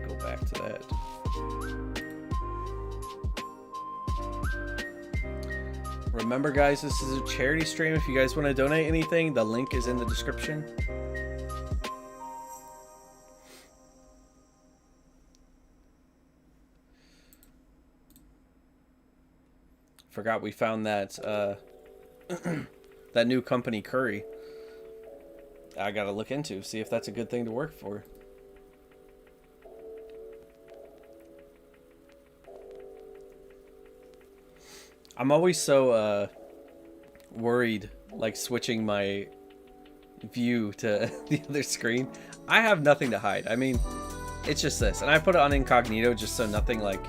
Go back to that. Remember, guys, this is a charity stream. If you guys want to donate anything, the link is in the description. Forgot we found that that new company, Curry. I gotta look into, see if that's a good thing to work for. I'm always so worried, like switching my view to the other screen. I have nothing to hide. I mean, it's just this, and I put it on incognito just so nothing like,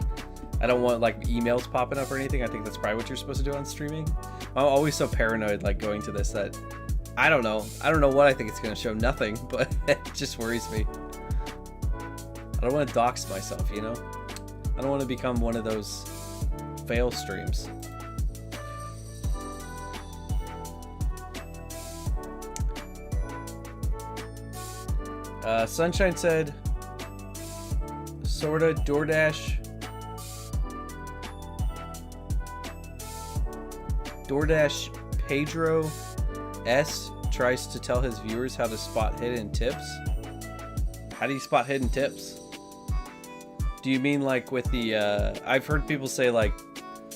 I don't want like emails popping up or anything. I think that's probably what you're supposed to do on streaming. I'm always so paranoid like going to this that I don't know what I think it's gonna show. Nothing, but it just worries me. I don't want to dox myself, you know. I don't want to become one of those fail streams. Sunshine said, sorta DoorDash Pedro S tries to tell his viewers how to spot hidden tips. How do you spot hidden tips? Do you mean like with the I've heard people say like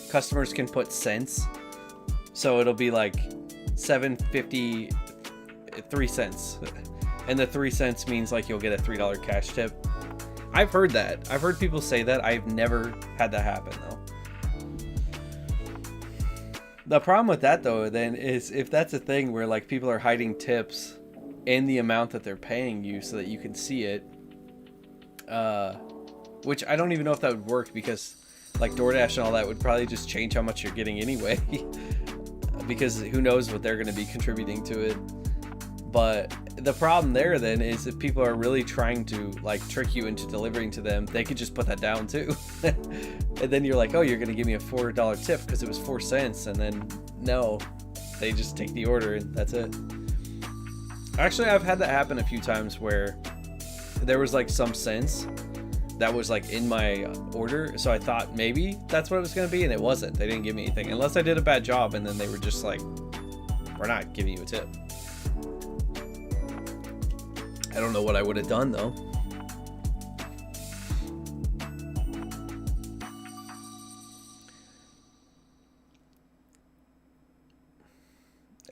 customers can put cents, so it'll be like 7.50 3 cents, and the 3 cents means like you'll get a $3 cash tip. I've heard that. I've heard people say that. I've never had that happen though. The problem with that though then is if that's a thing where like people are hiding tips in the amount that they're paying you so that you can see it, which I don't even know if that would work, because like DoorDash and all that would probably just change how much you're getting anyway. Because who knows what they're going to be contributing to it. But the problem there then is if people are really trying to like trick you into delivering to them, they could just put that down too. And then you're like, oh, you're going to give me a $4 tip because it was 4 cents. And then no, they just take the order and that's it. Actually, I've had that happen a few times where there was like some cents that was like in my order, so I thought maybe that's what it was going to be, and it wasn't. They didn't give me anything unless I did a bad job, and then they were just like, we're not giving you a tip. I don't know what I would have done though.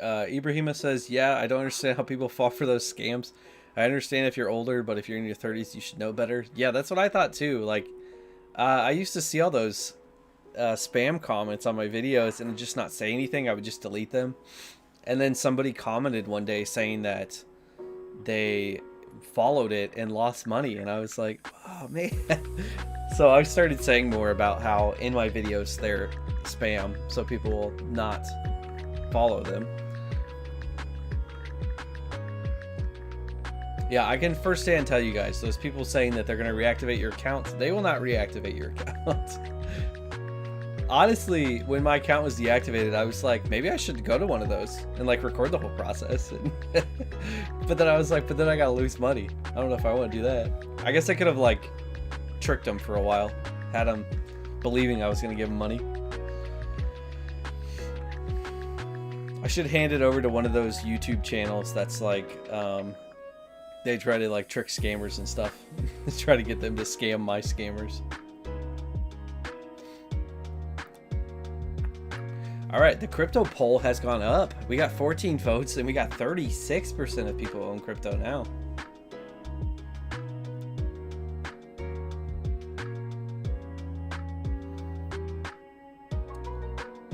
Ibrahima says, yeah, I don't understand how people fall for those scams. I understand if you're older, but if you're in your 30s, you should know better. Yeah, that's what I thought too. Like, I used to see all those spam comments on my videos and just not say anything. I would just delete them. And then somebody commented one day saying that they followed it and lost money. And I was like, oh, man. So I started saying more about how in my videos they're spam, so people will not follow them. Yeah, I can firsthand tell you guys, those people saying that they're going to reactivate your account, they will not reactivate your account. Honestly, when my account was deactivated, I was like, maybe I should go to one of those and like record the whole process. But then I was like, but then I got to lose money. I don't know if I want to do that. I guess I could have like tricked them for a while, had them believing I was going to give them money. I should hand it over to one of those YouTube channels that's like, they try to like trick scammers and stuff. Try to get them to scam my scammers. All right, the crypto poll has gone up. We got 14 votes and we got 36% of people own crypto now.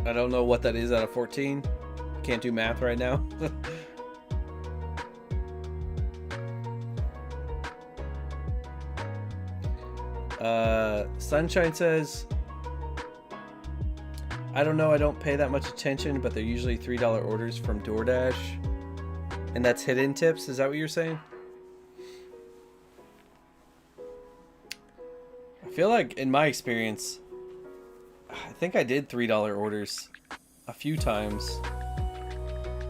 I don't know what that is out of 14. Can't do math right now. Sunshine says, I don't know, I don't pay that much attention, but they're usually $3 orders from DoorDash. And that's hidden tips, is that what you're saying? I feel like in my experience, I think I did $3 orders a few times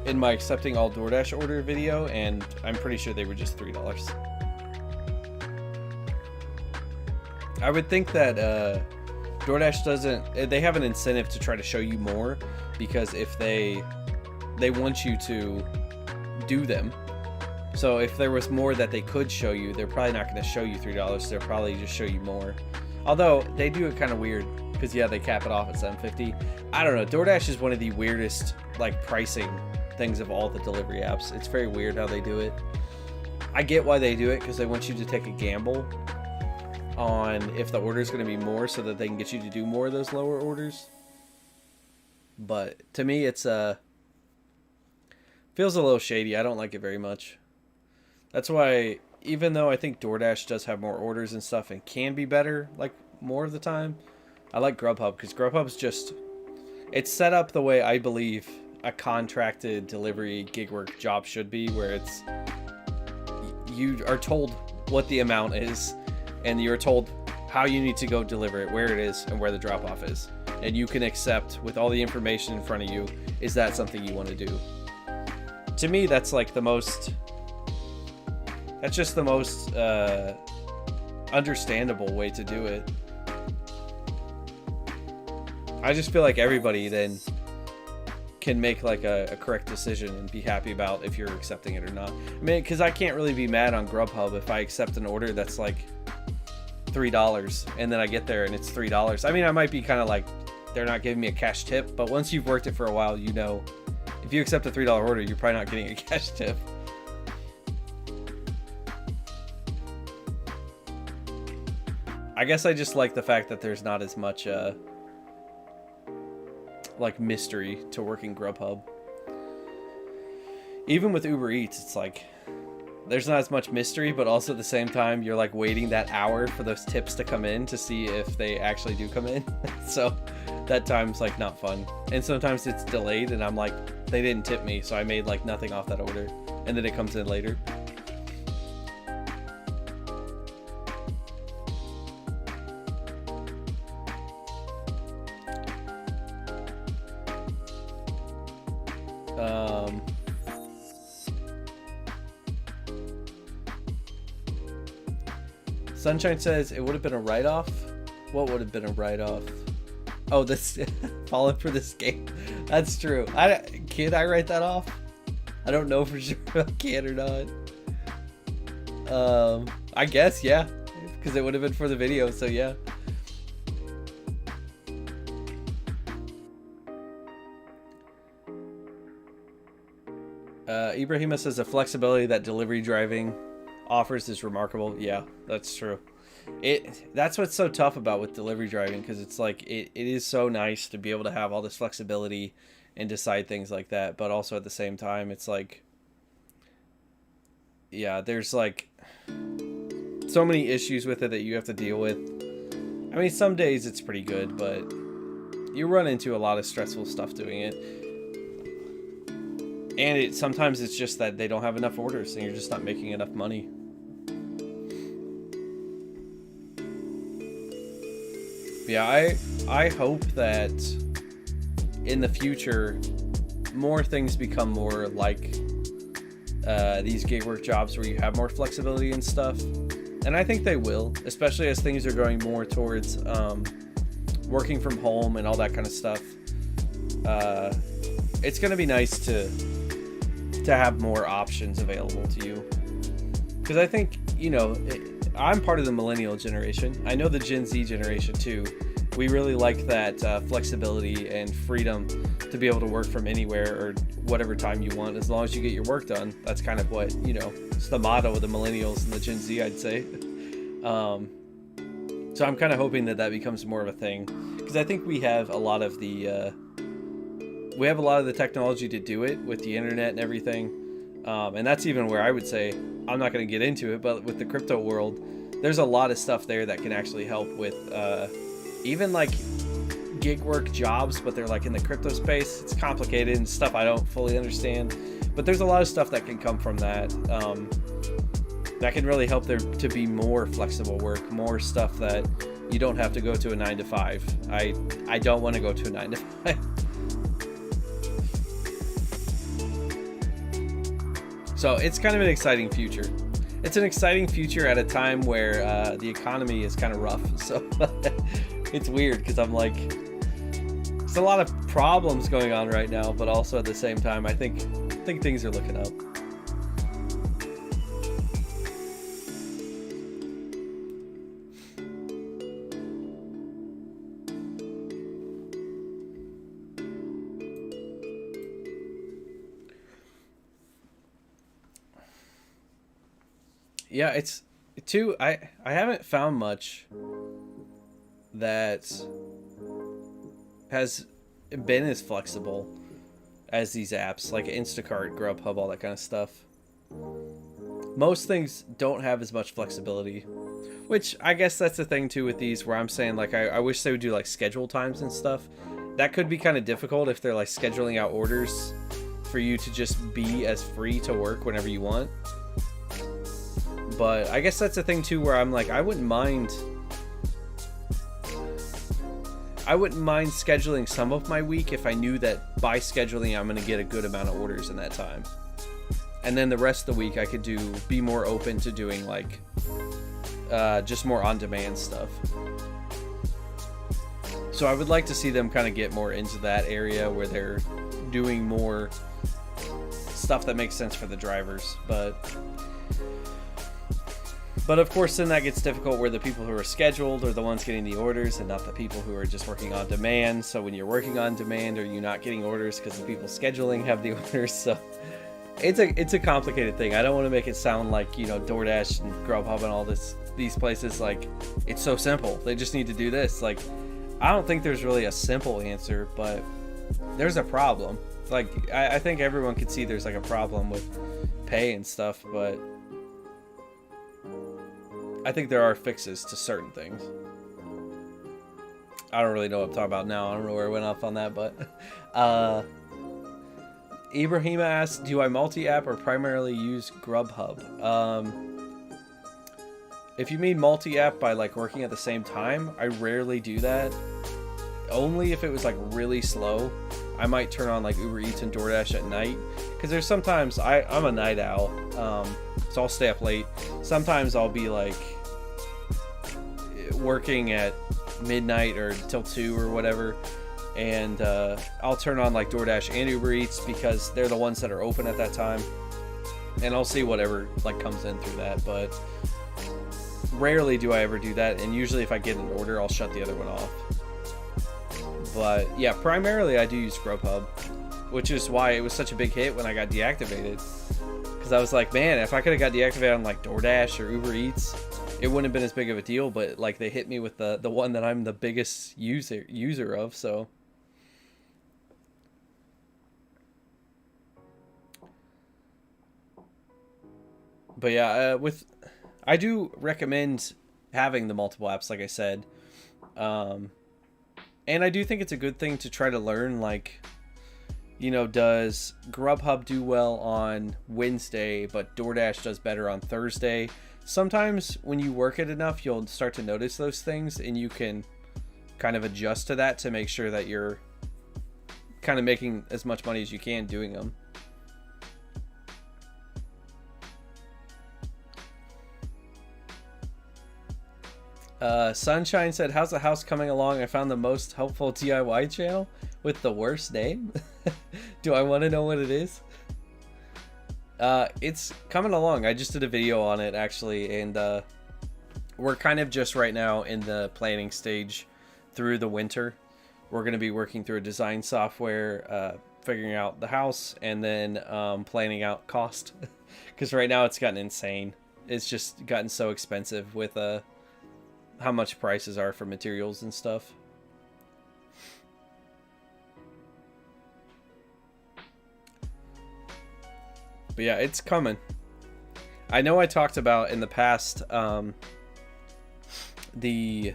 in my accepting all DoorDash order video, and I'm pretty sure they were just $3. I would think that DoorDash doesn't, they have an incentive to try to show you more, because if they want you to do them. So if there was more that they could show you, they're probably not going to show you $3. They'll probably just show you more. Although they do it kind of weird, because yeah, they cap it off at $7.50. I don't know. DoorDash is one of the weirdest like pricing things of all the delivery apps. It's very weird how they do it. I get why they do it, because they want you to take a gamble on if the order is going to be more, so that they can get you to do more of those lower orders. But to me, it's feels a little shady. I don't like it very much. That's why, even though I think DoorDash does have more orders and stuff and can be better like more of the time, I like Grubhub, because Grubhub's just, it's set up the way I believe a contracted delivery gig work job should be, where it's, you are told what the amount is, and you're told how you need to go deliver it, where it is, and where the drop-off is. And you can accept with all the information in front of you, is that something you want to do? To me, that's like the most, that's just the most understandable way to do it. I just feel like everybody then can make like a correct decision and be happy about if you're accepting it or not. I mean, because I can't really be mad on Grubhub if I accept an order that's like $3 and then I get there and it's $3. I mean, I might be kind of like, they're not giving me a cash tip, but once you've worked it for a while, you know, if you accept a $3 order, you're probably not getting a cash tip. I guess I just like the fact that there's not as much like mystery to working Grubhub. Even with Uber Eats, it's like there's not as much mystery, but also at the same time you're like waiting that hour for those tips to come in to see if they actually do come in. So that time's like not fun, and sometimes it's delayed and I'm like, they didn't tip me, so I made like nothing off that order, and then it comes in later. Sunshine says it would have been a write-off. What would have been a write-off? Oh, this falling for this game. That's true. Can I write that off? I don't know for sure if I can or not. I guess, yeah, because it would have been for the video, so yeah. Ibrahima says the flexibility that delivery driving offers is remarkable. Yeah, that's true. That's what's so tough about with delivery driving, because it's like it is so nice to be able to have all this flexibility and decide things like that, but also at the same time it's like, yeah, there's like so many issues with it that you have to deal with. I mean, some days it's pretty good, but you run into a lot of stressful stuff doing it. And sometimes it's just that they don't have enough orders and you're just not making enough money. Yeah, I hope that in the future more things become more like these gig work jobs where you have more flexibility and stuff. And I think they will, especially as things are going more towards working from home and all that kind of stuff. It's going to be nice to have more options available to you. Because I think, you know, I'm part of the millennial generation. I know the Gen Z generation too. We really like that flexibility and freedom to be able to work from anywhere or whatever time you want, as long as you get your work done. That's kind of what, you know, it's the motto of the millennials and the Gen Z, I'd say. So I'm kind of hoping that becomes more of a thing, because I think we have a lot of the technology to do it with the internet and everything. And that's even where I would say, I'm not going to get into it, but with the crypto world, there's a lot of stuff there that can actually help with even like gig work jobs, but they're like in the crypto space. It's complicated and stuff I don't fully understand, but there's a lot of stuff that can come from that that can really help there to be more flexible work, more stuff that you don't have to go to a 9-to-5. I don't want to go to a 9-to-5. So it's kind of an exciting future. It's an exciting future at a time where the economy is kind of rough. So it's weird because I'm like, there's a lot of problems going on right now, but also at the same time, I think things are looking up. Yeah, it's too. I haven't found much that has been as flexible as these apps like Instacart, Grubhub, all that kind of stuff. Most things don't have as much flexibility, which I guess that's the thing too with these, where I'm saying like I wish they would do like schedule times and stuff. That could be kind of difficult if they're like scheduling out orders for you to just be as free to work whenever you want. But I guess that's the thing too, where I'm like, I wouldn't mind scheduling some of my week if I knew that by scheduling I'm going to get a good amount of orders in that time. And then the rest of the week I could be more open to doing like just more on-demand stuff. So I would like to see them kind of get more into that area where they're doing more stuff that makes sense for the drivers. But of course, then that gets difficult where the people who are scheduled are the ones getting the orders and not the people who are just working on demand. So when you're working on demand, are you not getting orders because the people scheduling have the orders? So it's a complicated thing. I don't want to make it sound like, you know, DoorDash and Grubhub and all these places, like, it's so simple. They just need to do this. Like, I don't think there's really a simple answer, but there's a problem. Like, I think everyone could see there's like a problem with pay and stuff, but I think there are fixes to certain things. I don't really know what I'm talking about now. I don't know where I went off on that, but Ibrahima asks, do I multi-app or primarily use Grubhub? If you mean multi-app by like working at the same time, I rarely do that. Only if it was like really slow. I might turn on like Uber Eats and DoorDash at night, because there's sometimes I'm a night owl, so I'll stay up late. Sometimes I'll be like working at midnight or till 2 or whatever, and I'll turn on like DoorDash and Uber Eats because they're the ones that are open at that time, and I'll see whatever like comes in through that. But rarely do I ever do that, and usually if I get an order, I'll shut the other one off. But yeah, primarily I do use Grubhub, which is why it was such a big hit when I got deactivated. Because I was like, man, if I could have got deactivated on like DoorDash or Uber Eats, it wouldn't have been as big of a deal. But like they hit me with the one that I'm the biggest user of. So but yeah, I do recommend having the multiple apps, like I said. And I do think it's a good thing to try to learn, like, you know, does Grubhub do well on Wednesday, but DoorDash does better on Thursday? Sometimes when you work it enough, you'll start to notice those things, and you can kind of adjust to that to make sure that you're kind of making as much money as you can doing them. Sunshine said, how's the house coming along? I found the most helpful DIY channel with the worst name. Do I want to know what it is? It's coming along. I just did a video on it actually, and we're kind of just right now in the planning stage through the winter. We're going to be working through a design software, figuring out the house, and then planning out cost. Because right now it's gotten insane. It's just gotten so expensive with how much prices are for materials and stuff. But yeah, it's coming. I know I talked about in the past the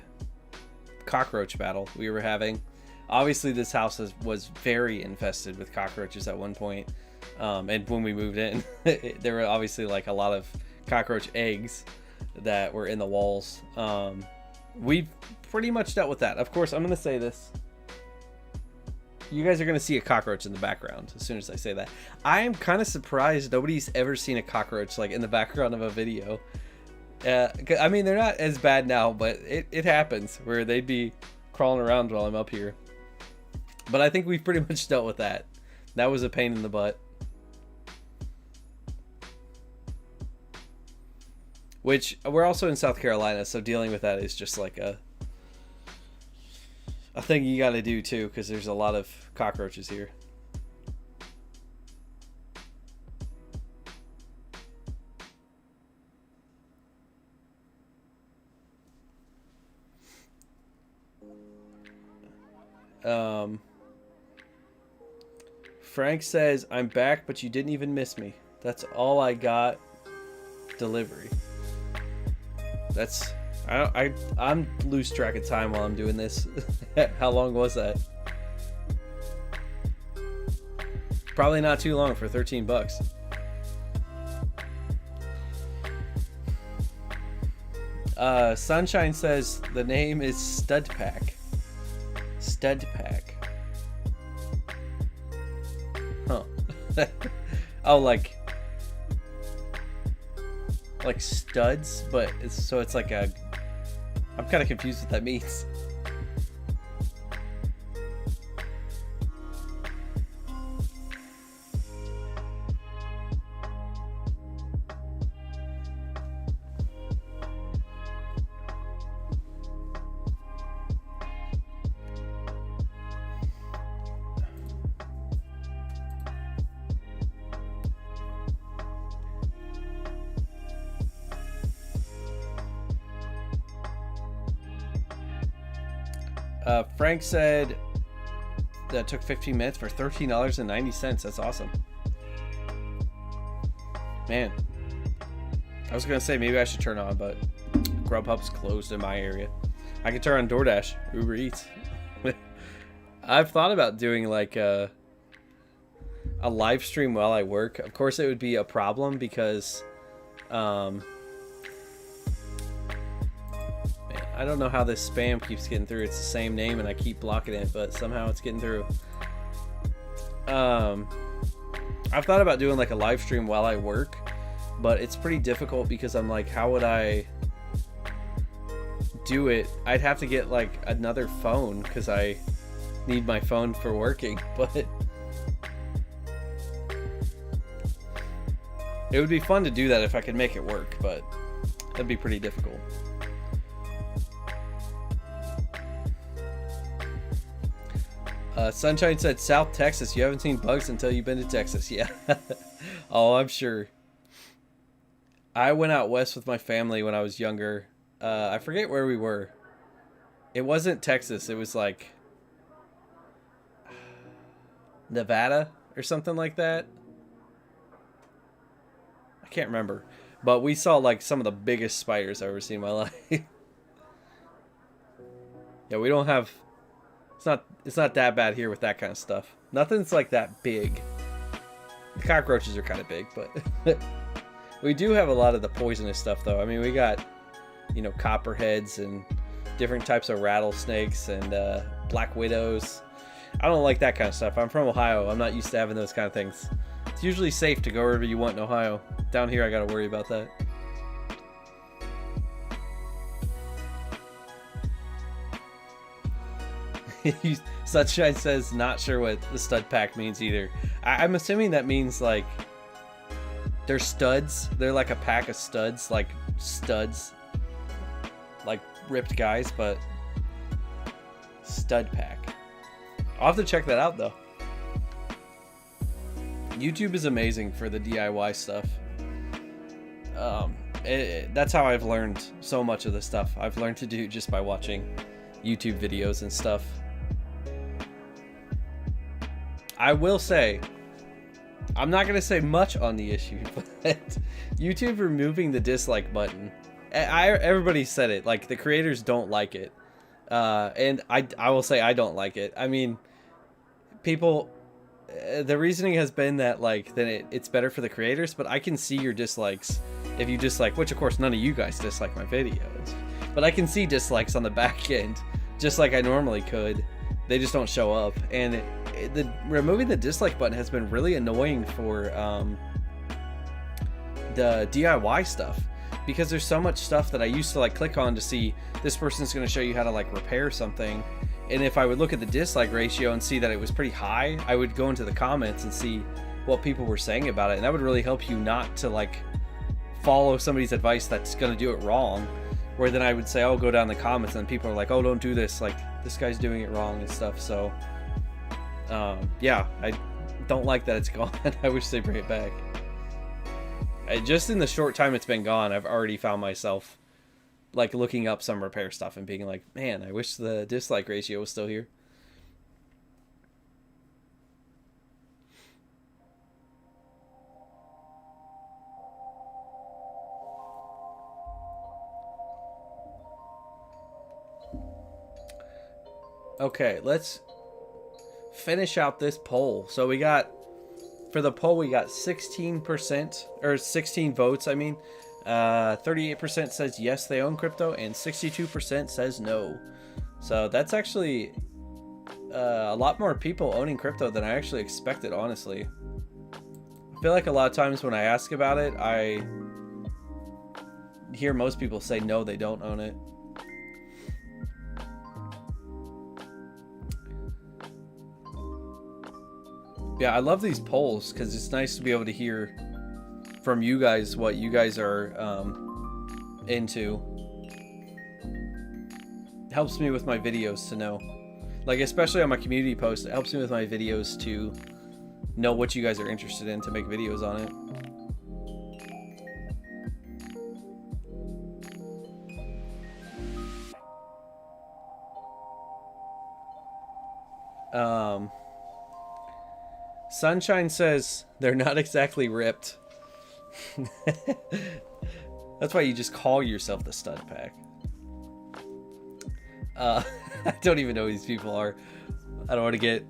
cockroach battle we were having. Obviously this house was very infested with cockroaches at one point, and when we moved in there were obviously like a lot of cockroach eggs that were in the walls. We've pretty much dealt with that. Of course, I'm going to say this. You guys are going to see a cockroach in the background as soon as I say that. I am kind of surprised nobody's ever seen a cockroach like in the background of a video. I mean, they're not as bad now, but it happens where they'd be crawling around while I'm up here. But I think we've pretty much dealt with that. That was a pain in the butt. Which, we're also in South Carolina, so dealing with that is just like a thing you gotta do too, because there's a lot of cockroaches here. Frank says, I'm back, but you didn't even miss me. That's all I got. Delivery. I'm lose track of time while I'm doing this. How long was that? Probably not too long for $13. Sunshine says the name is Stud Pack. Stud Pack. Huh. Oh, like studs, but it's like a. I'm kind of confused what that means. Frank said that took 15 minutes for $13.90. That's awesome. Man. I was going to say maybe I should turn on, but Grubhub's closed in my area. I can turn on DoorDash, Uber Eats. I've thought about doing like a live stream while I work. Of course, it would be a problem because, man, I don't know how this spam keeps getting through. It's the same name, and I keep blocking it, but somehow it's getting through. I've thought about doing like a live stream while I work, but it's pretty difficult because I'm like, how would I do it? I'd have to get like another phone because I need my phone for working, but it would be fun to do that if I could make it work, but that'd be pretty difficult. Sunshine said, South Texas, you haven't seen bugs until you've been to Texas. Yeah. Oh, I'm sure. I went out west with my family when I was younger. I forget where we were. It wasn't Texas. It was like Nevada or something like that. I can't remember. But we saw like some of the biggest spiders I've ever seen in my life. Yeah, we don't have... It's not that bad here with that kind of stuff. Nothing's like that big. The cockroaches are kind of big, but we do have a lot of the poisonous stuff though. I mean, we got, you know, copperheads and different types of rattlesnakes and black widows. I don't like that kind of stuff. I'm from Ohio. I'm not used to having those kind of things. It's usually safe to go wherever you want in Ohio. Down here, I got to worry about that. Sunshine says, not sure what the stud pack means either. I'm assuming that means like they're studs. They're like a pack of studs, like ripped guys, but stud pack. I'll have to check that out though. YouTube is amazing for the DIY stuff. That's how I've learned so much of the stuff. I've learned to do just by watching YouTube videos and stuff. I will say, I'm not going to say much on the issue, but YouTube removing the dislike button, everybody said it, like the creators don't like it. And I will say I don't like it. I mean, people, the reasoning has been that like, then it's better for the creators, but I can see your dislikes if you dislike, which of course none of you guys dislike my videos, but I can see dislikes on the back end, just like I normally could. They just don't show up, and removing the dislike button has been really annoying for the DIY stuff, because there's so much stuff that I used to like click on to see this person's going to show you how to like repair something, and if I would look at the dislike ratio and see that it was pretty high, I would go into the comments and see what people were saying about it, and that would really help you not to like follow somebody's advice that's going to do it wrong, where then I would say, oh, go down the comments, and people are like, oh, don't do this, like this guy's doing it wrong and stuff. So yeah, I don't like that it's gone. I wish they bring it back. Just in the short time it's been gone, I've already found myself like looking up some repair stuff and being like, man, I wish the dislike ratio was still here. Okay, let's finish out this poll. So we got, for the poll, we got 16%, or 16 votes, I mean. 38% says yes, they own crypto, and 62% says no. So that's actually a lot more people owning crypto than I actually expected, honestly. I feel like a lot of times when I ask about it, I hear most people say no, they don't own it. Yeah, I love these polls because it's nice to be able to hear from you guys what you guys are into. It helps me with my videos to know. Like, especially on my community posts, it helps me with my videos to know what you guys are interested in to make videos on it. Um, Sunshine says they're not exactly ripped. That's why you just call yourself the Stud Pack. I don't even know who these people are. I don't want to get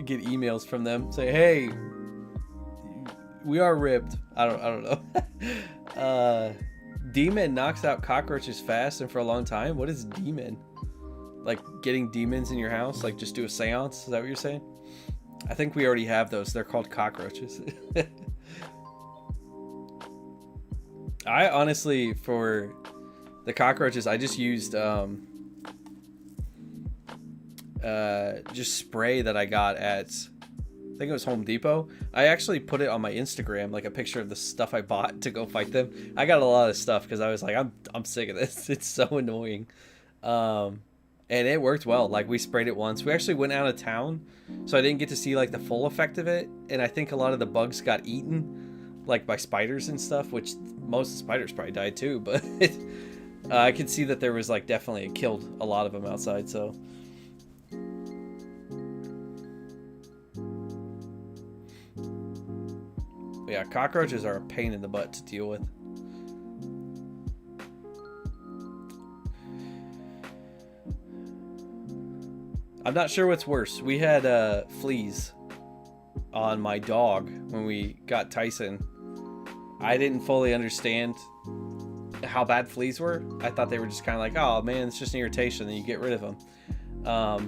emails from them. Say, hey, we are ripped. I don't know. Demon knocks out cockroaches fast and for a long time. What is demon? Like getting demons in your house? Like just do a seance? Is that what you're saying? I think we already have those. They're called cockroaches. I honestly, for the cockroaches, I just used just spray that I got at, I think it was Home Depot. I actually put it on my Instagram, like a picture of the stuff I bought to go fight them. I got a lot of stuff because I was like, I'm sick of this. It's so annoying. And it worked well. Like we sprayed it once. We actually went out of town, so I didn't get to see like the full effect of it. And I think a lot of the bugs got eaten, like by spiders and stuff, which most of the spiders probably died too. But I could see that there was like definitely, it killed a lot of them outside. So. But yeah, cockroaches are a pain in the butt to deal with. I'm not sure what's worse. We had fleas on my dog when we got Tyson. I didn't fully understand how bad fleas were. I thought they were just kind of like, oh man, it's just an irritation, and you get rid of them.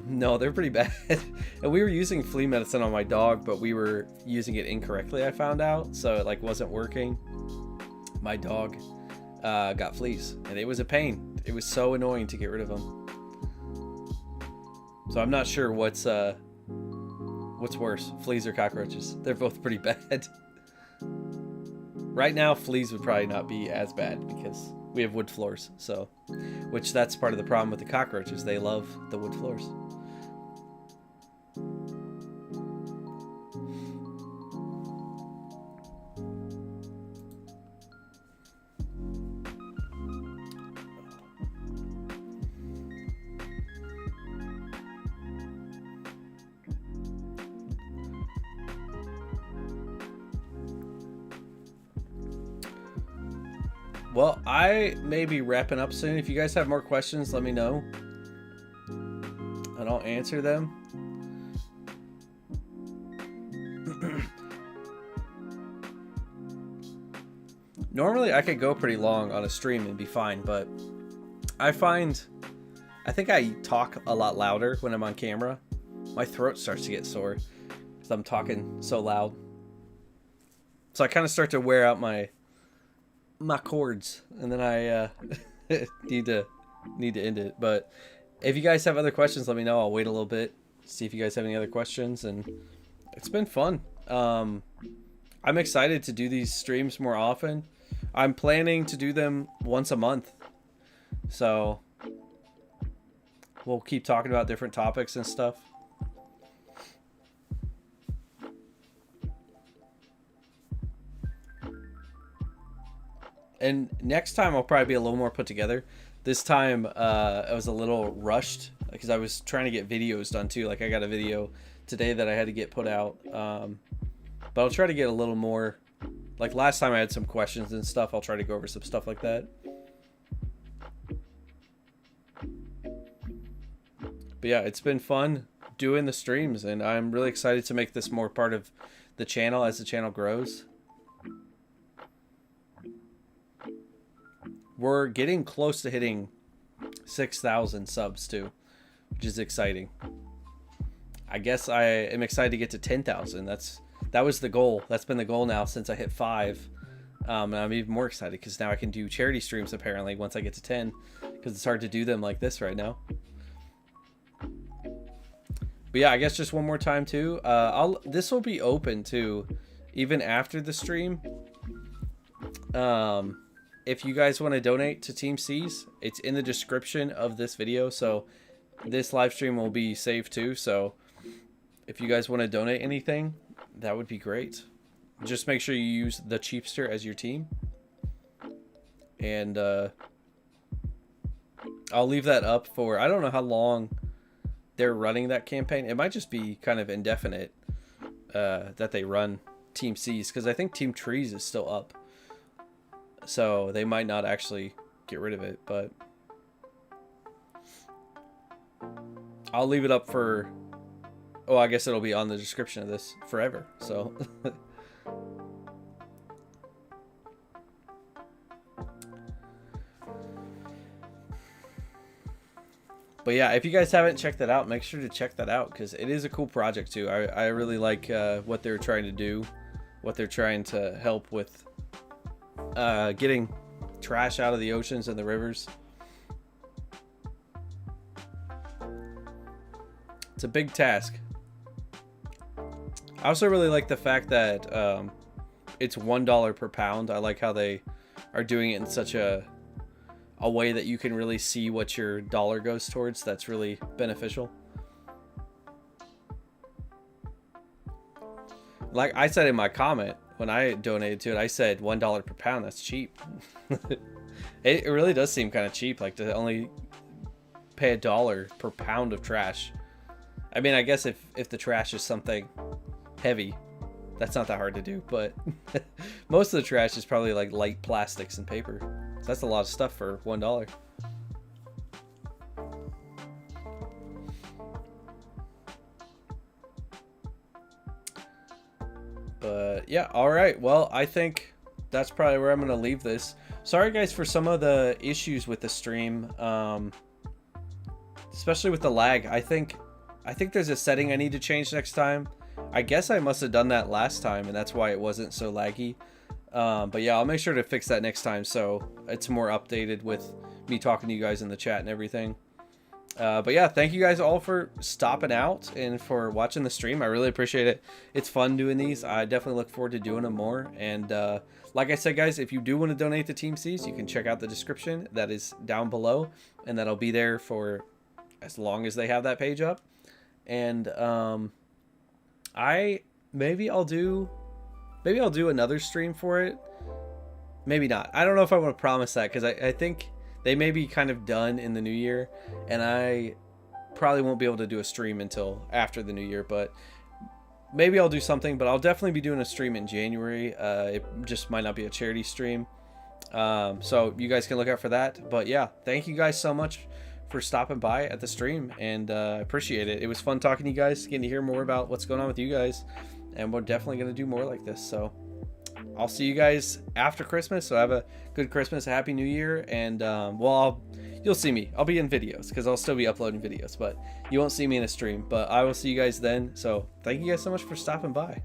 No, they're pretty bad. And we were using flea medicine on my dog, but we were using it incorrectly, I found out. So it like wasn't working. My dog got fleas, and it was a pain. It was so annoying to get rid of them. So I'm not sure what's worse, fleas or cockroaches. They're both pretty bad. Right now, fleas would probably not be as bad because we have wood floors. So, which that's part of the problem with the cockroaches. They love the wood floors. Well, I may be wrapping up soon. If you guys have more questions, let me know, and I'll answer them. Normally, I could go pretty long on a stream and be fine, but I think I talk a lot louder when I'm on camera. My throat starts to get sore because I'm talking so loud. So I kind of start to wear out my cords, and then I need to end it. But if you guys have other questions, let me know. I'll wait a little bit, see if you guys have any other questions. And it's been fun. I'm excited to do these streams more often. I'm planning to do them once a month, so we'll keep talking about different topics and stuff. And next time I'll probably be a little more put together. This time I was a little rushed because I was trying to get videos done too. Like I got a video today that I had to get put out. But I'll try to get a little more. Like last time I had some questions and stuff. I'll try to go over some stuff like that. But yeah, it's been fun doing the streams, and I'm really excited to make this more part of the channel as the channel grows. We're getting close to hitting 6,000 subs too, which is exciting. I guess I am excited to get to 10,000. That was the goal. That's been the goal now since I hit 5. And I'm even more excited because now I can do charity streams apparently once I get to 10, because it's hard to do them like this right now. But yeah, I guess just one more time too. This will be open too, even after the stream. If you guys want to donate to Team C's, it's in the description of this video. So this live stream will be saved too. So if you guys want to donate anything, that would be great. Just make sure you use the Cheapster as your team. And I'll leave that up for, I don't know how long they're running that campaign. It might just be kind of indefinite that they run Team C's, because I think Team Trees is still up. So they might not actually get rid of it, but I'll leave it up for... Oh, I guess it'll be on the description of this forever, so... But yeah, if you guys haven't checked that out, make sure to check that out, because it is a cool project too. I really like what they're trying to do, what they're trying to help with getting trash out of the oceans and the rivers. It's a big task. I also really like the fact that it's $1 per pound. I like how they are doing it in such a way that you can really see what your dollar goes towards. That's really beneficial. Like I said in my comment when I donated to it, I said $1 per pound. That's cheap. It really does seem kind of cheap, like to only pay $1 per pound of trash. I mean, I guess if the trash is something heavy, that's not that hard to do, but most of the trash is probably like light plastics and paper. So that's a lot of stuff for $1. But yeah, all right. Well, I think that's probably where I'm going to leave this. Sorry guys for some of the issues with the stream, especially with the lag. I think there's a setting I need to change next time. I guess I must have done that last time, and that's why it wasn't so laggy. But yeah, I'll make sure to fix that next time so it's more updated with me talking to you guys in the chat and everything. But yeah, thank you guys all for stopping out and for watching the stream. I really appreciate it. It's fun doing these. I definitely look forward to doing them more. And like I said, guys, if you do want to donate to Team C's, you can check out the description that is down below, and that'll be there for as long as they have that page up. And maybe I'll do another stream for it. Maybe not. I don't know if I want to promise that, because I think they may be kind of done in the new year, and I probably won't be able to do a stream until after the new year, but maybe I'll do something. But I'll definitely be doing a stream in January. It just might not be a charity stream, so you guys can look out for that. But yeah, thank you guys so much for stopping by at the stream, and I appreciate it. It was fun talking to you guys, getting to hear more about what's going on with you guys, and we're definitely going to do more like this. So I'll see you guys after Christmas. So have a good Christmas, a happy new year, and well, you'll see me. I'll be in videos because I'll still be uploading videos, but you won't see me in a stream. But I will see you guys then. So thank you guys so much for stopping by.